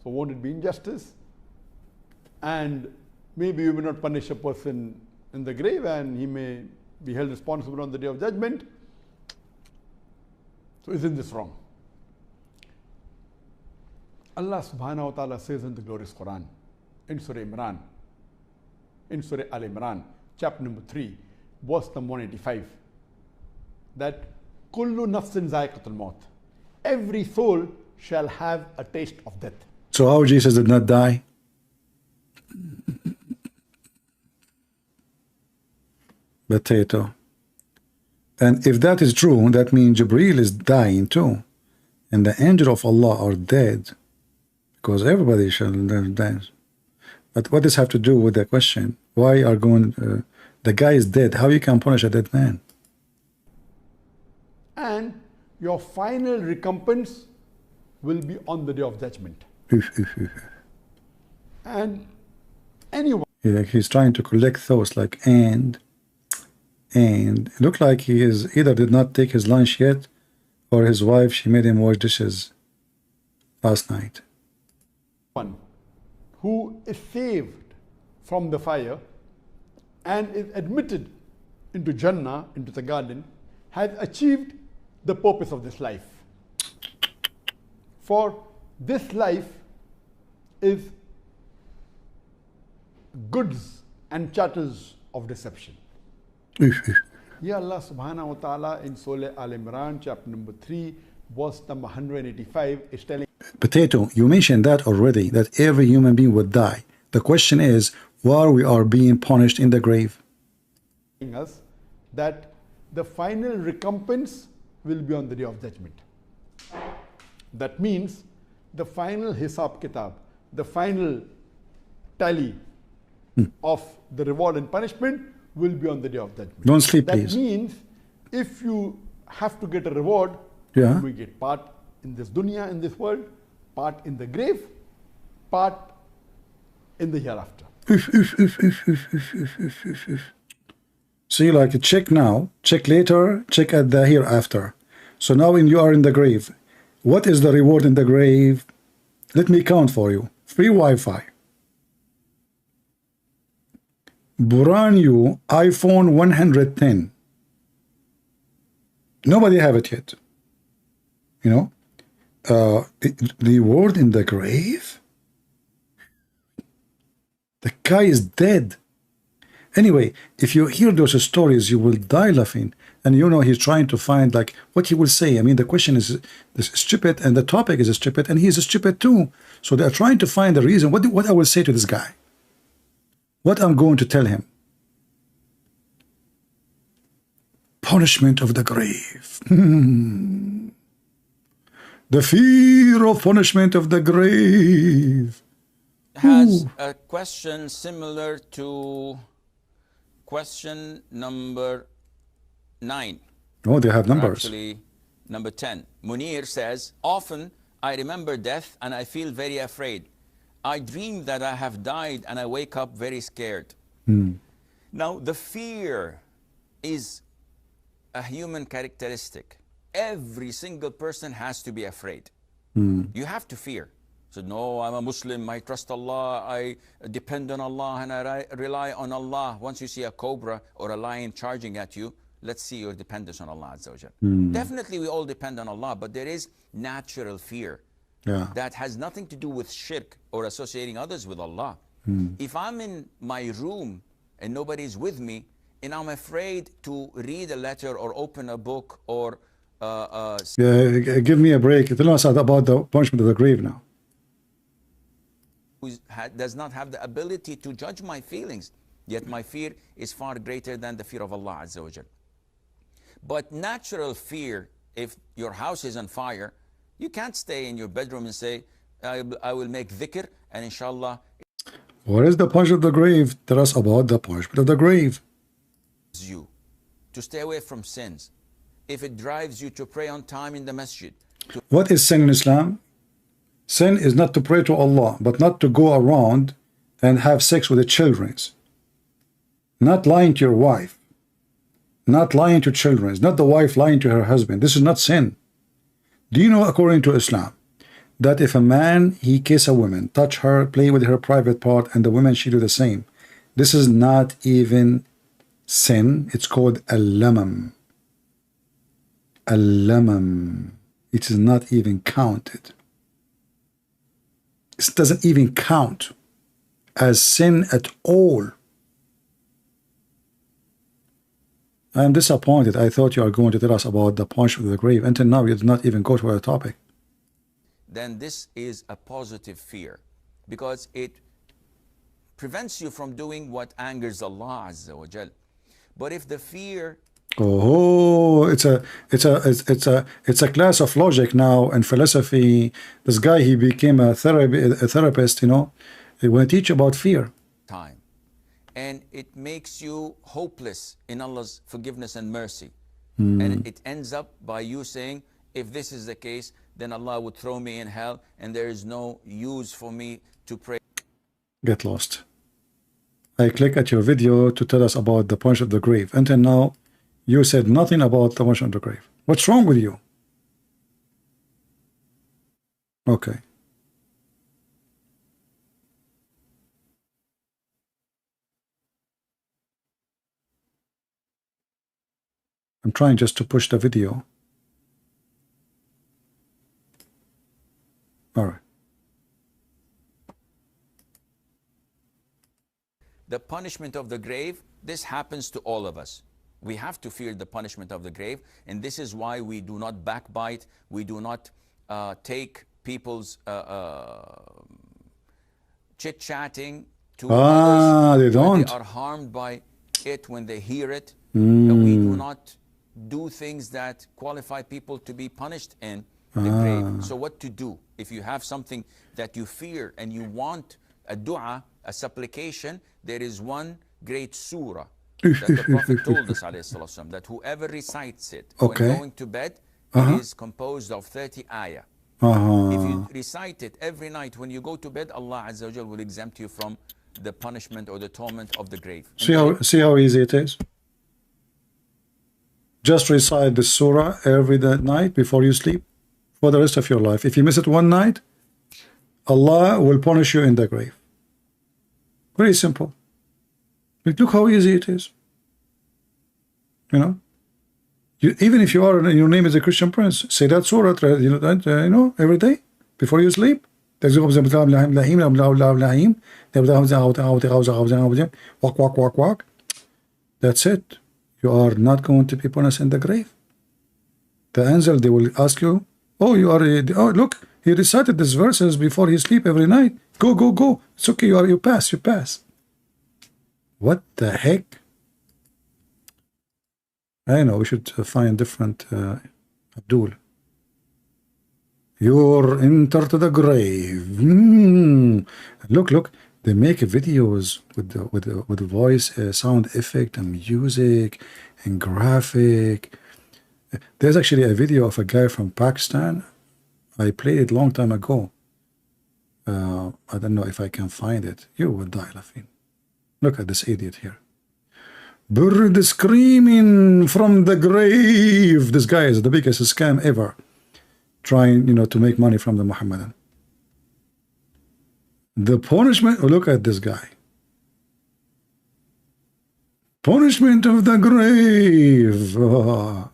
so won't it be injustice? And maybe you may not punish a person in the grave and he may be held responsible on the day of judgment. So isn't this wrong? Allah subhanahu wa ta'ala says in the glorious Quran, in Surah Imran, in Surah Al-Imran, chapter number 3, verse number 185, that kullu nafsin zaiqatul maut, every soul shall have a taste of death. So how Jesus did not die? Potato. And if that is true, that means Jibreel is dying too, and the angel of Allah are dead, because everybody shall die. But what does have to do with the question? Why are going? The guy is dead. How you can punish a dead man? And your final recompense will be on the day of judgment. And anyone. Yeah, he's trying to collect thoughts like and it looked like he is either did not take his lunch yet, or his wife, she made him wash dishes last night. One who is saved from the fire and is admitted into Jannah, into the garden, has achieved the purpose of this life. For this life is goods and chattels of deception. Here Allah subhanahu wa ta'ala in Surah Al-Imran, chapter number 3, verse number 185 is telling Potato, you mentioned that already, that every human being would die. The question is, why we are being punished in the grave? us that the final recompense will be on the day of judgment. That means the final hisab kitab, the final tally of the reward and punishment will be on the day of judgment. Don't sleep, please. That means if you have to get a reward, Yeah. you will get part in this dunya, in this world, part in the grave, part in the hereafter. See, like check now, check later, check at the hereafter. So now when you are in the grave, what is the reward in the grave? Let me count for you. Free Wi-Fi. Brand new iPhone 110. Nobody have it yet. You know, The word in the grave? The guy is dead. Anyway, if you hear those stories, you will die laughing. And you know, he's trying to find like what he will say. I mean, the question is stupid, and the topic is stupid, and he's stupid too. So they're trying to find the reason. What I will say to this guy? What I'm going to tell him? Punishment of the grave. The fear of punishment of the grave. Has a question similar to question number 9. Oh, they have numbers. Actually, number 10. Munir says, often I remember death and I feel very afraid. I dream that I have died and I wake up very scared. Now, the fear is a human characteristic. Every single person has to be afraid. You have to fear. So, no, I'm a Muslim, I trust Allah, I depend on Allah, and I rely on Allah. Once you see a cobra or a lion charging at you, let's see your dependence on Allah Azza wa Jal. Definitely we all depend on Allah, but there is natural fear that has nothing to do with shirk or associating others with Allah. If I'm in my room and nobody's with me, and I'm afraid to read a letter or open a book or give me a break. Tell us about the punishment of the grave now. who does not have the ability to judge my feelings, yet my fear is far greater than the fear of Allah Azza wa Jal. But natural fear, if your house is on fire, you can't stay in your bedroom and say, I will make dhikr and inshallah. What is the punishment of the grave? Tell us about the punishment of the grave. You to stay away from sins. If it drives you to pray on time in the masjid. What is sin in Islam? Sin is not to pray to Allah, but not to go around and have sex with the children. Not lying to your wife. Not lying to children. Not the wife lying to her husband. This is not sin. Do you know, according to Islam, that if a man, he kiss a woman, touch her, play with her private part, and the woman, she do the same, this is not even sin. It's called al-lamam. Al-lamam. It is not even counted. It doesn't even count as sin at all. I am disappointed. I thought you are going to tell us about the punishment of the grave. Until now, you did not even go to our topic. Then this is a positive fear, because it prevents you from doing what angers Allah Azza wa Jal. But if the fear, it's a class of logic now and philosophy. This guy, he became a therapist, you know. He will teach about fear. time, and it makes you hopeless in Allah's forgiveness and mercy. And it ends up by you saying, if this is the case, then Allah would throw me in hell and there is no use for me to pray. Get lost. I click at your video to tell us about the punishment of the grave. Until now, you said nothing about the punishment of the grave. What's wrong with you? Okay. I'm trying just to push the video. All right. The punishment of the grave, this happens to all of us. We have to fear the punishment of the grave, and this is why we do not backbite, we do not take people's chit-chatting to others. They don't. They are harmed by it when they hear it. And we do not do things that qualify people to be punished in the grave. So what to do? If you have something that you fear and you want a dua, a supplication, there is one great surah that the Prophet told us, ﷺ, that whoever recites it when going to bed, it is composed of 30 ayah. If you recite it every night when you go to bed, Allah Azza wa Jal will exempt you from the punishment or the torment of the grave. See how easy it is? Just recite the surah every night before you sleep for the rest of your life. If you miss it one night, Allah will punish you in the grave. Very simple. But look how easy it is. You know, Even if you are, your name is a Christian Prince, say that surah, every day before you sleep. Walk, walk, walk, walk. That's it. You are not going to be punished in the grave. The angel, they will ask you, oh, look, he recited these verses before he sleep every night. Go, go, go. It's okay, you pass. What the heck? I know, we should find different Abdul. You're entered to the grave. Look, they make videos with voice, sound effect, and music, and graphic. There's actually a video of a guy from Pakistan. I played it a long time ago. I don't know if I can find it. You will die laughing. Look at this idiot here. Bird screaming from the grave. This guy is the biggest scam ever, trying, to make money from the Muhammadan. The punishment, look at this guy. Punishment of the grave. Oh.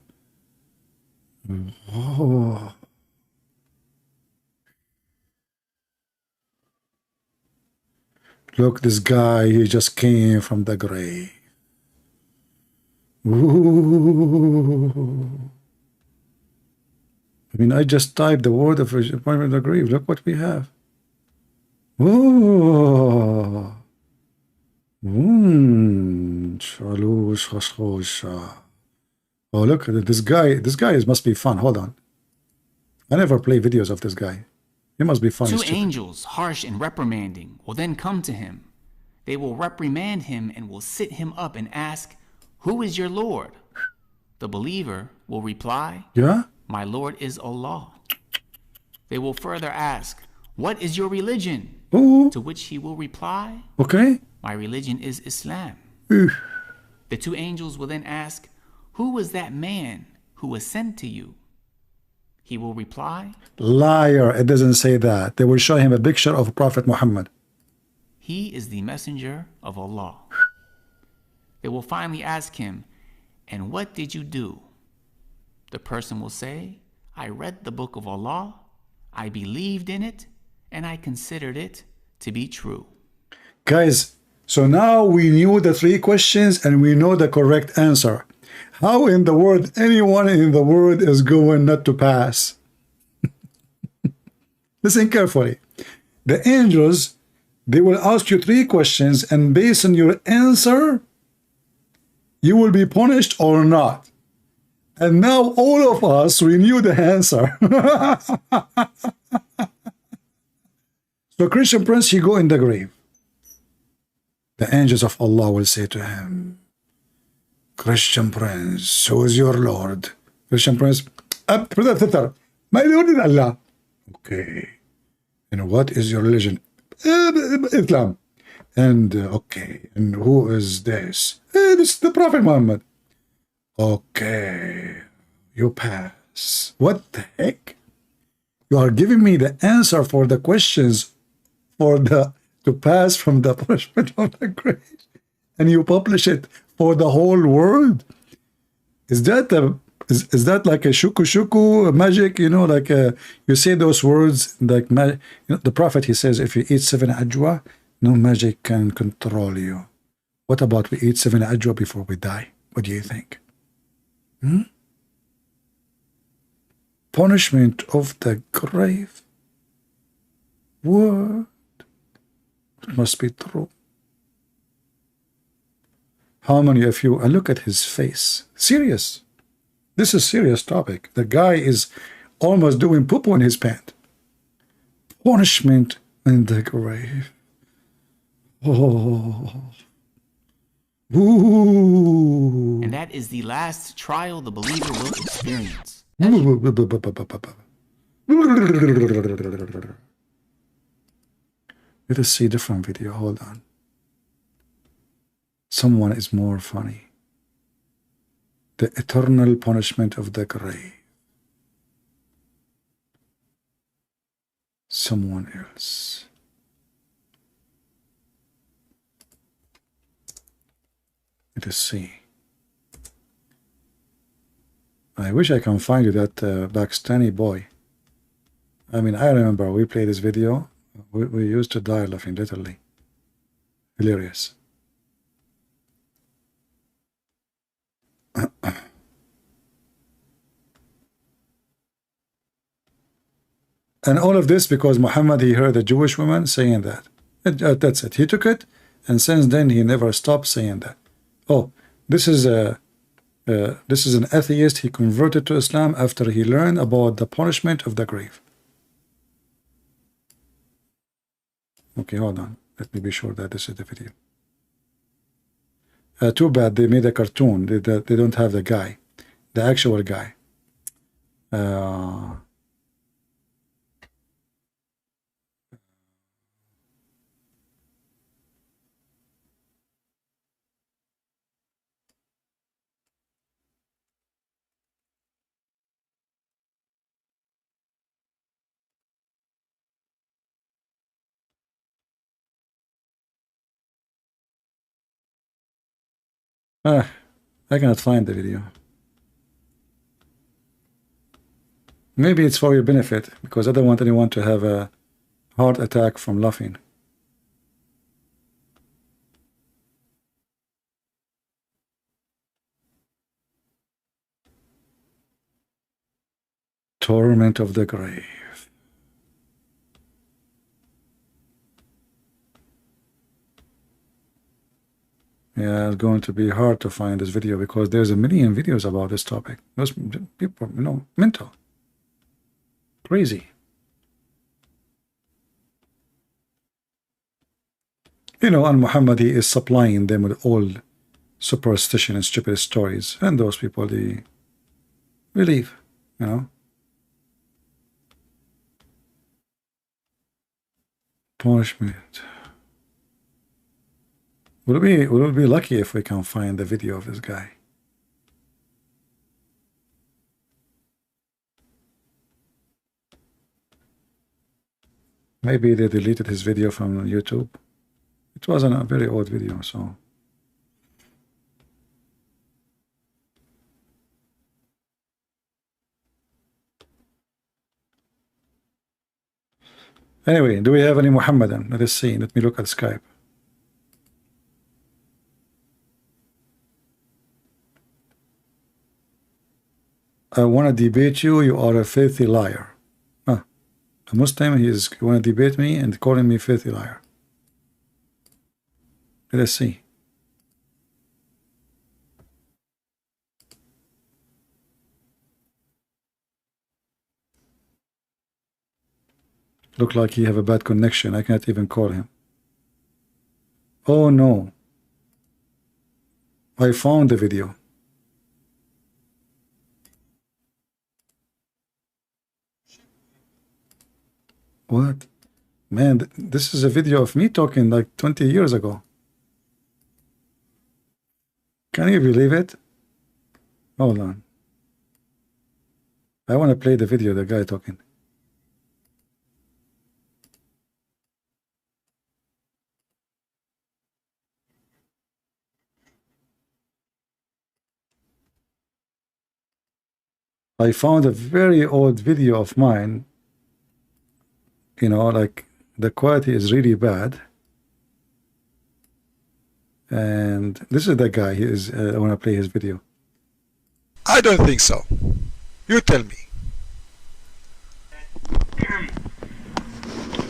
Look, this guy, he just came from the grave. Ooh. I mean, I just typed the word of punishment of the grave. Look what we have. Oh. Oh, look at this guy. This guy must be fun. Hold on. I never play videos of this guy. He must be fun. Two angels, harsh and reprimanding, will then come to him. They will reprimand him and will sit him up and ask, "Who is your Lord?" The believer will reply, "Yeah, my Lord is Allah." They will further ask, "What is your religion?" Ooh. To which he will reply, "Okay, my religion is Islam." The two angels will then ask, "Who was that man who was sent to you?" He will reply, "Liar, it doesn't say that." They will show him a picture of Prophet Muhammad. "He is the messenger of Allah." They will finally ask him, "And what did you do?" The person will say, "I read the book of Allah, I believed in it, and I considered it to be true." Guys, so now we knew the three questions and we know the correct answer. How in the world anyone in the world is going not to pass? Listen carefully. The angels, they will ask you three questions, and based on your answer, you will be punished or not. And now all of us, we knew the answer. So Christian Prince, he go in the grave. The angels of Allah will say to him, "Christian Prince, who is your Lord?" Christian Prince, "My Lord is Allah." "Okay. And what is your religion?" "Islam." "And okay, and who is this?" "This is the Prophet Muhammad." "Okay, you pass." What the heck? You are giving me the answer for the questions to pass from the punishment of the grave, and you publish it for the whole world? Is that is that like a shuku magic? Like you say those words like the Prophet, he says, if you eat 7 ajwa, no magic can control you. What about we eat 7 ajwa before we die? What do you think? Punishment of the grave. What? It must be true. How many of you, and look at his face, serious. This is serious topic. The guy is almost doing poo-poo in his pant. Punishment in the grave. Oh. Ooh. And that is the last trial the believer will experience. Let us see a different video. Hold on. Someone is more funny. The eternal punishment of the grave. Someone else. Let us see. I wish I can find you that Pakistani boy. I mean, I remember we played this video. We used to die laughing, literally. Hilarious. And all of this because Muhammad, he heard a Jewish woman saying that. That's it. He took it, and since then he never stopped saying that. Oh, this is an atheist. He converted to Islam after he learned about the punishment of the grave. Okay, hold on. Let me be sure that this is the video. Too bad they made a cartoon. They don't have the guy, the actual guy. I cannot find the video. Maybe it's for your benefit, because I don't want anyone to have a heart attack from laughing. Torment of the grave. Yeah, it's going to be hard to find this video because there's a million videos about this topic. Most people, you know, mental. Crazy. You know, and Muhammad, he is supplying them with all superstition and stupid stories. And those people, they believe, you know. Punishment. We'll be lucky if we can find the video of this guy. Maybe they deleted his video from YouTube. It wasn't a very old video, so. Anyway, do we have any Muhammadan? Let us see. Let me look at Skype. I want to debate you. You are a filthy liar. A Muslim, he want to debate me and calling me filthy liar. Let us see. Look like he have a bad connection. I can't even call him. Oh no. I found the video. What? Man, this is a video of me talking like 20 years ago. Can you believe it? Hold on. I want to play the video of the guy talking. I found a very old video of mine. You know, like the quality is really bad. And this is the guy. He is. I want to play his video. I don't think so. You tell me.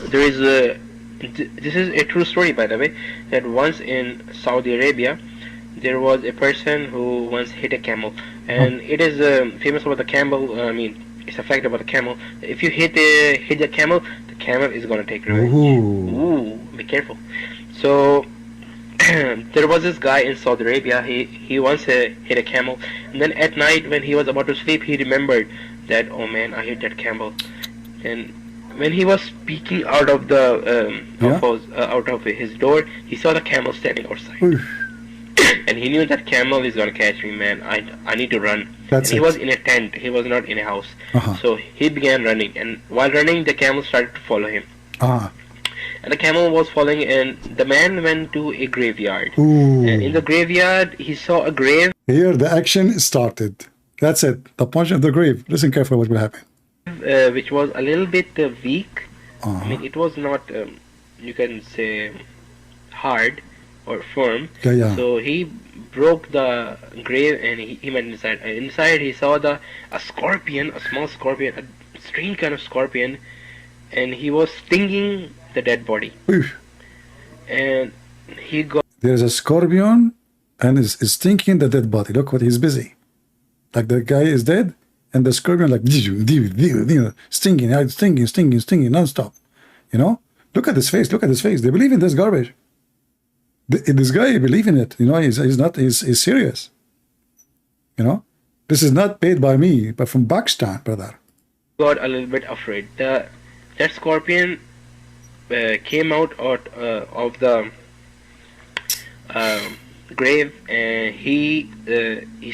There is a. This is a true story, by the way. That once in Saudi Arabia, there was a person who once hit a camel, and it is famous about the camel. I mean, it's a fact about the camel. If you hit the camel, the camel is gonna take revenge. Ooh, be careful. So there was this guy in Saudi Arabia. He once hit a camel, and then at night when he was about to sleep, he remembered that, oh man, I hit that camel. And when he was peeking out of the out of his door, he saw the camel standing outside. And he knew that camel is gonna catch me, man. I need to run. And he was in a tent. He was not in a house. So he began running, and while running, the camel started to follow him. And the camel was following, and the man went to a graveyard. And in the graveyard, he saw a grave. Here, the action started. That's it. The punch of the grave. Listen carefully what will happen. Which was a little bit weak. I mean, it was not, you can say, hard or firm. Yeah. So he broke the grave and he went inside. And inside he saw a scorpion, a small scorpion, a strange kind of scorpion, and he was stinging the dead body. Oof. And he got. There's a scorpion and is stinking the dead body. Look what he's busy. Like the guy is dead and the scorpion like stinging non-stop. You know? Look at his face. Look at his face. They believe in this garbage. This guy believe in it. You know, he's serious. You know? This is not paid by me, but from Pakistan, brother. Got a little bit afraid. That scorpion came out of the grave, and he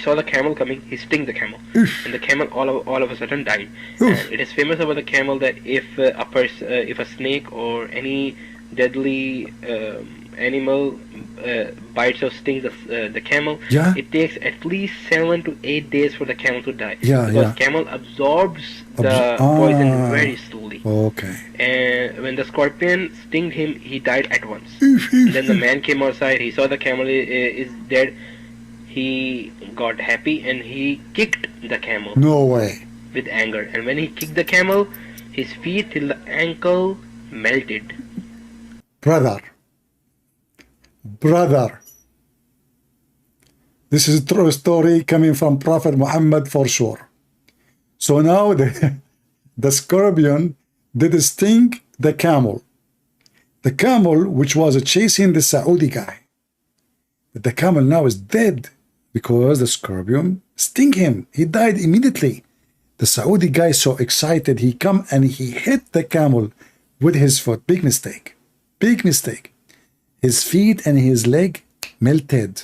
saw the camel coming. He sting the camel, and the camel all of a sudden died. And it is famous about the camel that if a snake or any deadly animal bites or stings the camel, it takes at least 7 to 8 days for the camel to die. Because camel absorbs the poison very slowly. Okay. And when the scorpion stinged him, he died at once. Then the man came outside. He saw the camel is dead. He got happy and he kicked the camel. No way. With anger. And when he kicked the camel, his feet till the ankle melted. Brother, this is a true story coming from Prophet Muhammad for sure. So now the scorpion did sting the camel. The camel, which was chasing the Saudi guy. The camel now is dead because the scorpion sting him. He died immediately. The Saudi guy is so excited. He come and he hit the camel with his foot. Big mistake. Big mistake. His feet and his leg melted.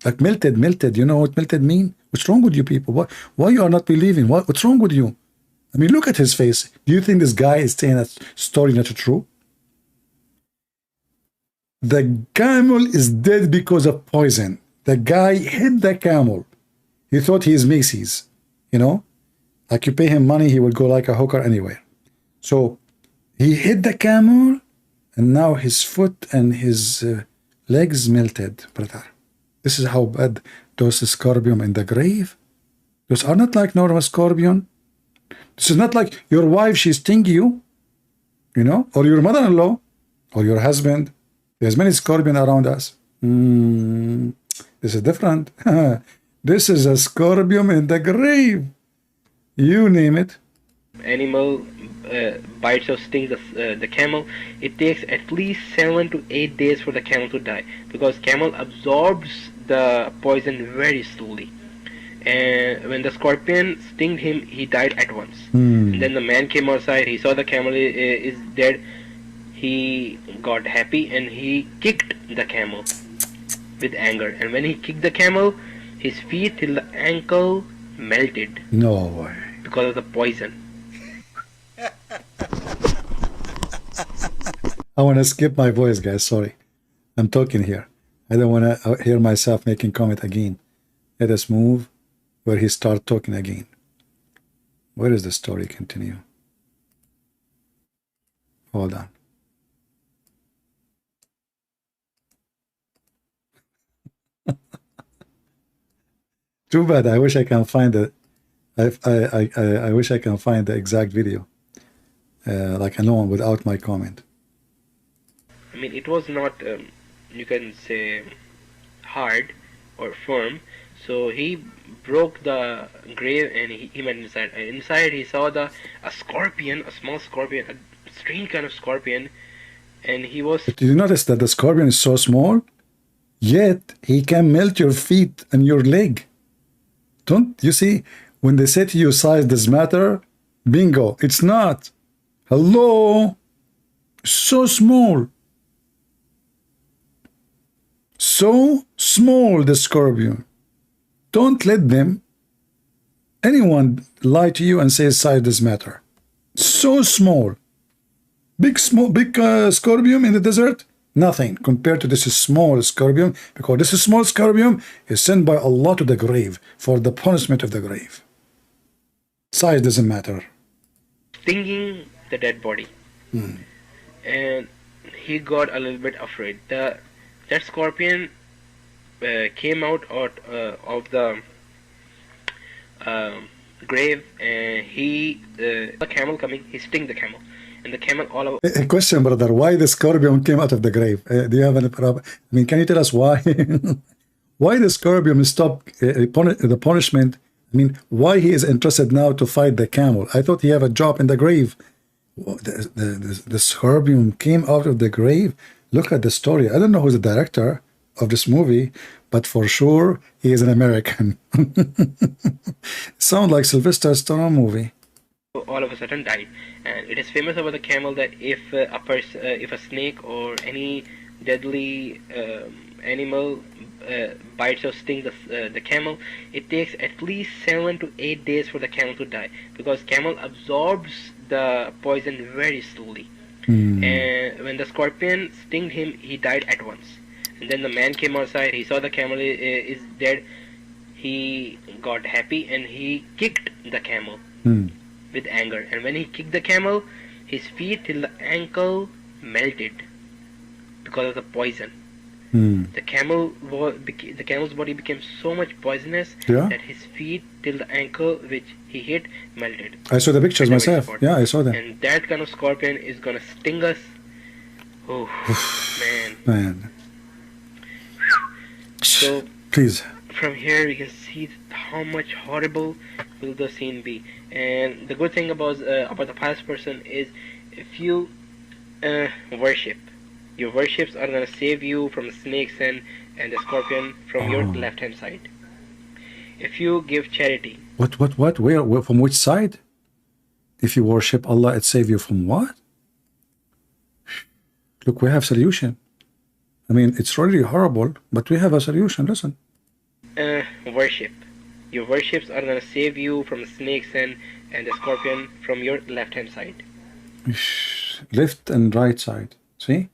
Like melted. You know what melted mean? What's wrong with you people? Why you are not believing? What's wrong with you? I mean, look at his face. Do you think this guy is saying that story not true? The camel is dead because of poison. The guy hit the camel. He thought he is Macy's. You know? Like you pay him money, he will go like a hooker anywhere. So he hit the camel, and now his foot and his legs melted, brother. This is how bad those scorpion in the grave. Those are not like normal scorpion. This is not like your wife, she sting you, you know, or your mother-in-law, or your husband. There's many scorpion around us. This is different. This is a scorpion in the grave. You name it. Animal bites or stings the camel, it takes at least 7 to 8 days for the camel to die, because camel absorbs the poison very slowly. And when the scorpion stinged him, he died at once. And then the man came outside. He saw the camel is dead. He got happy and he kicked the camel with anger. And when he kicked the camel, his feet till the ankle melted. No way. Because of the poison. I want to skip my voice, guys. Sorry. I'm talking here. I don't want to hear myself making comment again. Let us move where he start talking again. Where is the story continue? Hold on. Too bad. I wish I can find it. I wish I can find the exact video, like alone without my comment. I mean, it was not, you can say, hard or firm. So he broke the grave and he went inside. And inside he saw a scorpion, a small scorpion, a strange kind of scorpion. And he was... Did you notice that the scorpion is so small, yet he can melt your feet and your leg? Don't you see? When they say to you size does matter, bingo, it's not. Hello? So small. So small, the scorpion. Don't let anyone lie to you and say size does matter. So small. Big scorpion in the desert, Nothing compared to this small scorpion, because this small scorpion is sent by Allah to the grave for the punishment of the grave. Size doesn't matter. Stinging the dead body. And he got a little bit afraid. That scorpion came out of the grave, and the camel coming, he sting the camel, and the camel all over. A question, brother, why the scorpion came out of the grave? Do you have any problem? I mean, can you tell us why? Why the scorpion stopped the punishment? I mean, why he is interested now to fight the camel? I thought he have a job in the grave. The scorpion came out of the grave. Look at the story. I don't know who's the director of this movie, but for sure he is an American. Sound like Sylvester Stallone movie. All of a sudden died, and it is famous about the camel that if a snake or any deadly animal bites or stings the camel, it takes at least 7 to 8 days for the camel to die, because camel absorbs the poison very slowly. And when the scorpion stinged him, he died at once. And then the man came outside, he saw the camel is dead, he got happy and he kicked the camel with anger. And when he kicked the camel, his feet till the ankle melted because of the poison. The camel's body became so much poisonous that his feet till the ankle which he hit melted. I saw the pictures myself. Yeah, I saw them. And that kind of scorpion is gonna sting us. Oh man. So please, from here we can see how much horrible will the scene be. And the good thing about the pious person is, if you worship, your worships are going to save you from the snakes and the scorpion from your left hand side. If you give charity. What? Where? From which side? If you worship Allah, it save you from what? Look, we have solution. I mean, it's really horrible, but we have a solution. Listen. Worship. Your worships are going to save you from the snakes and the scorpion from your left hand side. Left and right side. See?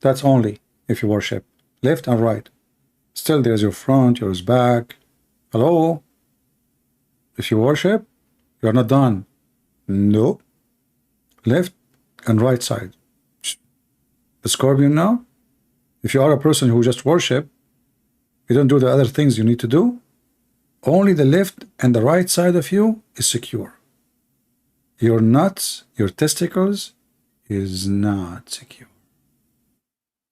That's only if you worship. Left and right. Still there's your front, yours back. Hello? If you worship, you're not done. No. Left and right side. The scorpion now? If you are a person who just worship, you don't do the other things you need to do, only the left and the right side of you is secure. Your nuts, your testicles is not secure.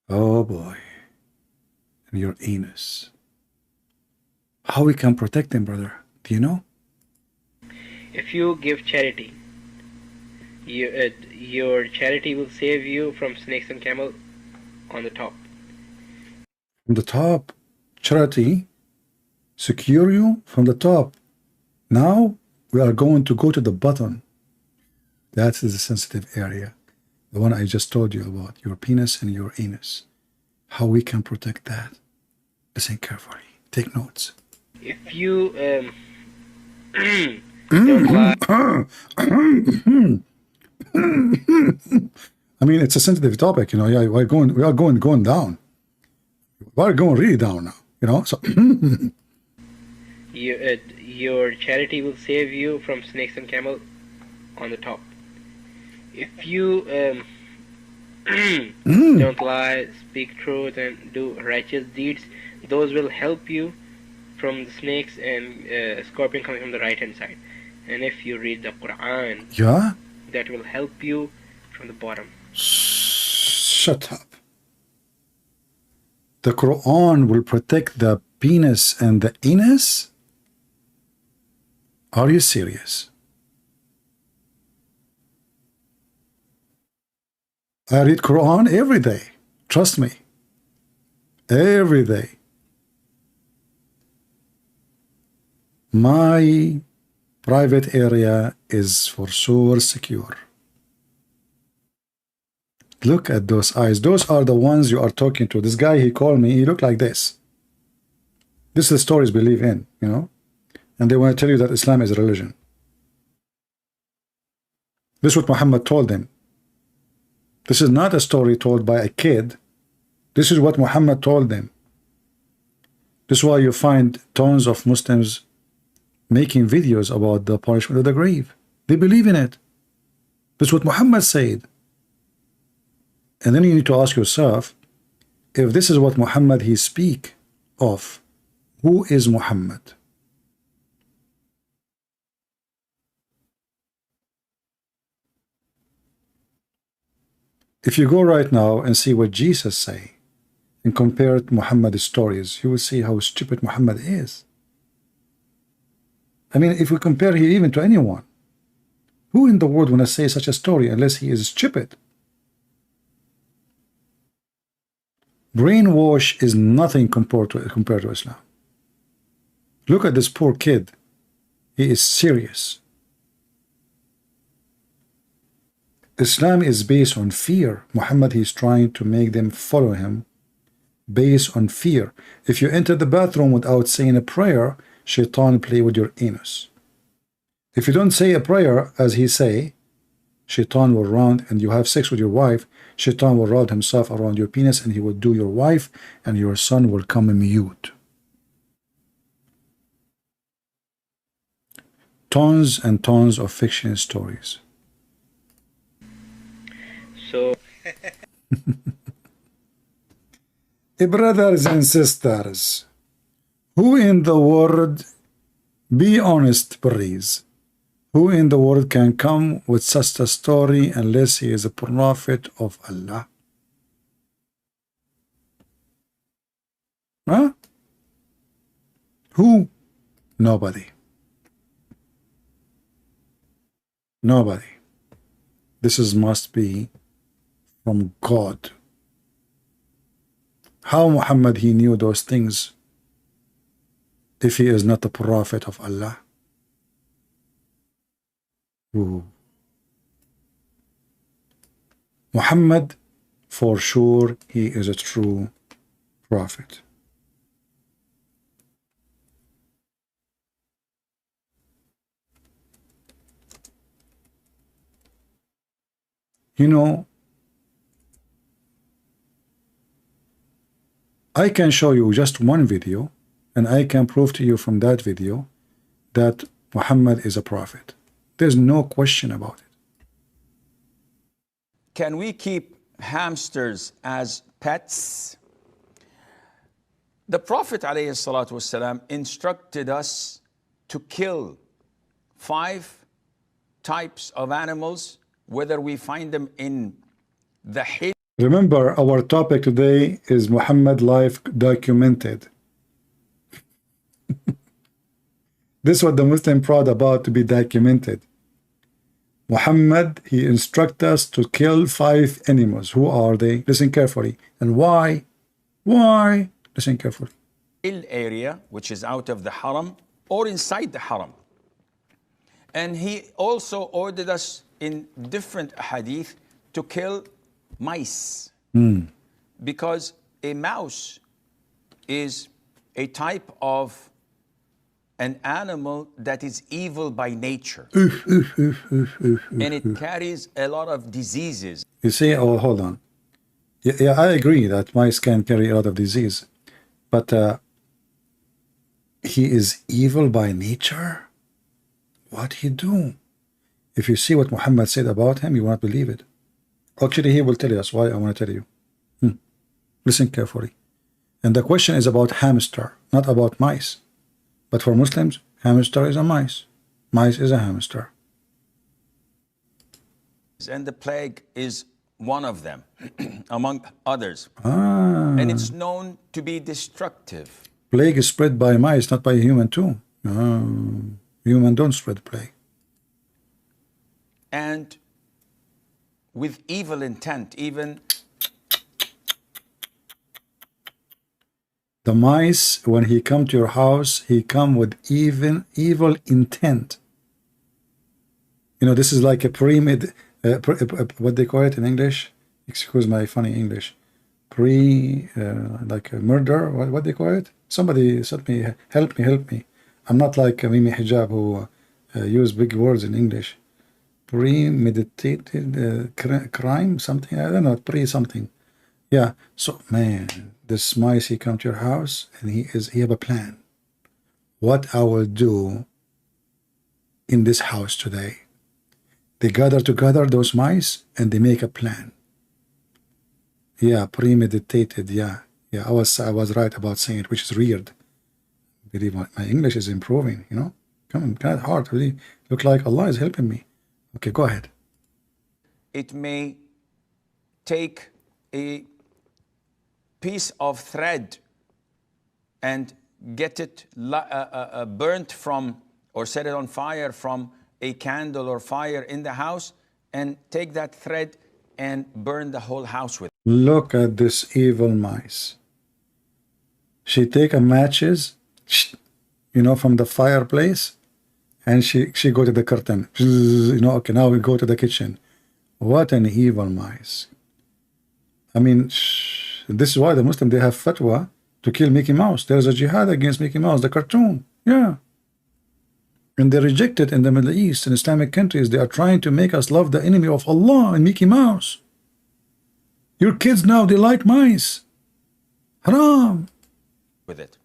Oh boy. And your anus. How we can protect them, brother? Do you know? If you give charity, your charity will save you from snakes and camel on the top. From the top, charity secure you from the top. Now we are going to go to the bottom. That is the sensitive area. The one I just told you about, your penis and your anus. How we can protect that. Listen carefully. Take notes. If you don't lie. I mean, it's a sensitive topic, you know. Yeah, we are going down. We are going really down now, you know. So your charity will save you from snakes and camel on the top. If you don't lie, speak truth, and do righteous deeds, those will help you from the snakes and scorpion coming from the right hand side. And if you read the Quran, that will help you from the bottom. Shut up. The Quran will protect the penis and the anus? Are you serious? I read Quran every day. Trust me. Every day. My private area is for sure secure. Look at those eyes. Those are the ones you are talking to. This guy, he called me. He looked like this. This is the stories believe in, you know. And they want to tell you that Islam is a religion. This is what Muhammad told them. This is not a story told by a kid This is what Muhammad told them. This is why you find tons of Muslims making videos about the punishment of the grave. They believe in it. That's what Muhammad said. And then you need to ask yourself, if this is what Muhammad he speak of, who is Muhammad? If you go right now and see what Jesus say and compare it to Muhammad's stories, you will see how stupid Muhammad is. I mean, if we compare him even to anyone, who in the world want to say such a story unless he is stupid? Brainwash is nothing compared to Islam. Look at this poor kid. He is serious. Islam is based on fear. Muhammad is trying to make them follow him based on fear. If you enter the bathroom without saying a prayer, Shaitan play with your anus. If you don't say a prayer as he say, Shaitan will round, and you have sex with your wife, Shaitan will round himself around your penis and he will do your wife, and your son will come mute. Tons and tons of fiction stories. So Brothers and sisters, who in the world, be honest please, who in the world can come with such a story unless he is a prophet of Allah? Huh? Who? Nobody. Nobody. This is must be from God. How Muhammad he knew those things if he is not the prophet of Allah? Ooh. Muhammad, for sure, he is a true prophet. You know, I can show you just one video, and I can prove to you from that video that Muhammad is a prophet. There's no question about it. Can we keep hamsters as pets? The Prophet ﷺ instructed us to kill 5 types of animals, whether we find them in the Hijr. Remember, our topic today is Muhammad life documented. This is what the Muslim proud about, to be documented. Muhammad, he instructs us to kill 5 animals. Who are they? Listen carefully. And why? Why? Listen carefully. Area, which is out of the haram or inside the haram. And he also ordered us in different hadith to kill mice. Because a mouse is a type of an animal that is evil by nature. And it carries a lot of diseases. You see, oh, hold on. Yeah, I agree that mice can carry a lot of disease. But he is evil by nature? What he do? If you see what Muhammad said about him, you won't believe it. Actually, he will tell us why. I want to tell you. Listen carefully. And the question is about hamster, not about mice. But for Muslims, hamster is a mice. Mice is a hamster. And the plague is one of them, among others. And it's known to be destructive. Plague is spread by mice, not by human too. Human don't spread plague. And with evil intent, even the mice, when he come to your house, he come with even evil intent. You know, this is like a what they call it in English? Excuse my funny English. Like a murder. What they call it? Somebody sent me, help me. I'm not like Mimi Hijab who use big words in English. Premeditated crime, something. I don't know. Something. Yeah. So man, this mice, he come to your house and he have a plan. What I will do in this house today. They gather together, those mice, and they make a plan. Yeah, premeditated. Yeah, yeah. I was right about saying it, which is weird. Believe my English is improving. You know, come on, kind of hard. Really look like Allah is helping me. Okay, go ahead. It may take a piece of thread and get it burnt from, or set it on fire from a candle or fire in the house, and take that thread and burn the whole house with it. Look at this evil mice. She take a matches, you know, from the fireplace, and she go to the curtain. You know, okay, now we go to the kitchen. What an evil mice. I mean, this is why the Muslims, they have fatwa to kill Mickey Mouse. There's a jihad against Mickey Mouse, the cartoon. Yeah. And they reject it in the Middle East and Islamic countries. They are trying to make us love the enemy of Allah and Mickey Mouse. Your kids now, they like mice. Haram. With it.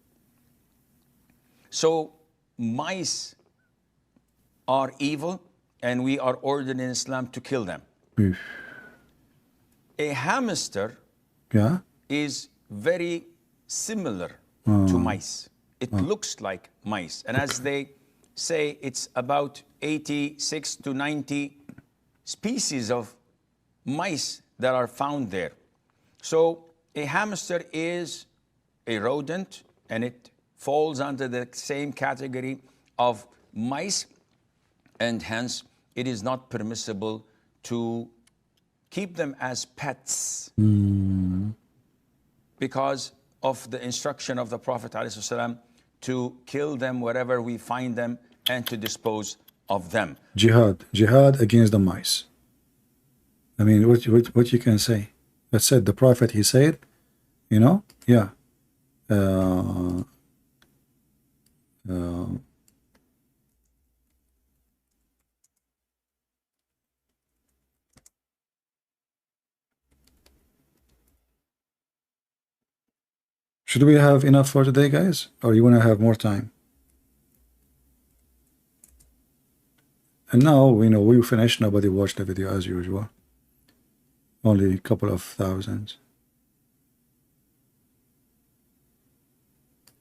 So mice are evil, and we are ordered in Islam to kill them. A hamster is very similar to mice. It looks like mice. And as they say, it's about 86 to 90 species of mice that are found there. So a hamster is a rodent, and it falls under the same category of mice, and hence it is not permissible to keep them as pets because of the instruction of the Prophet ﷺ to kill them wherever we find them and to dispose of them. Jihad against the mice. I mean, what you can say? That's it. The Prophet, he said, you know, yeah. Should we have enough for today, guys? Or you want to have more time? And now, we know we finished. Nobody watched the video as usual. Only a couple of thousands.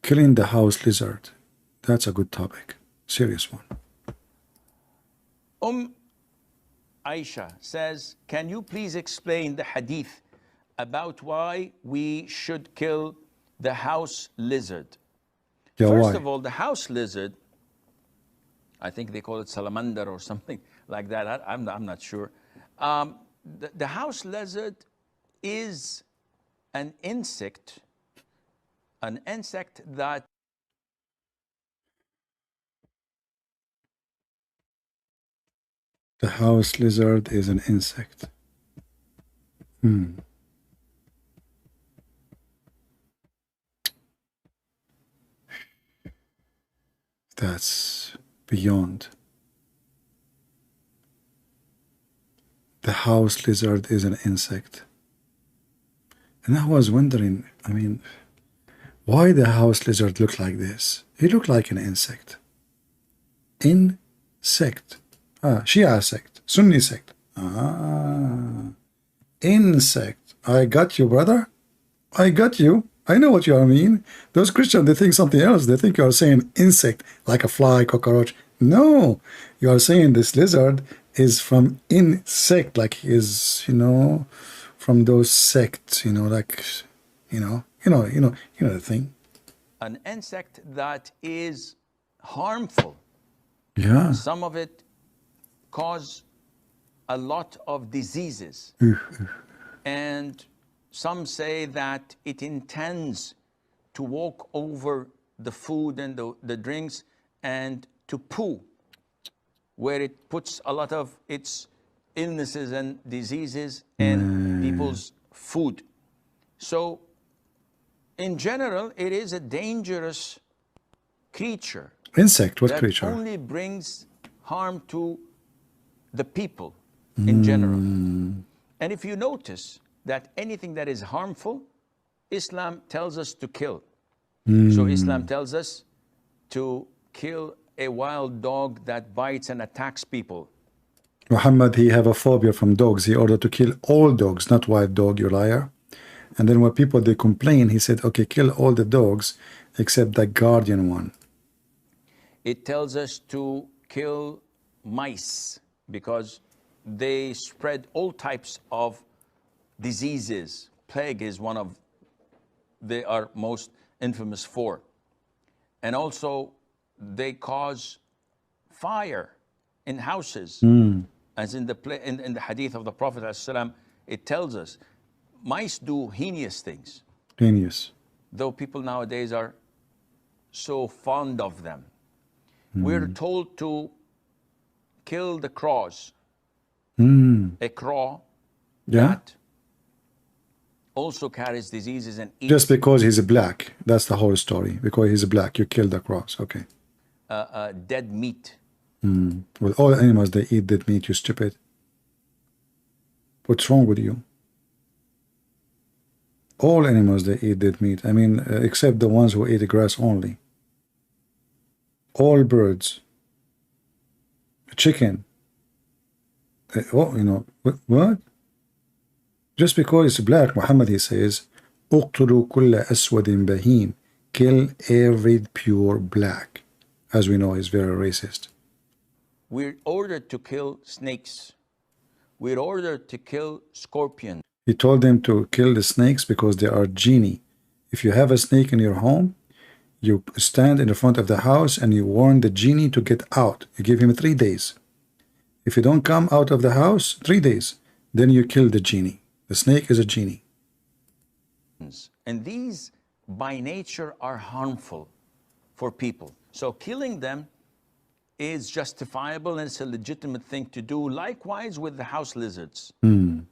Killing the house lizard. That's a good topic. Serious one. Aisha says, can you please explain the hadith about why we should kill the house lizard? Yeah, First why? of all, the house lizard, I think they call it salamander or something like that. I'm not sure. The house lizard is an insect that The house lizard is an insect. That's beyond. The house lizard is an insect. And I was wondering, I mean, why the house lizard look like this? He looked like an insect. Insect. Shia sect. Sunni sect. Insect. I got you, brother. I got you. I know what you mean. Those Christians, they think something else. They think you are saying insect, like a fly, cockroach. No, you are saying this lizard is from insect, like he is, you know, from those sects, you know, like, you know the thing. An insect that is harmful. Yeah. Some of it cause a lot of diseases. And some say that it intends to walk over the food and the drinks and to poo, where it puts a lot of its illnesses and diseases in people's food. So in general, it is a dangerous creature. Insect, what that creature? Only brings harm to the people in general. And if you notice, that anything that is harmful, Islam tells us to kill. So Islam tells us to kill a wild dog that bites and attacks people. Muhammad, he have a phobia from dogs. He ordered to kill all dogs, not wild dog, you liar. And then when people, they complain, he said, okay, kill all the dogs except the guardian one. It tells us to kill mice because they spread all types of diseases. Plague is one of they are most infamous for. And also they cause fire in houses. As in the hadith of the Prophet ﷺ, it tells us mice do heinous things. Heinous. Though people nowadays are so fond of them. We're told to kill the crows. A crow that also carries diseases and eats. Just because he's black. That's the whole story. Because he's black, you kill the crows. Okay. Dead meat. Well, all animals, they eat dead meat, you stupid. What's wrong with you? All animals, they eat dead meat. I mean, except the ones who eat grass only. All birds. Chicken. Oh, you know, what? Just because it's black, Muhammad, he says, اقتلوا كل أسود بهيم. Kill every pure black. As we know, he's very racist. We're ordered to kill snakes. We're ordered to kill scorpions. He told them to kill the snakes because they are genie. If you have a snake in your home, you stand in the front of the house and you warn the genie to get out. You give him 3 days. If you don't come out of the house, 3 days, then you kill the genie. The snake is a genie. And these, by nature, are harmful for people. So killing them is justifiable and it's a legitimate thing to do. Likewise with the house lizards. And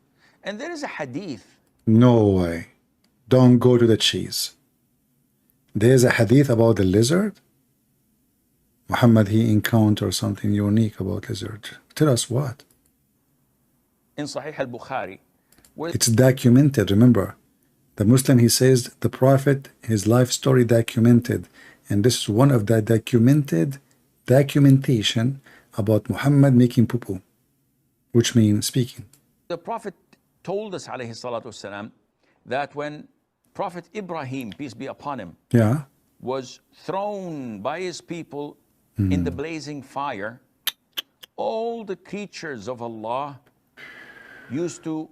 there is a hadith. No way. Don't go to the cheese. There's a hadith about the lizard. Muhammad, he encountered something unique about lizard. Tell us what. In Sahih al-Bukhari. It's documented, remember. The Muslim, he says, the Prophet, his life story documented. And this is one of the documentation about Muhammad making poo-poo, which means speaking. The Prophet told us, alayhi salatu wasalam, that when Prophet Ibrahim, peace be upon him, was thrown by his people in the blazing fire, all the creatures of Allah used to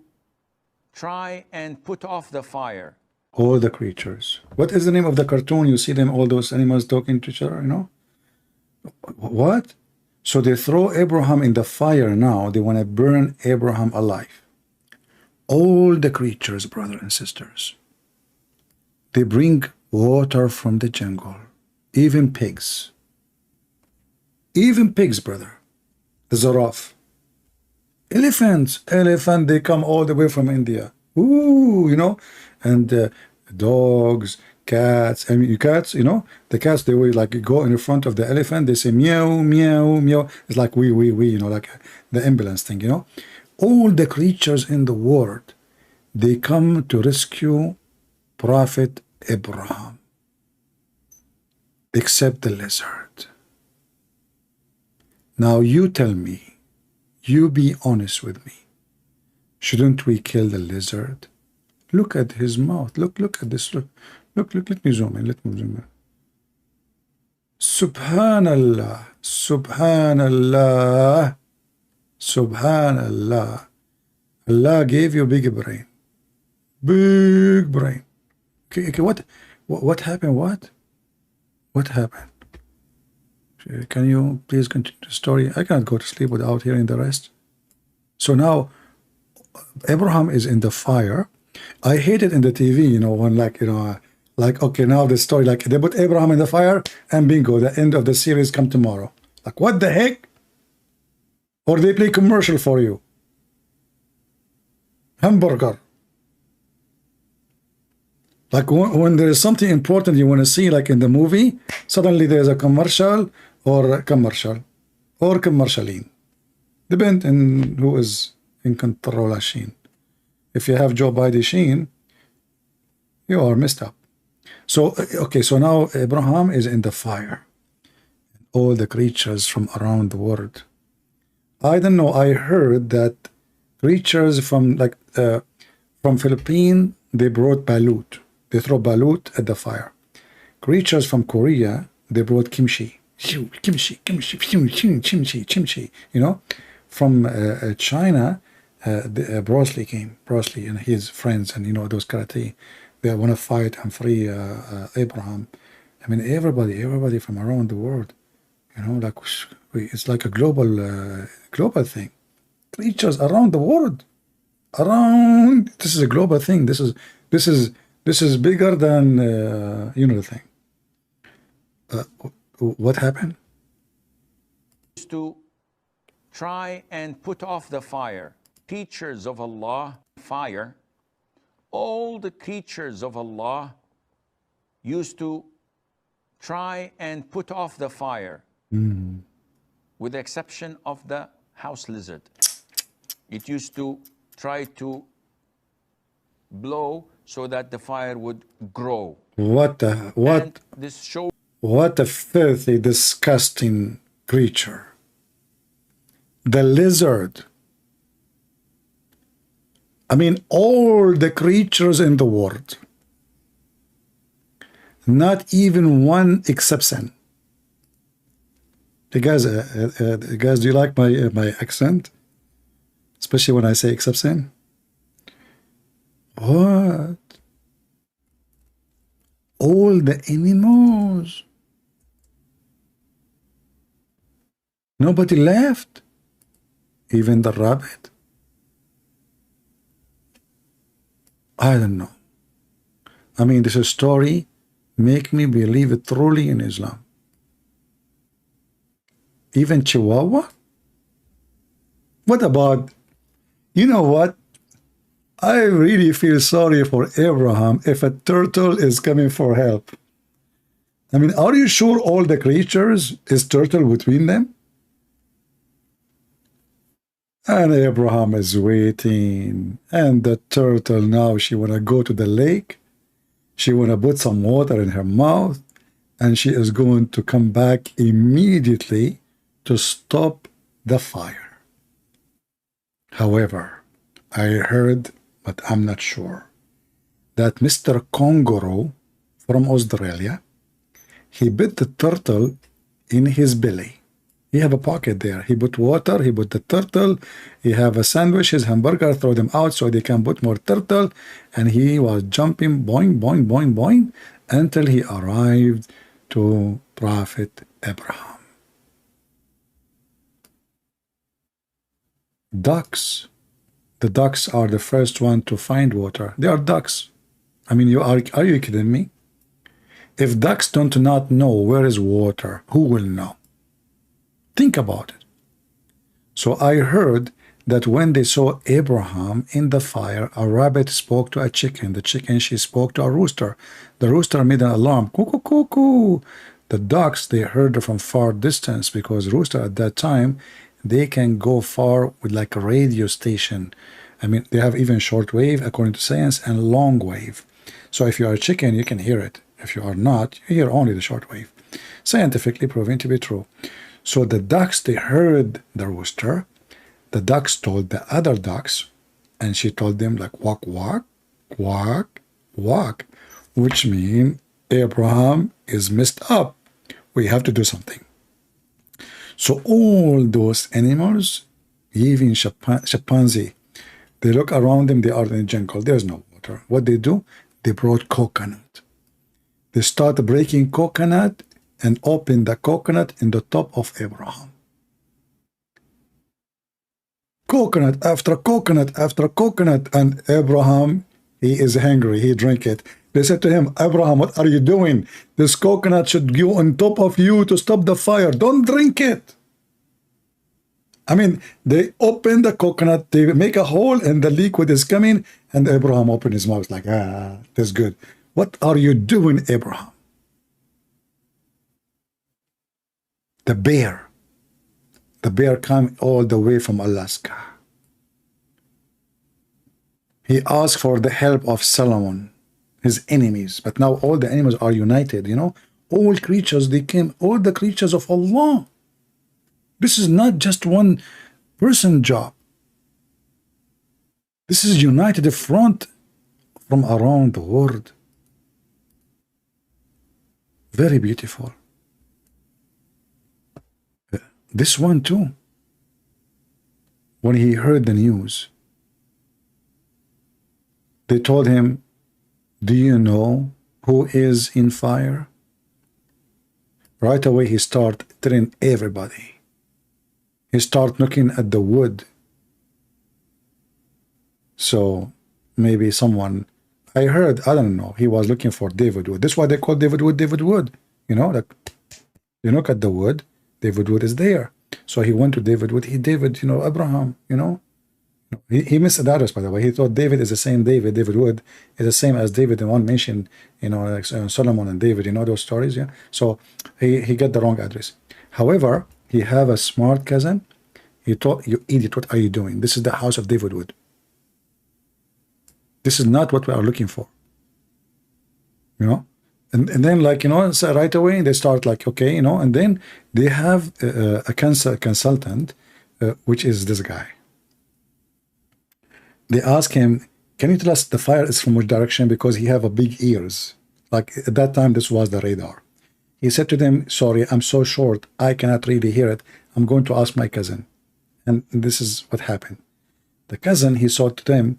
try and put off the fire. All the creatures. What is the name of the cartoon? You see them, all those animals talking to each other, you know? What? So they throw Abraham in the fire now. They want to burn Abraham alive. All the creatures, brothers and sisters. They bring water from the jungle. Even pigs. Even pigs, brother. The giraffe. Elephants. They come all the way from India. Ooh, you know. And dogs, cats. I mean, cats, you know. The cats, they will like go in the front of the elephant. They say meow, meow, meow. It's like we, you know, like the ambulance thing, you know. All the creatures in the world, they come to rescue Prophet Abraham. Except the lizard. Now you tell me, you be honest with me. Shouldn't we kill the lizard? Look at his mouth. Look at this. Look, let me zoom in. Let me zoom in. Subhanallah. Subhanallah. Subhanallah. Allah gave you big brain. Big brain. Okay, what happened? What happened? Can you please continue the story? I cannot go to sleep without hearing the rest. So now, Abraham is in the fire. I hate it in the TV, you know, when like, you know, like, okay, now the story, like they put Abraham in the fire and bingo, the end of the series come tomorrow. Like, what the heck? Or they play commercial for you. Hamburger. Like when there is something important you want to see, like in the movie, suddenly there's a commercial or commercialine. Depends on who is in control machine. If you have Joe Biden Sheen, you are messed up. So, okay, so now Abraham is in the fire. All the creatures from around the world. I don't know, I heard that creatures from from Philippines, they brought balut. They throw balut at the fire. Creatures from Korea, they brought kimchi. Kimchi, kimchi, kimchi, kimchi. You know, from China, Bruce Lee came. Bruce Lee and his friends, and you know those karate. They want to fight and free Abraham. I mean, everybody from around the world. You know, like it's like a global thing. Creatures around the world. Around. This is a global thing. This is bigger than you know the thing. What happened? To try and put off the fire. Creatures of Allah, fire. All the creatures of Allah used to try and put off the fire, with the exception of the house lizard. It used to try to blow so that the fire would grow. What And this shows what a filthy, disgusting creature. The lizard. I mean, all the creatures in the world. Not even one exception. Hey guys, do you like my accent? Especially when I say exception. What? All the animals. Nobody left. Even the rabbit. I don't know. I mean, this story make me believe it truly in Islam. Even Chihuahua? What about, you know what? I really feel sorry for Abraham if a turtle is coming for help. I mean, are you sure all the creatures is turtle between them? And Abraham is waiting. And the turtle now, she want to go to the lake. She want to put some water in her mouth. And she is going to come back immediately to stop the fire. However, I heard, but I'm not sure, that Mr. Kangaroo from Australia, he bit the turtle in his belly. He have a pocket there. He put water, he put the turtle, he have a sandwich, his hamburger, throw them out so they can put more turtle, and he was jumping boing, boing, boing, boing, until he arrived to Prophet Abraham. Ducks. The ducks are the first one to find water. They are ducks. I mean, are you kidding me? If ducks do not know where is water, who will know? Think about it. So I heard that when they saw Abraham in the fire, a rabbit spoke to a chicken. The chicken, she spoke to a rooster. The rooster made an alarm. Cuckoo, cuckoo. The ducks, they heard from far distance because rooster at that time, they can go far with like a radio station. I mean, they have even short wave, according to science, and long wave. So if you are a chicken, you can hear it. If you are not, you hear only the short wave. Scientifically proven to be true. So the ducks, they heard the rooster. The ducks told the other ducks, and she told them like, walk, walk, walk, walk, which means Abraham is messed up. We have to do something. So all those animals, even chimpanzee, they look around them, they are in the jungle, there's no water. What they do? They brought coconut. They start breaking coconut and open the coconut in the top of Abraham. Coconut after coconut after coconut, and Abraham, he is hungry, he drink it. They said to him, Abraham, what are you doing? This coconut should go on top of you to stop the fire. Don't drink it. I mean, they open the coconut, they make a hole, and the liquid is coming, and Abraham opened his mouth like, that's good. What are you doing, Abraham? The bear came all the way from Alaska. He asked for the help of Solomon, his enemies. But now all the enemies are united, you know. All creatures, they came, all the creatures of Allah. This is not just one person job. This is united front from around the world. Very beautiful. This one too. When he heard the news, they told him, do you know who is in fire? Right away he started telling everybody. He started looking at the wood. So maybe someone, I heard, I don't know, he was looking for David Wood. This is why they call David Wood David Wood. You know, like you look at the wood, David Wood is there. So he went to David Wood. He David, you know, Abraham, you know. He missed the address, by the way. He thought David is the same David. David Wood is the same as David in one mention, you know, like Solomon and David, you know those stories, yeah? So he got the wrong address. However, he have a smart cousin. He thought, you idiot, what are you doing? This is the house of David Wood. This is not what we are looking for. You know? And then, like, you know, so right away they start like, okay, you know, and then they have a consultant, which is this guy. They ask him, can you tell us the fire is from which direction? Because he have a big ears. Like at that time, this was the radar. He said to them, sorry, I'm so short, I cannot really hear it. I'm going to ask my cousin. And this is what happened. The cousin, he said to them,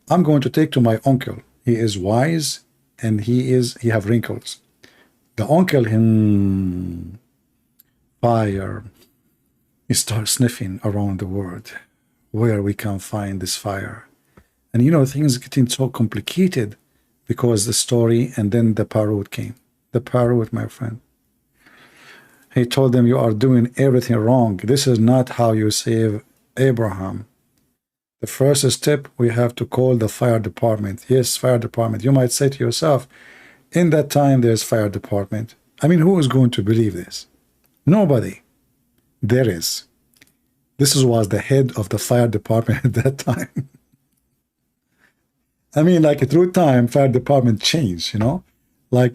I'm going to take to my uncle. He is wise and he have wrinkles. The uncle, fire. He starts sniffing around the world where we can find this fire. And you know, things getting so complicated because the story, and then the parrot came. The parrot, my friend. He told them, you are doing everything wrong. This is not how you save Abraham. The first step, we have to call the fire department. Yes, fire department. You might say to yourself, in that time, there's fire department. I mean, who is going to believe this? Nobody. There is. This was the head of the fire department at that time. I mean, like through time, fire department changed, you know? Like,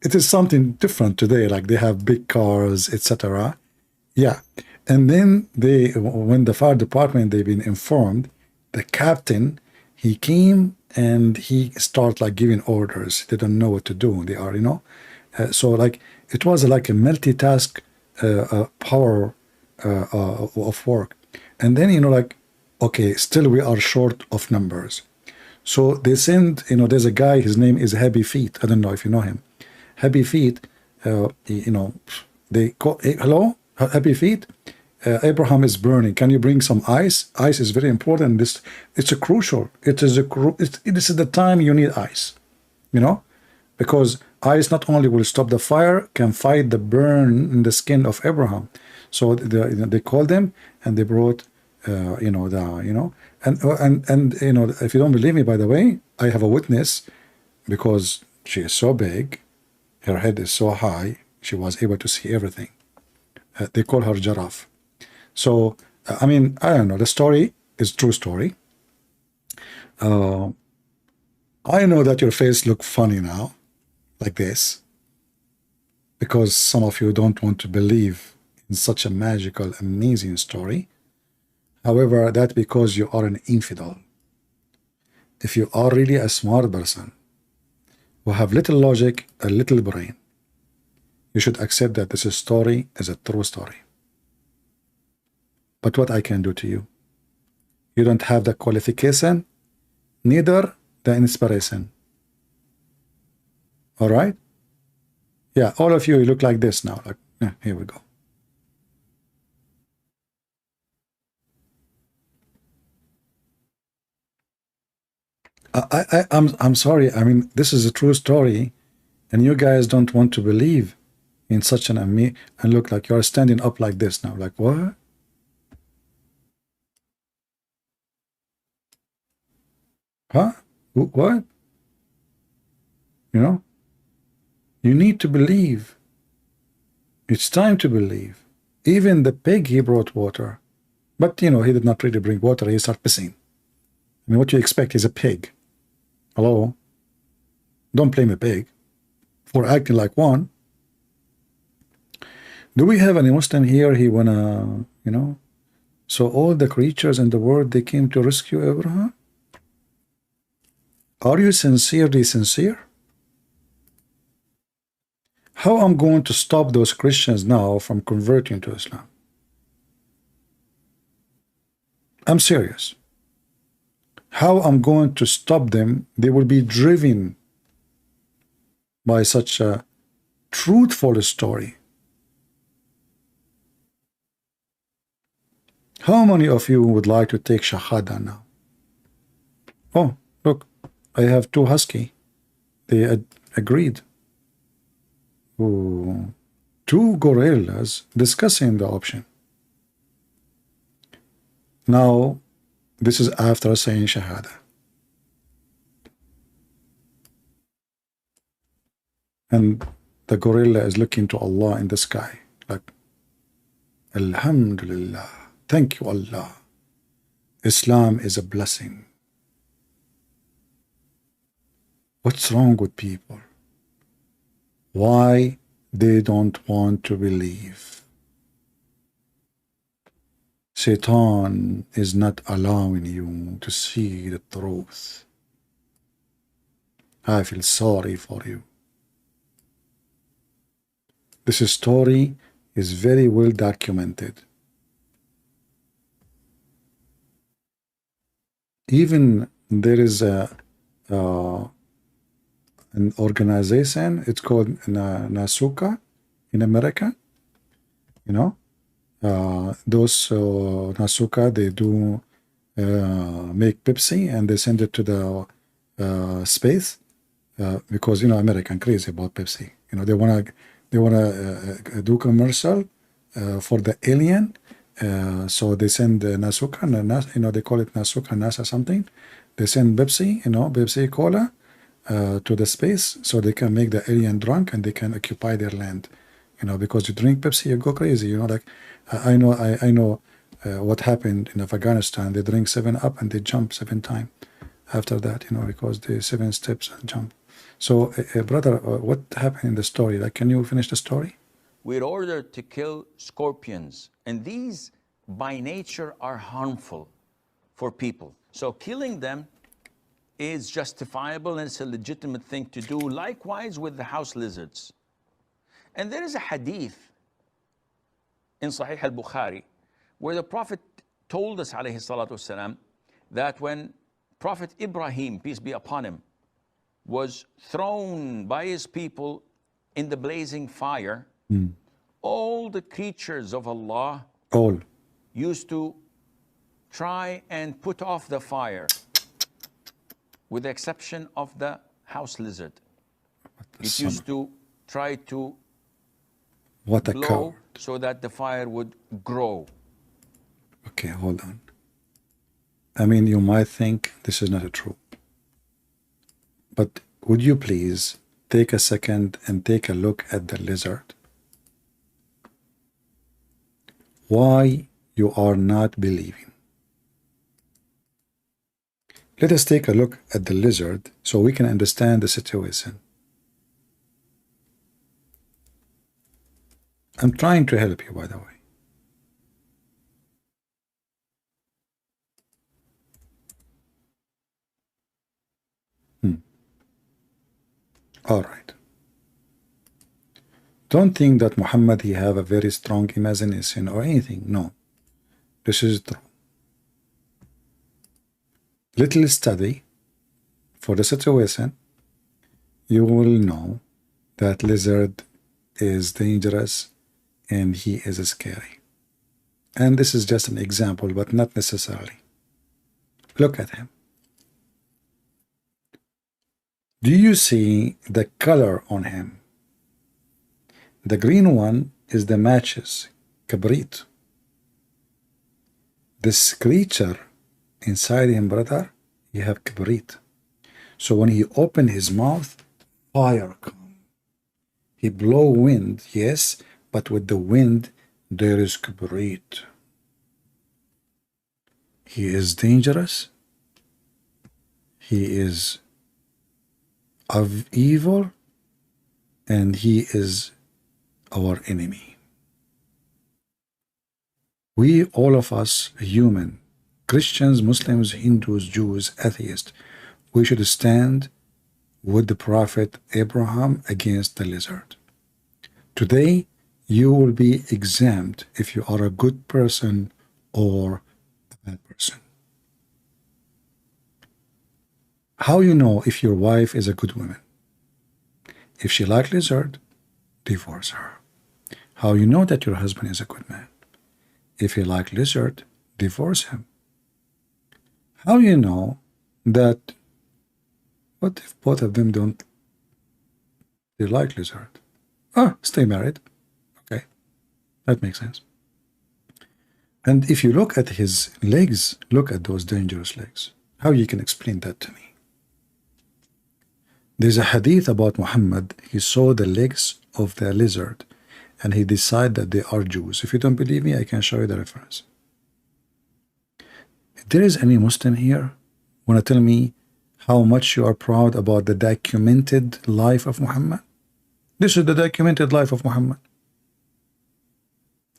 it is something different today. Like they have big cars, etc. Yeah. And then when the fire department, they've been informed, the captain, he came and he started like giving orders. They don't know what to do. They are, you know? So like, it was like a multitask power of work. And then, you know, like, okay, still we are short of numbers. So they send, you know, there's a guy, his name is Happy Feet. I don't know if you know him. Happy Feet, you know, they call, hey, hello, Happy Feet, Abraham is burning. Can you bring some ice? Ice is very important. This, it's a crucial. This is the time you need ice, you know, because ice not only will stop the fire, can fight the burn in the skin of Abraham. So they called them and they brought, you know, and you know, if you don't believe me, by the way, I have a witness because she is so big, her head is so high, she was able to see everything. They call her Giraffe. So, I mean, I don't know, the story is true story. I know that your face looks funny now, like this, because some of you don't want to believe in such a magical, amazing story. However, that's because you are an infidel. If you are really a smart person who have little logic, a little brain, you should accept that this story is a true story. But what I can do to you? You don't have the qualification, neither the inspiration. All right? Yeah, all of you look like this now. Like, yeah, here we go. I'm sorry. I mean, this is a true story, and you guys don't want to believe in such an and look like you're standing up like this now. Like what? Huh? What? You know? You need to believe. It's time to believe. Even the pig, he brought water. But, you know, he did not really bring water. He started pissing. mean, what do you expect? He's a pig. Hello? Don't blame a pig for acting like one. Do we have any Muslim here? He wanna, you know? So all the creatures in the world, they came to rescue Abraham? Are you sincerely sincere? How I'm going to stop those Christians now from converting to Islam? I'm serious. How I'm going to stop them? They will be driven by such a truthful story. How many of you would like to take Shahada now? Oh, look, I have two husky. They agreed. Ooh, two gorillas discussing the option. Now, this is after saying Shahada. And the gorilla is looking to Allah in the sky, like, Alhamdulillah. Thank you, Allah. Islam is a blessing. What's wrong with people? Why they don't want to believe? Satan is not allowing you to see the truth. I feel sorry for you. This story is very well documented. Even there is an organization, it's called Nasuka in America. You know, those Nasuka, they do make Pepsi and they send it to the space because, you know, American crazy about Pepsi. You know, they wanna do commercial for the alien. So they send Nasuka, you know, they call it Nasuka, NASA something. They send Pepsi, you know, Pepsi Cola to the space so they can make the alien drunk and they can occupy their land. You know, because you drink Pepsi, you go crazy. You know, like I know what happened in Afghanistan. They drink 7-Up and they jump 7 times after that. You know, because the 7 steps and jump. So, brother, what happened in the story? Like, can you finish the story? We're ordered to kill scorpions, and these by nature are harmful for people. So killing them is justifiable and it's a legitimate thing to do. Likewise with the house lizards. And there is a hadith in Sahih al-Bukhari where the Prophet told us, alayhi salatu wasalam, that when Prophet Ibrahim, peace be upon him, was thrown by his people in the blazing fire, all the creatures of Allah used to try and put off the fire, with the exception of the house lizard. It used to try to blow so that the fire would grow. Okay, hold on. I mean, you might think this is not true. But would you please take a second and take a look at the lizard? Why you are not believing? Let us take a look at the lizard so we can understand the situation. I'm trying to help you, by the way. All right. Don't think that Muhammad, he have a very strong imagination or anything. No. This is true. Little study for the situation, you will know that lizard is dangerous and he is scary. And this is just an example, but not necessarily. Look at him. Do you see the color on him? The green one is the matches, kabrit. This creature inside him, brother, you have kabrit. So when he opened his mouth, fire come. He blow wind, yes, but with the wind there is kabrit. He is dangerous he is of evil and he is our enemy. We, all of us, human, Christians, Muslims, Hindus, Jews, atheists, we should stand with the Prophet Abraham against the lizard. Today, you will be exempt if you are a good person or a bad person. How you know if your wife is a good woman? If she like lizard, divorce her. How you know that your husband is a good man? If he like lizard, divorce him. How you know that, what if both of them don't, they like lizard? Stay married. Okay, that makes sense. And if you look at his legs, look at those dangerous legs. How you can explain that to me? There's a hadith about Muhammad. He saw the legs of the lizard and he decided that they are Jews. If you don't believe me, I can show you the reference. If there is any Muslim here want to tell me how much you are proud about the documented life of Muhammad? This is the documented life of Muhammad.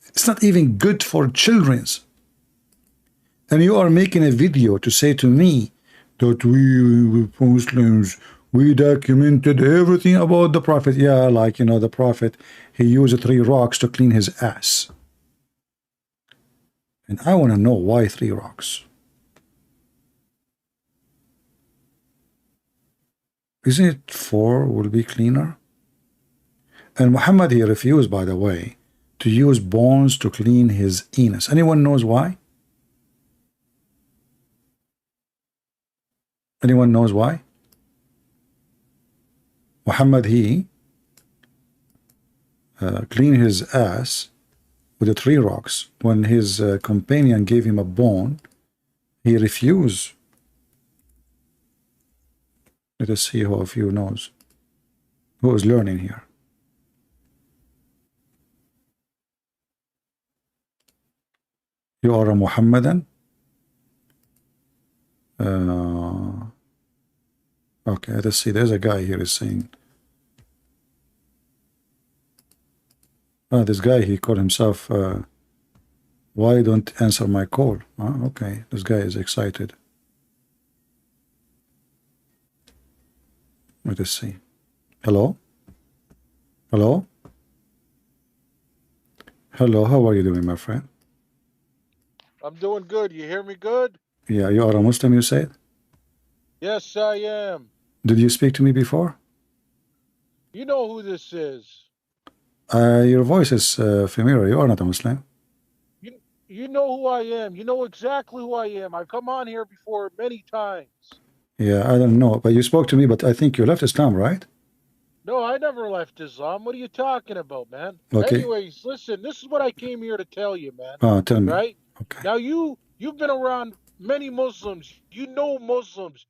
It's not even good for children's. And you are making a video to say to me that we Muslims, we documented everything about the Prophet. Yeah, like, you know, the Prophet, he used 3 rocks to clean his ass. And I want to know why 3 rocks. Isn't it 4 will be cleaner? And Muhammad, he refused, by the way, to use bones to clean his anus. Anyone knows why? Anyone knows why? Muhammad, he cleaned his ass with the 3 rocks. When his companion gave him a bone, he refused. Let us see who of you knows. Who is learning here? You are a Muhammadan? Okay, let's see. There's a guy here is saying, this guy, he called himself, why don't answer my call? Okay, this guy is excited. Let us see. Hello? Hello? Hello, how are you doing, my friend? I'm doing good. You hear me good? Yeah, you are a Muslim, you said? Yes, I am. Did you speak to me before? You know who this is. Your voice is familiar. You are not a Muslim. You know who I am. You know exactly who I am. I've come on here before many times. Yeah, I don't know. But you spoke to me, but I think you left Islam, right? No, I never left Islam. What are you talking about, man? Okay. Anyways, listen, this is what I came here to tell you, man. Tell me. Right? Okay. Now, you've been around many Muslims. You know Muslims.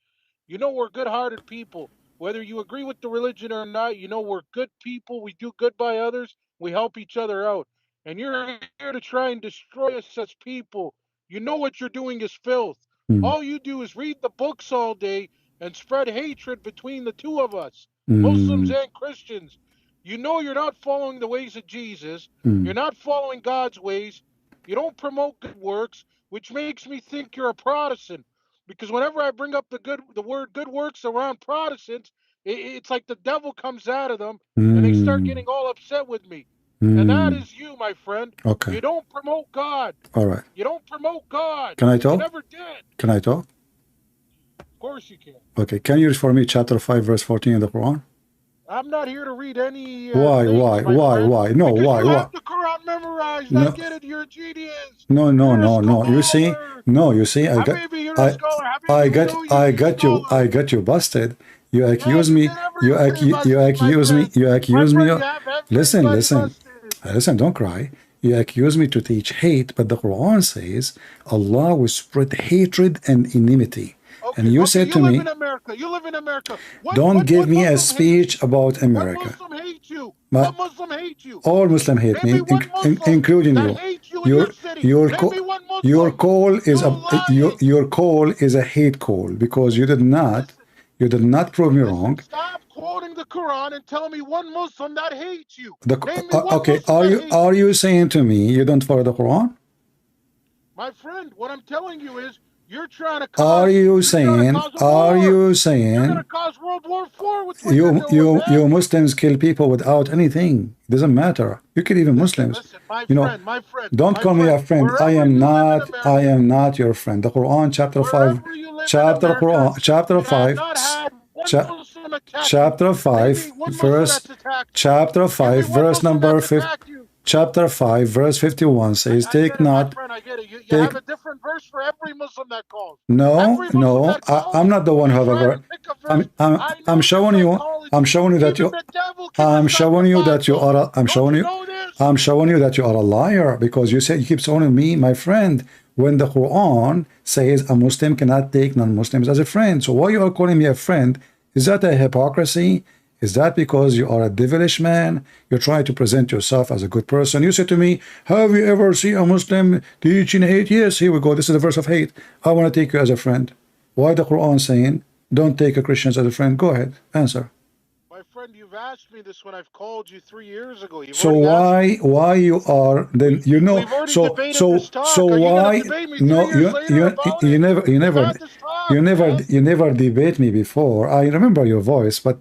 You know we're good-hearted people. Whether you agree with the religion or not, you know we're good people. We do good by others. We help each other out. And you're here to try and destroy us as people. You know what you're doing is filth. All you do is read the books all day and spread hatred between the two of us, Muslims and Christians. You know you're not following the ways of Jesus. You're not following God's ways. You don't promote good works, which makes me think you're a Protestant. Because whenever I bring up the word good works around Protestants, it's like the devil comes out of them and they start getting all upset with me. And that is you, my friend. Okay. You don't promote God. All right. You don't promote God. Can I talk? You never did. Can I talk? Of course you can. Okay. Can you read for me chapter 5, verse 14 in the Quran? I'm not here to read any. Why? No, because why? You have the Quran memorized. No. I get it. You're a genius. No. You see, I got you busted. You accuse me. You accuse me. Listen, don't cry. You accuse me to teach hate, but the Quran says Allah will spread hatred and enmity. And you said to me, you live in America. Don't give me a speech about America. What Muslim hates you? What Muslim hates you? All Muslims hate me, including you. look your like? call is You're lying. your call is a hate call because you did not prove me wrong. Stop quoting the Quran and tell me one Muslim that hates you. The, Name me one okay, Muslim that hates are you saying to me you don't follow the Quran? My friend, what I'm telling you is you're trying to cause. Are you saying? Are you You're saying? gonna cause World War IV with what you're doing, You Muslims kill people without anything. It doesn't matter. You kill even Muslims. Listen, my You know, friend, my friend. don't my call me a friend. Wherever I am you live in not. America, I am not your friend. The Quran, chapter 5, wherever you live in chapter America, Quran, chapter you have 5, not had one Muslim attack chapter you. 5, Name me one Muslim verse, that's attacked you. chapter Give me 5, one verse Muslim number that's 50. attacked you. Chapter 5, verse 51 says, I take get it, not. my friend, I get it. You Take, have a different verse for every Muslim that calls. no, Every Muslim no, that calls, I'm not the one who have you a try verse. to pick a verse. I'm showing you. I'm showing you that Even you. the devil can I'm recite showing the you that you Bible. are. I'm Don't showing you you. know this? I'm showing you that you are a liar because you said you keep calling me my friend when the Quran says a Muslim cannot take non-Muslims as a friend. So why you are calling me a friend? Is that a hypocrisy? Is that because you are a devilish man? You're trying to present yourself as a good person. You said to me, have you ever seen a Muslim teaching hate? Yes, here we go. This is the verse of hate. I want to take you as a friend. Why the Quran saying, don't take a Christian as a friend? Go ahead, answer. My friend, you've asked me this when I've called you 3 years ago. You've So already asked me. why you are then you know We've already so debated so this talk. so Are you why gonna debate me 3 no years later about you it? never We've had this talk, man. you never debate me before. I remember your voice, but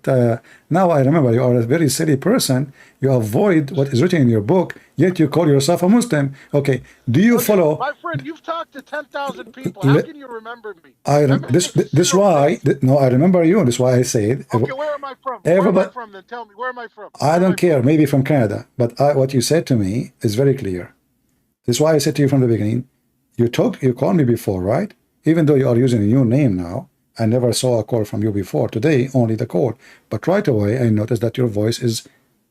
now I remember you are a very silly person. You avoid what is written in your book, yet you call yourself a Muslim. Okay, do you follow? My friend, you've talked to 10,000 people. How can you remember me? This why no, I remember you. This why I said. Okay, where am I from? Everybody, where am I from? Then tell me, where am I from? I don't care. Maybe from Canada, but what you said to me is very clear. This is why I said to you from the beginning. You called me before, right? Even though you are using a new name now, I never saw a call from you before. Today, only the call. But right away, I noticed that your voice is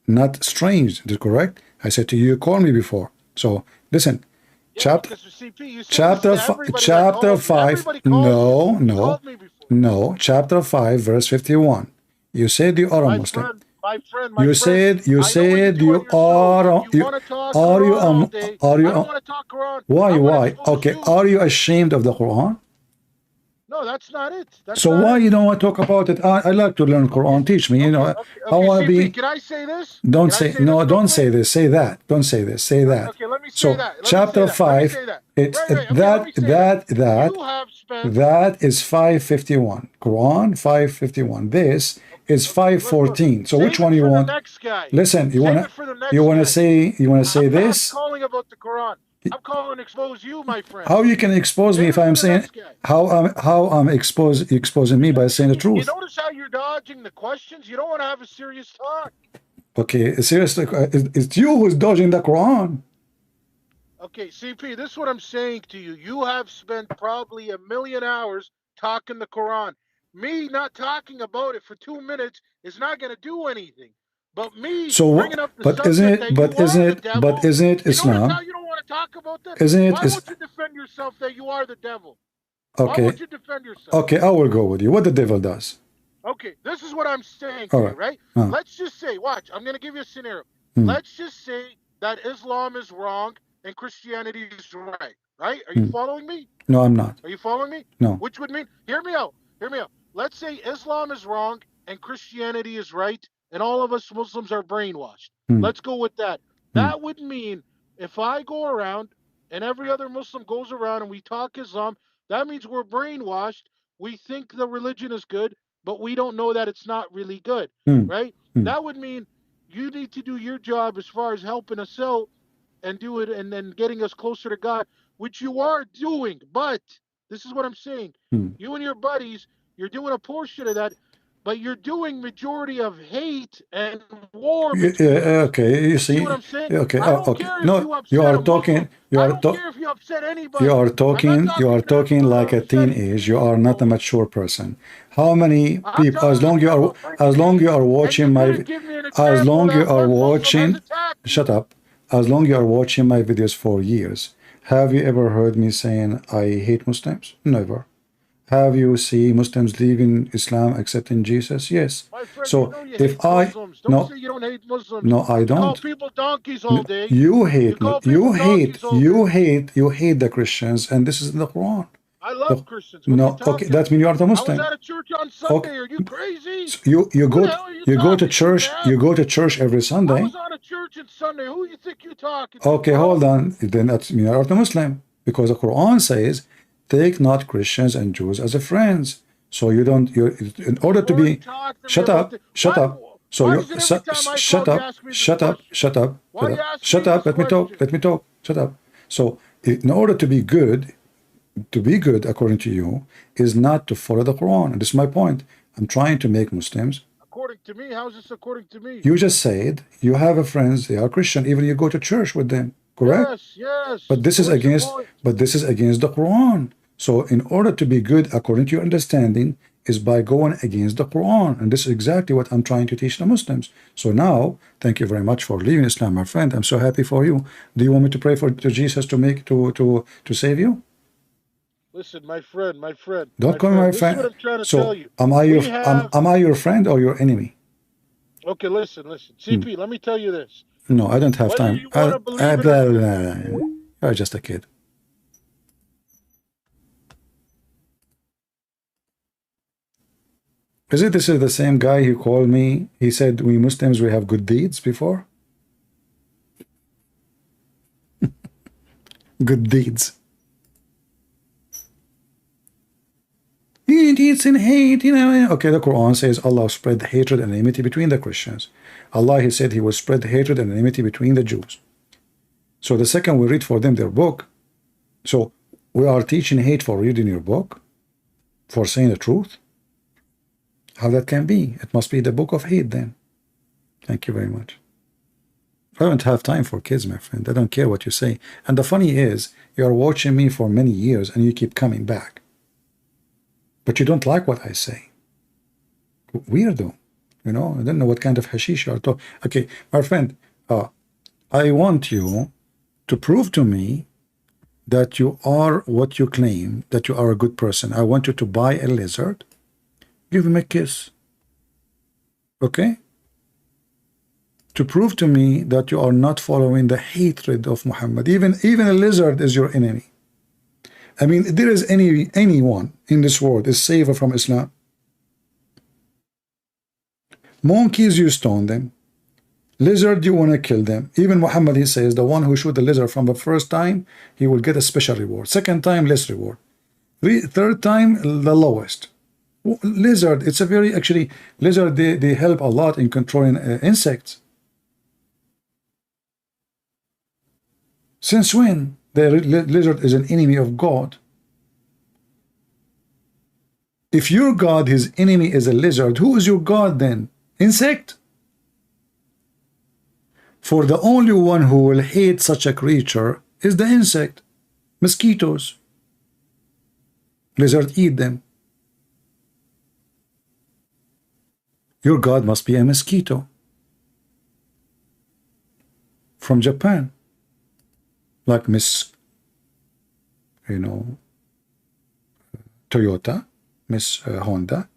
not strange. Is it correct? I said to you, you called me before. So listen, chapter 5. No, chapter 5, verse 51. You said you are a Muslim. You said you are why? Okay, are you ashamed of the Quran? No, that's not it. So why you don't want to talk about it? I like to learn Quran. Teach me. You know, I want to be. Can I say this? Don't say no. Don't say this. Say that. Don't say this. Say that. Okay, let me say so that. chapter 5. It's that is 551. Quran 551. This is 514. So which one you want? Listen, you want to say this? I'm calling about the Quran. I'm calling to expose you, my friend. How you can expose me if I'm saying how I'm exposing me by saying the truth? You notice how you're dodging the questions? You don't want to have a serious talk. Okay, seriously, it's you who's dodging the Quran. Okay, CP, this is what I'm saying to you. You have spent probably 1 million hours talking the Quran. Me not talking about it for 2 minutes is not going to do anything. But me bringing up the subject isn't it Islam? How you don't want to talk about that? Isn't it? Why won't you defend yourself that you are the devil? Okay. Why won't you defend yourself? Okay, I will go with you. What the devil does? Okay, this is what I'm saying to you, right? Let's just say, watch, I'm going to give you a scenario. Let's just say that Islam is wrong and Christianity is right, right? Are you following me? No, I'm not. Are you following me? No. Which would mean, hear me out. Let's say Islam is wrong and Christianity is right, and all of us Muslims are brainwashed. Let's go with that. That would mean if I go around and every other Muslim goes around and we talk Islam, that means we're brainwashed. We think the religion is good, but we don't know that it's not really good, right? That would mean you need to do your job as far as helping us out and do it and then getting us closer to God, which you are doing. But this is what I'm saying. You and your buddies, you're doing a portion of that, but you're doing majority of hate and war. Okay, you see. What I'm saying? Okay, okay. No, you are talking. You are talking like a teenage. You are not a mature person. How many people? As long you are watching my, as long you are watching. Shut up. As long you are watching my videos for years, have you ever heard me saying I hate Muslims? Never. Have you seen Muslims leaving Islam, accepting Jesus? Yes. My friend, So you know you if hate I Muslims. Don't no say you don't hate Muslims. no I You call don't. people donkeys all day. You hate call people donkeys all day. you hate the Christians, and this is in the Quran. I love The- Christians. What are no, you talking okay, that means you are the I was Muslim. at a church on Sunday. Okay. Are you crazy? So you Who go the hell are you you go to talking church man? you go to church every I Sunday. was on a church on Sunday. Who you think you're talking to, Okay, bro? hold on. Then that's you are the Muslim, because the Quran says, "Take not Christians and Jews as a friends." So you don't. You in order to already be. talked to me Shut about up. the- Shut why- up. So why you is it every time I shut call, you up. ask me this Shut up. question? Shut up. Why Shut you up. ask Shut me up. this Let me talk. question? Let me talk. Shut up. So in order to be good according to you, is not to follow the Quran. And this is my point. I'm trying to make Muslims. According to me, how's this according to me? You just said you have a friends, they are Christian, even you go to church with them, correct? Yes, yes. But this is Where's your against point? the Quran. So in order to be good according to your understanding is by going against the Quran. And this is exactly what I'm trying to teach the Muslims. So now, thank you very much for leaving Islam, my friend. I'm so happy for you. Do you want me to pray for to Jesus to save you? Listen, my friend. Don't call me my This is what friend. I'm trying to So tell you. am I your We have- am I your friend or your enemy? Okay, listen. CP, let me tell you this. No, I don't have Whether time. you wanna believe it or- You're just a kid. This is the same guy who called me? He said we Muslims, we have good deeds before. Good deeds. Deeds and hate, you know. Okay, the Quran says Allah spread hatred and enmity between the Christians. Allah, He said He will spread hatred and enmity between the Jews. So the second we read for them their book, so we are teaching hate for reading your book, for saying the truth. How that can be? It must be the book of hate then. Thank you very much. I don't have time for kids, my friend. I don't care what you say. And the funny is, you are watching me for many years and you keep coming back. But you don't like what I say. Weirdo. You know, I don't know what kind of hashish you are talking. Okay, my friend, I want you to prove to me that you are what you claim, that you are a good person. I want you to buy a lizard, give him a kiss. Okay? To prove to me that you are not following the hatred of Muhammad. Even a lizard is your enemy. I mean, if there is anyone in this world is safer from Islam. Monkeys, you stone them. Lizard, you want to kill them. Even Muhammad, he says, the one who shoot the lizard from the first time, he will get a special reward. Second time, less reward. Third time, the lowest. Lizard, it's a very, actually, lizard, they help a lot in controlling insects. Since when the lizard is an enemy of God? If your God, his enemy, is a lizard, who is your God then? Insect? For the only one who will hate such a creature is the insect. Mosquitoes. Lizard eat them. Your God must be a mosquito. From Japan. Like Miss, Toyota, Miss Honda,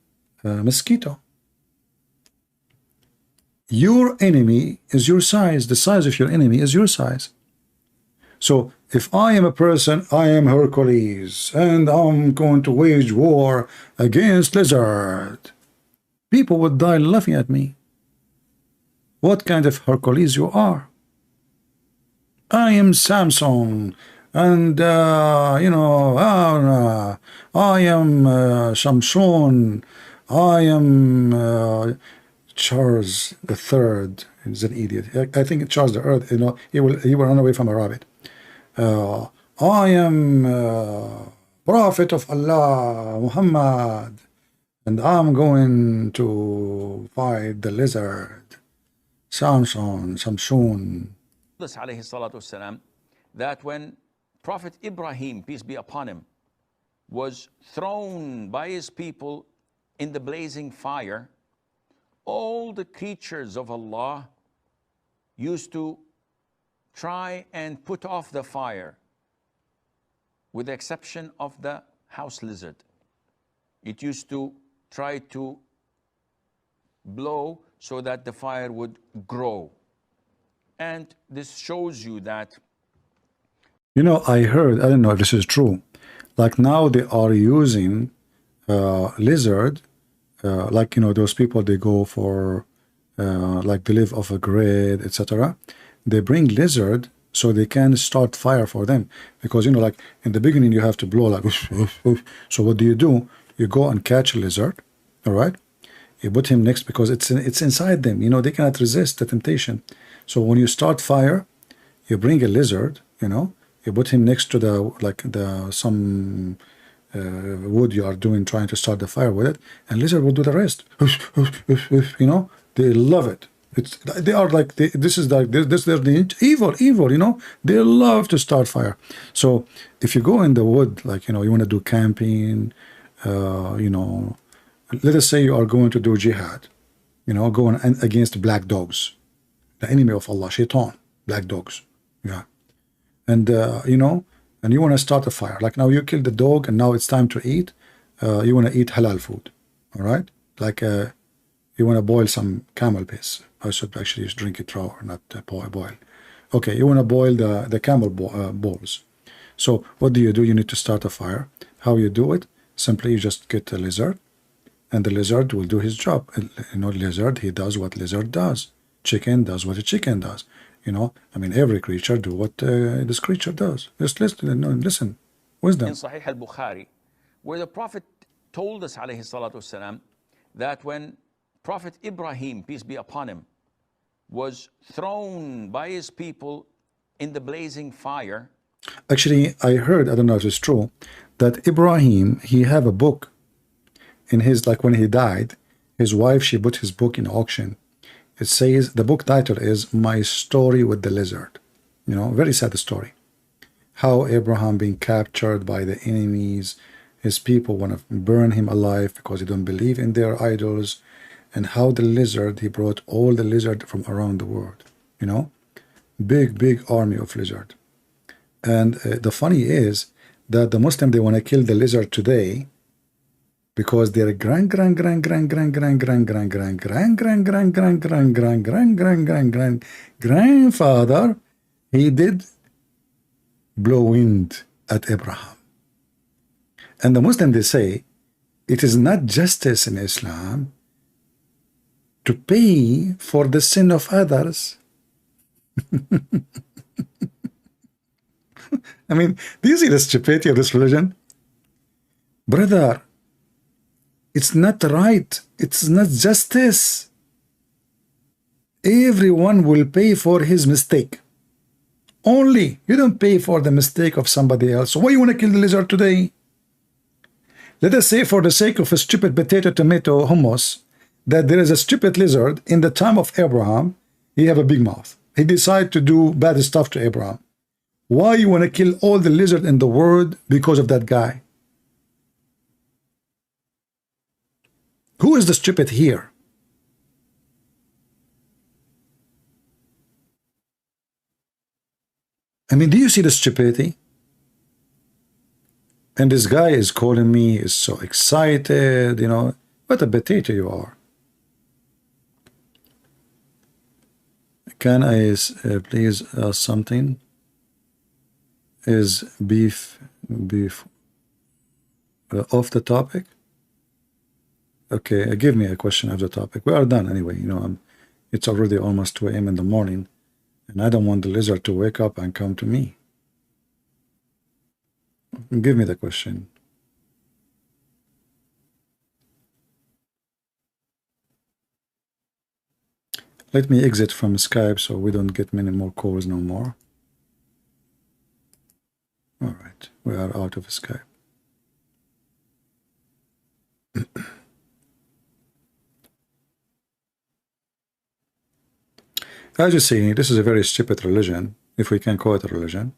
mosquito. Your enemy is your size. The size of your enemy is your size. So if I am a person, I am Hercules, and I'm going to wage war against lizard, people would die laughing at me. What kind of Hercules you are? I am Samson, and I am Shamshon, I am Charles the Third. He's an idiot. I think Charles the Third. He will run away from a rabbit. I am Prophet of Allah, Muhammad, and I'm going to fight the lizard. Samson. That when Prophet Ibrahim, peace be upon him, was thrown by his people in the blazing fire, all the creatures of Allah used to try and put off the fire, with the exception of the house lizard. it used to try to blow so that the fire would grow. And this shows you that. You know, I heard, I don't know if this is true, like now they are using lizard, like, you know, those people, they go for, like they live off a grid, etc. They bring lizard so they can start fire for them. Because, you know, like in the beginning, you have to blow like, oof, oof, oof. So what do? You go and catch a lizard, all right? You put him next because it's inside them. You know, they cannot resist the temptation. So when you start fire, you bring a lizard, you know, you put him next to the, like some wood you are doing, trying to start the fire with it, and lizard will do the rest. You know, they love it. They are like, this is like, this they're the evil, you know, they love to start fire. So if you go in the wood, like, you know, you want to do camping, you know, let us say you are going to do jihad, you know, going against black dogs, the enemy of Allah, shaitan, black dogs, yeah. And, you know, and you want to start a fire. Like now you killed the dog and now it's time to eat. You want to eat halal food, all right? Like you want to boil some camel piss. I should actually just drink it raw, or not boil. Okay, you want to boil the camel balls. So what do? You need to start a fire. How you do it? Simply you just get a lizard, and the lizard will do his job. You know, lizard, he does what lizard does. Chicken does what a chicken does. You know, I mean, every creature do what this creature does. Just listen. Wisdom. In Sahih al-Bukhari, where the Prophet told us, alayhi salatu wasalam, that when Prophet Ibrahim, peace be upon him, was thrown by his people in the blazing fire. Actually, I heard, I don't know if it's true, that Ibrahim, he have a book in his, like when he died, his wife, she put his book in auction. It says, the book title is My Story with the Lizard. You know, very sad story. How Abraham being captured by the enemies, his people want to burn him alive because they don't believe in their idols, and how the lizard, he brought all the lizard from around the world, you know, big army of lizard. And the funny is that the Muslim, they want to kill the lizard today because their grandfather, he did blow wind at Abraham. And the Muslim, they say, it is not justice in Islam to pay for the sin of others. I mean, do you see the stupidity of this religion? Brother, it's not right. It's not justice. Everyone will pay for his mistake. Only. You don't pay for the mistake of somebody else. So why you want to kill the lizard today? Let us say, for the sake of a stupid potato, tomato, hummus, that there is a stupid lizard in the time of Abraham. He have a big mouth. He decided to do bad stuff to Abraham. Why you want to kill all the lizard in the world because of that guy? Who is the stupid here? I mean, do you see the stupidity? And this guy is calling me, is so excited, you know. What a potato you are. Can I please ask something? Is beef off the topic? Okay, give me a question of the topic. We are done anyway. You know, it's already almost 2 a.m. in the morning, and I don't want the lizard to wake up and come to me. Give me the question. Let me exit from Skype so we don't get many more calls no more. All right, we are out of Skype. As you see, this is a very stupid religion, if we can call it a religion.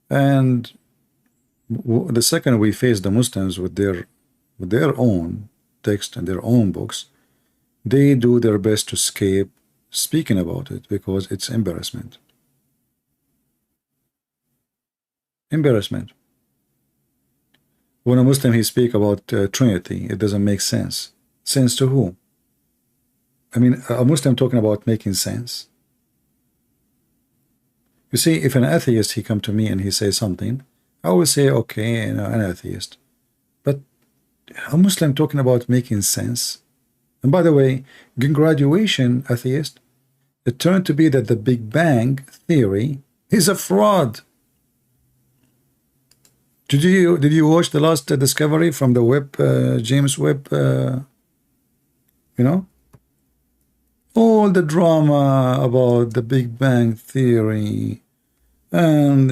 And the second we face the Muslims with their own text and their own books, they do their best to escape speaking about it because it's embarrassment. Embarrassment. When a Muslim he speak about Trinity, it doesn't make sense. Sense to who? I mean, a Muslim talking about making sense. You see, if an atheist he come to me and he say something, I will say, okay, you know, an atheist. But a Muslim talking about making sense. And by the way, in graduation, atheist, it turned to be that the Big Bang theory is a fraud. Did you watch the last discovery from the Webb, James Webb? You know, all the drama about the Big Bang theory, and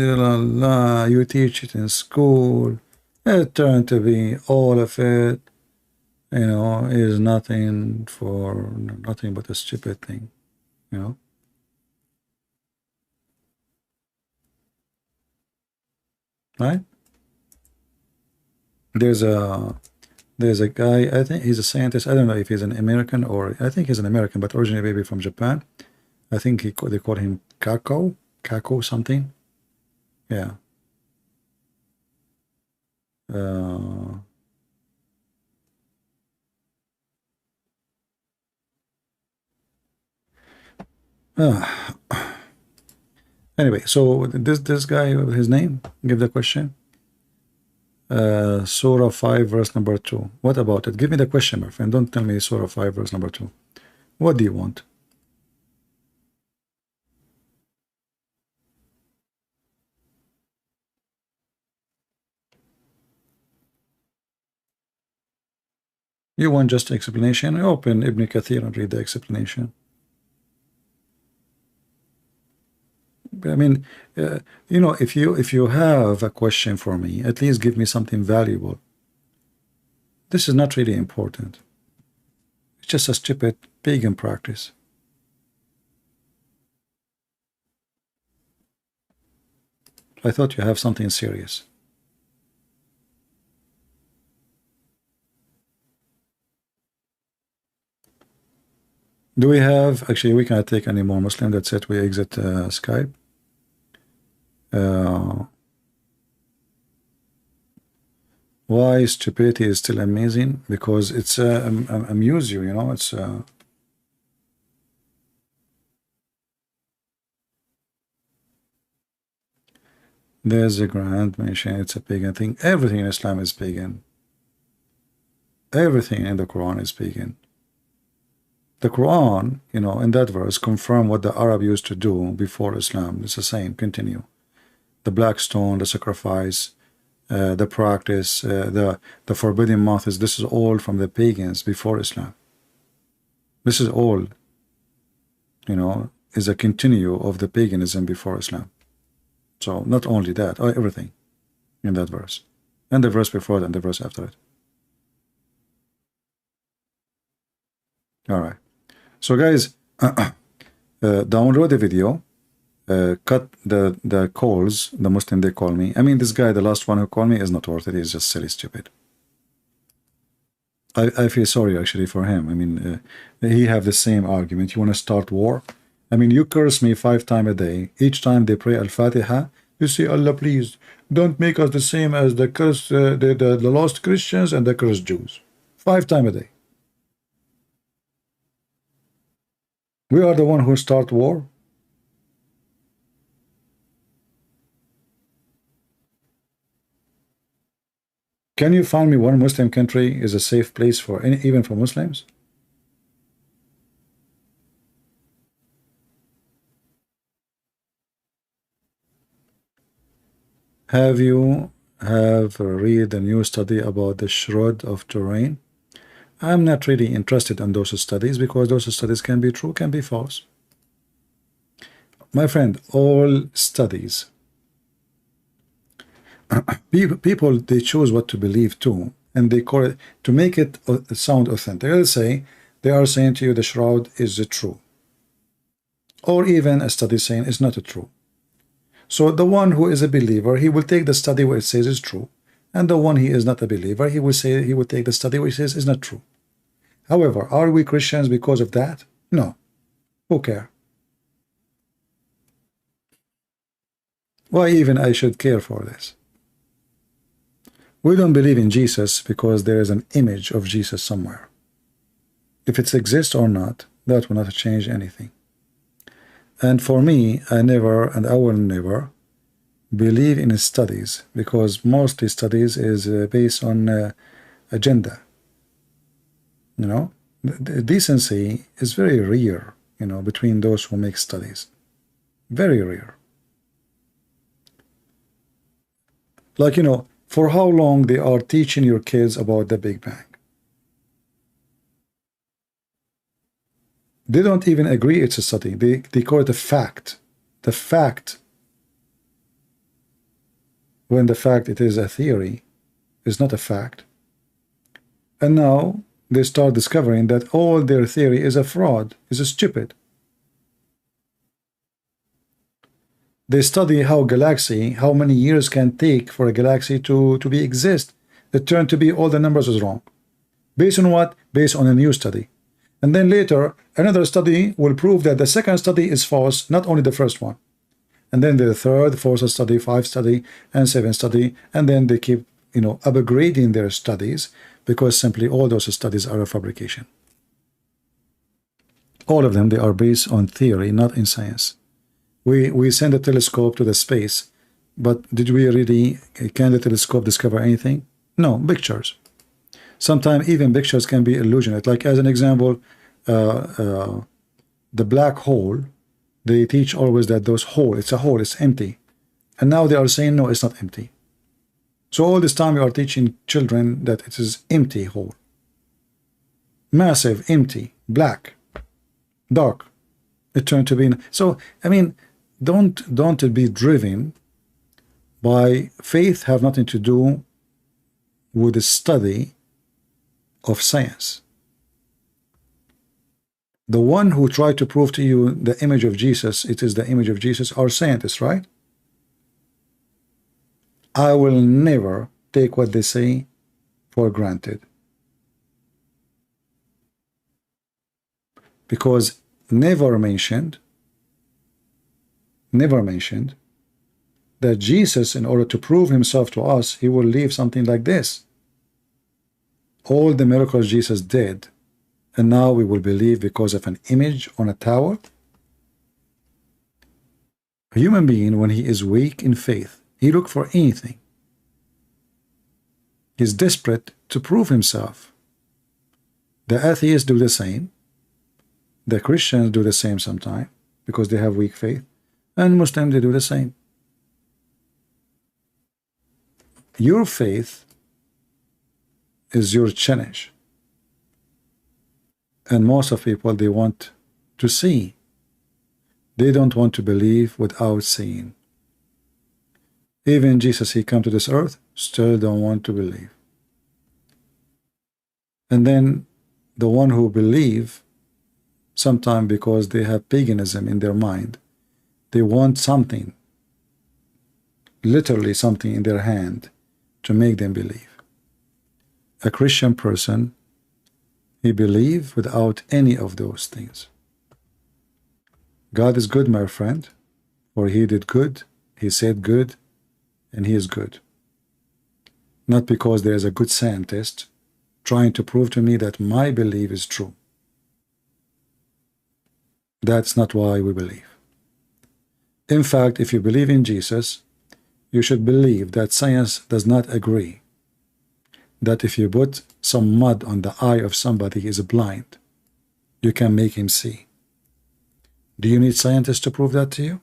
you teach it in school. It turned to be all of it, you know, is nothing but a stupid thing, you know. Right? There's a guy, I think he's a scientist. I don't know if he's an American or I think he's an American, but originally maybe from Japan. I think they call him Kako something. Yeah. Anyway, so this guy, his name, give the question. Surah 5 verse number 2. What about it? Give me the question, my friend. Don't tell me Surah 5 verse number 2. What do you want? You want just explanation? Open Ibn Kathir and read the explanation. I mean, you know, if you have a question for me, at least give me something valuable. This is not really important. It's just a stupid pagan practice. I thought you have something serious. Do we have, actually we cannot take any more Muslim, that's it, we exit Skype. Why stupidity is still amazing? Because it's amuse you, you know, it's there's a grand mention, it's a pagan thing. Everything in Islam is pagan. Everything in the Quran is pagan. The Quran, you know, in that verse, confirm what the Arab used to do before Islam. It's the same, continue. The black stone, the sacrifice, the practice, the forbidden months, this is all from the pagans before Islam. This is all, you know, is a continue of the paganism before Islam. So not only that, everything in that verse. And the verse before it and the verse after it. All right. So guys, download the video, cut the calls, the Muslim they call me. I mean, this guy, the last one who called me, is not worth it. He's just silly stupid. I feel sorry actually for him. I mean, he have the same argument. You want to start war? I mean, you curse me 5 times a day. Each time they pray Al-Fatiha, you say, Allah, please, don't make us the same as the cursed, the lost Christians and the cursed Jews. 5 times a day. We are the one who start war. Can you find me one Muslim country is a safe place for even for Muslims? Have you read a new study about the shroud of Turin? I'm not really interested in those studies because those studies can be true, can be false. My friend, all studies, people, they choose what to believe too, and they call it, to make it sound authentic. Let's say they are saying to you the shroud is true, or even a study saying it's not true. So the one who is a believer, he will take the study where it says is true, and the one he is not a believer, he will take the study where it says is not true. However, are we Christians because of that? No. Who care? Why even I should care for this? We don't believe in Jesus because there is an image of Jesus somewhere. If it exists or not, that will not change anything. And for me, I never and I will never believe in studies, because mostly studies is based on agenda. You know, the decency is very rare, you know, between those who make studies. Very rare. Like, you know, for how long they are teaching your kids about the Big Bang? They don't even agree it's a study. They call it a fact. The fact, when the fact it is a theory, is not a fact. And now they start discovering that all their theory is a fraud, is a stupid. They study how many years can take for a galaxy to exist. It turned to be all the numbers was wrong. Based on what? Based on a new study. And then later, another study will prove that the second study is false, not only the first one. And then the third, fourth study, fifth study, and seventh study, and then they keep, you know, upgrading their studies, because simply all those studies are a fabrication. All of them, they are based on theory, not in science. We send a telescope to the space, but did we really, can the telescope discover anything? No, pictures. Sometimes even pictures can be illusionate. Like as an example, the black hole, they teach always that those hole, it's a hole, it's empty. And now they are saying, no, it's not empty. So all this time we are teaching children that it is empty hole. Massive, empty, black, dark. It turned to be. So, I mean, don't be driven by faith, have nothing to do with the study of science. The one who tried to prove to you the image of Jesus, it is the image of Jesus, are scientists, right? I will never take what they say for granted, because never mentioned that Jesus, in order to prove himself to us, he will leave something like this. All the miracles Jesus did, and now we will believe because of an image on a tower? A human being, when he is weak in faith, he looks for anything. He's desperate to prove himself. The atheists do the same. The Christians do the same sometimes, because they have weak faith. And Muslims, they do the same. Your faith is your challenge. And most of people, they want to see. They don't want to believe without seeing. Even Jesus, he came to this earth, still don't want to believe. And then the one who believe, sometimes because they have paganism in their mind, they want something, literally something in their hand to make them believe. A Christian person, he believes without any of those things. God is good, my friend, for he did good, he said good, and he is good. Not because there is a good scientist trying to prove to me that my belief is true. That's not why we believe. In fact, if you believe in Jesus, you should believe that science does not agree that if you put some mud on the eye of somebody who is blind, you can make him see. Do you need scientists to prove that to you?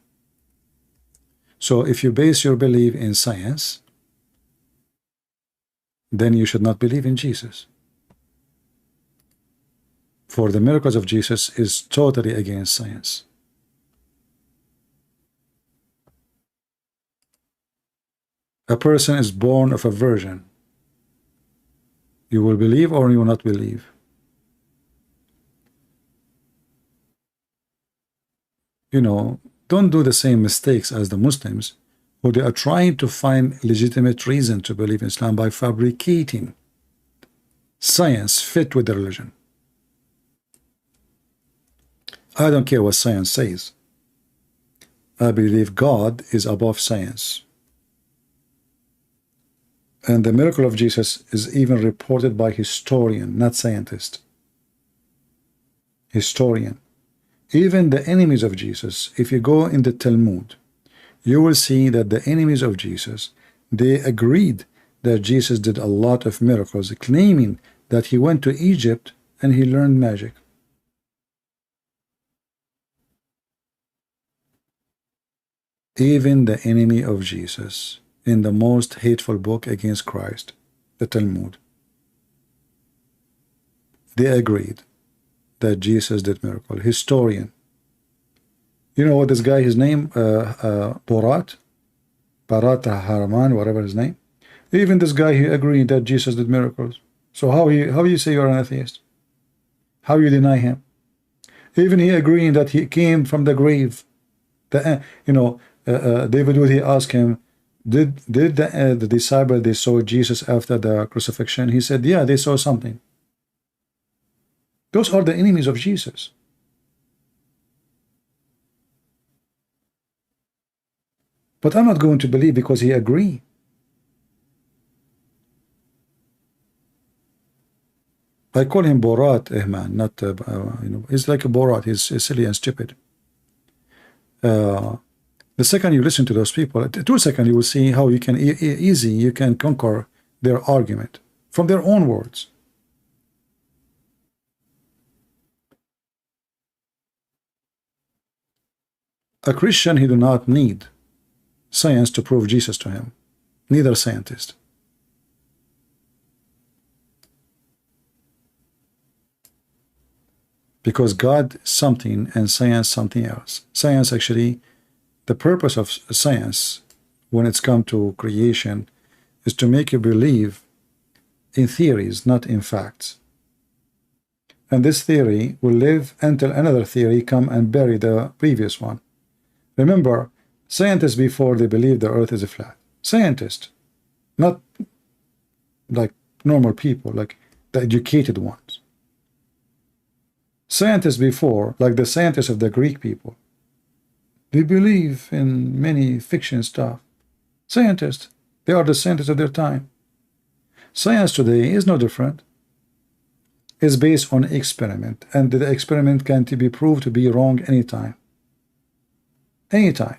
So if you base your belief in science, then you should not believe in Jesus. For the miracles of Jesus is totally against science. A person is born of a virgin. You will believe or you will not believe. You know, don't do the same mistakes as the Muslims, who they are trying to find legitimate reason to believe in Islam by fabricating science fit with the religion. I don't care what science says. I believe God is above science. And the miracle of Jesus is even reported by historian, not scientist. Historian. Even the enemies of Jesus, if you go in the Talmud, you will see that the enemies of Jesus, they agreed that Jesus did a lot of miracles, claiming that he went to Egypt and he learned magic. Even the enemy of Jesus, in the most hateful book against Christ, the Talmud, they agreed that Jesus did miracle. Historian. You know what this guy, his name, Barat Haraman, whatever his name. Even this guy, he agreed that Jesus did miracles. So how you say you're an atheist? How you deny him? Even he agreeing that he came from the grave. David Wood, he asked him, did the disciple, they saw Jesus after the crucifixion? He said, yeah, they saw something. Those are the enemies of Jesus. But I'm not going to believe because he agreed. I call him Borat, Ehman, not, he's like a Borat, he's silly and stupid. The second you listen to those people, 2 seconds, you will see how you can you can conquer their argument from their own words. A Christian, he do not need science to prove Jesus to him, neither scientist. Because God something and science something else. Science actually, the purpose of science when it's come to creation is to make you believe in theories, not in facts. And this theory will live until another theory come and bury the previous one. Remember, scientists before they believed the earth is a flat. Scientists, not like normal people, like the educated ones. Scientists before, like the scientists of the Greek people, they believe in many fiction stuff. Scientists, they are the scientists of their time. Science today is no different. It's based on experiment, and the experiment can be proved to be wrong anytime. Anytime.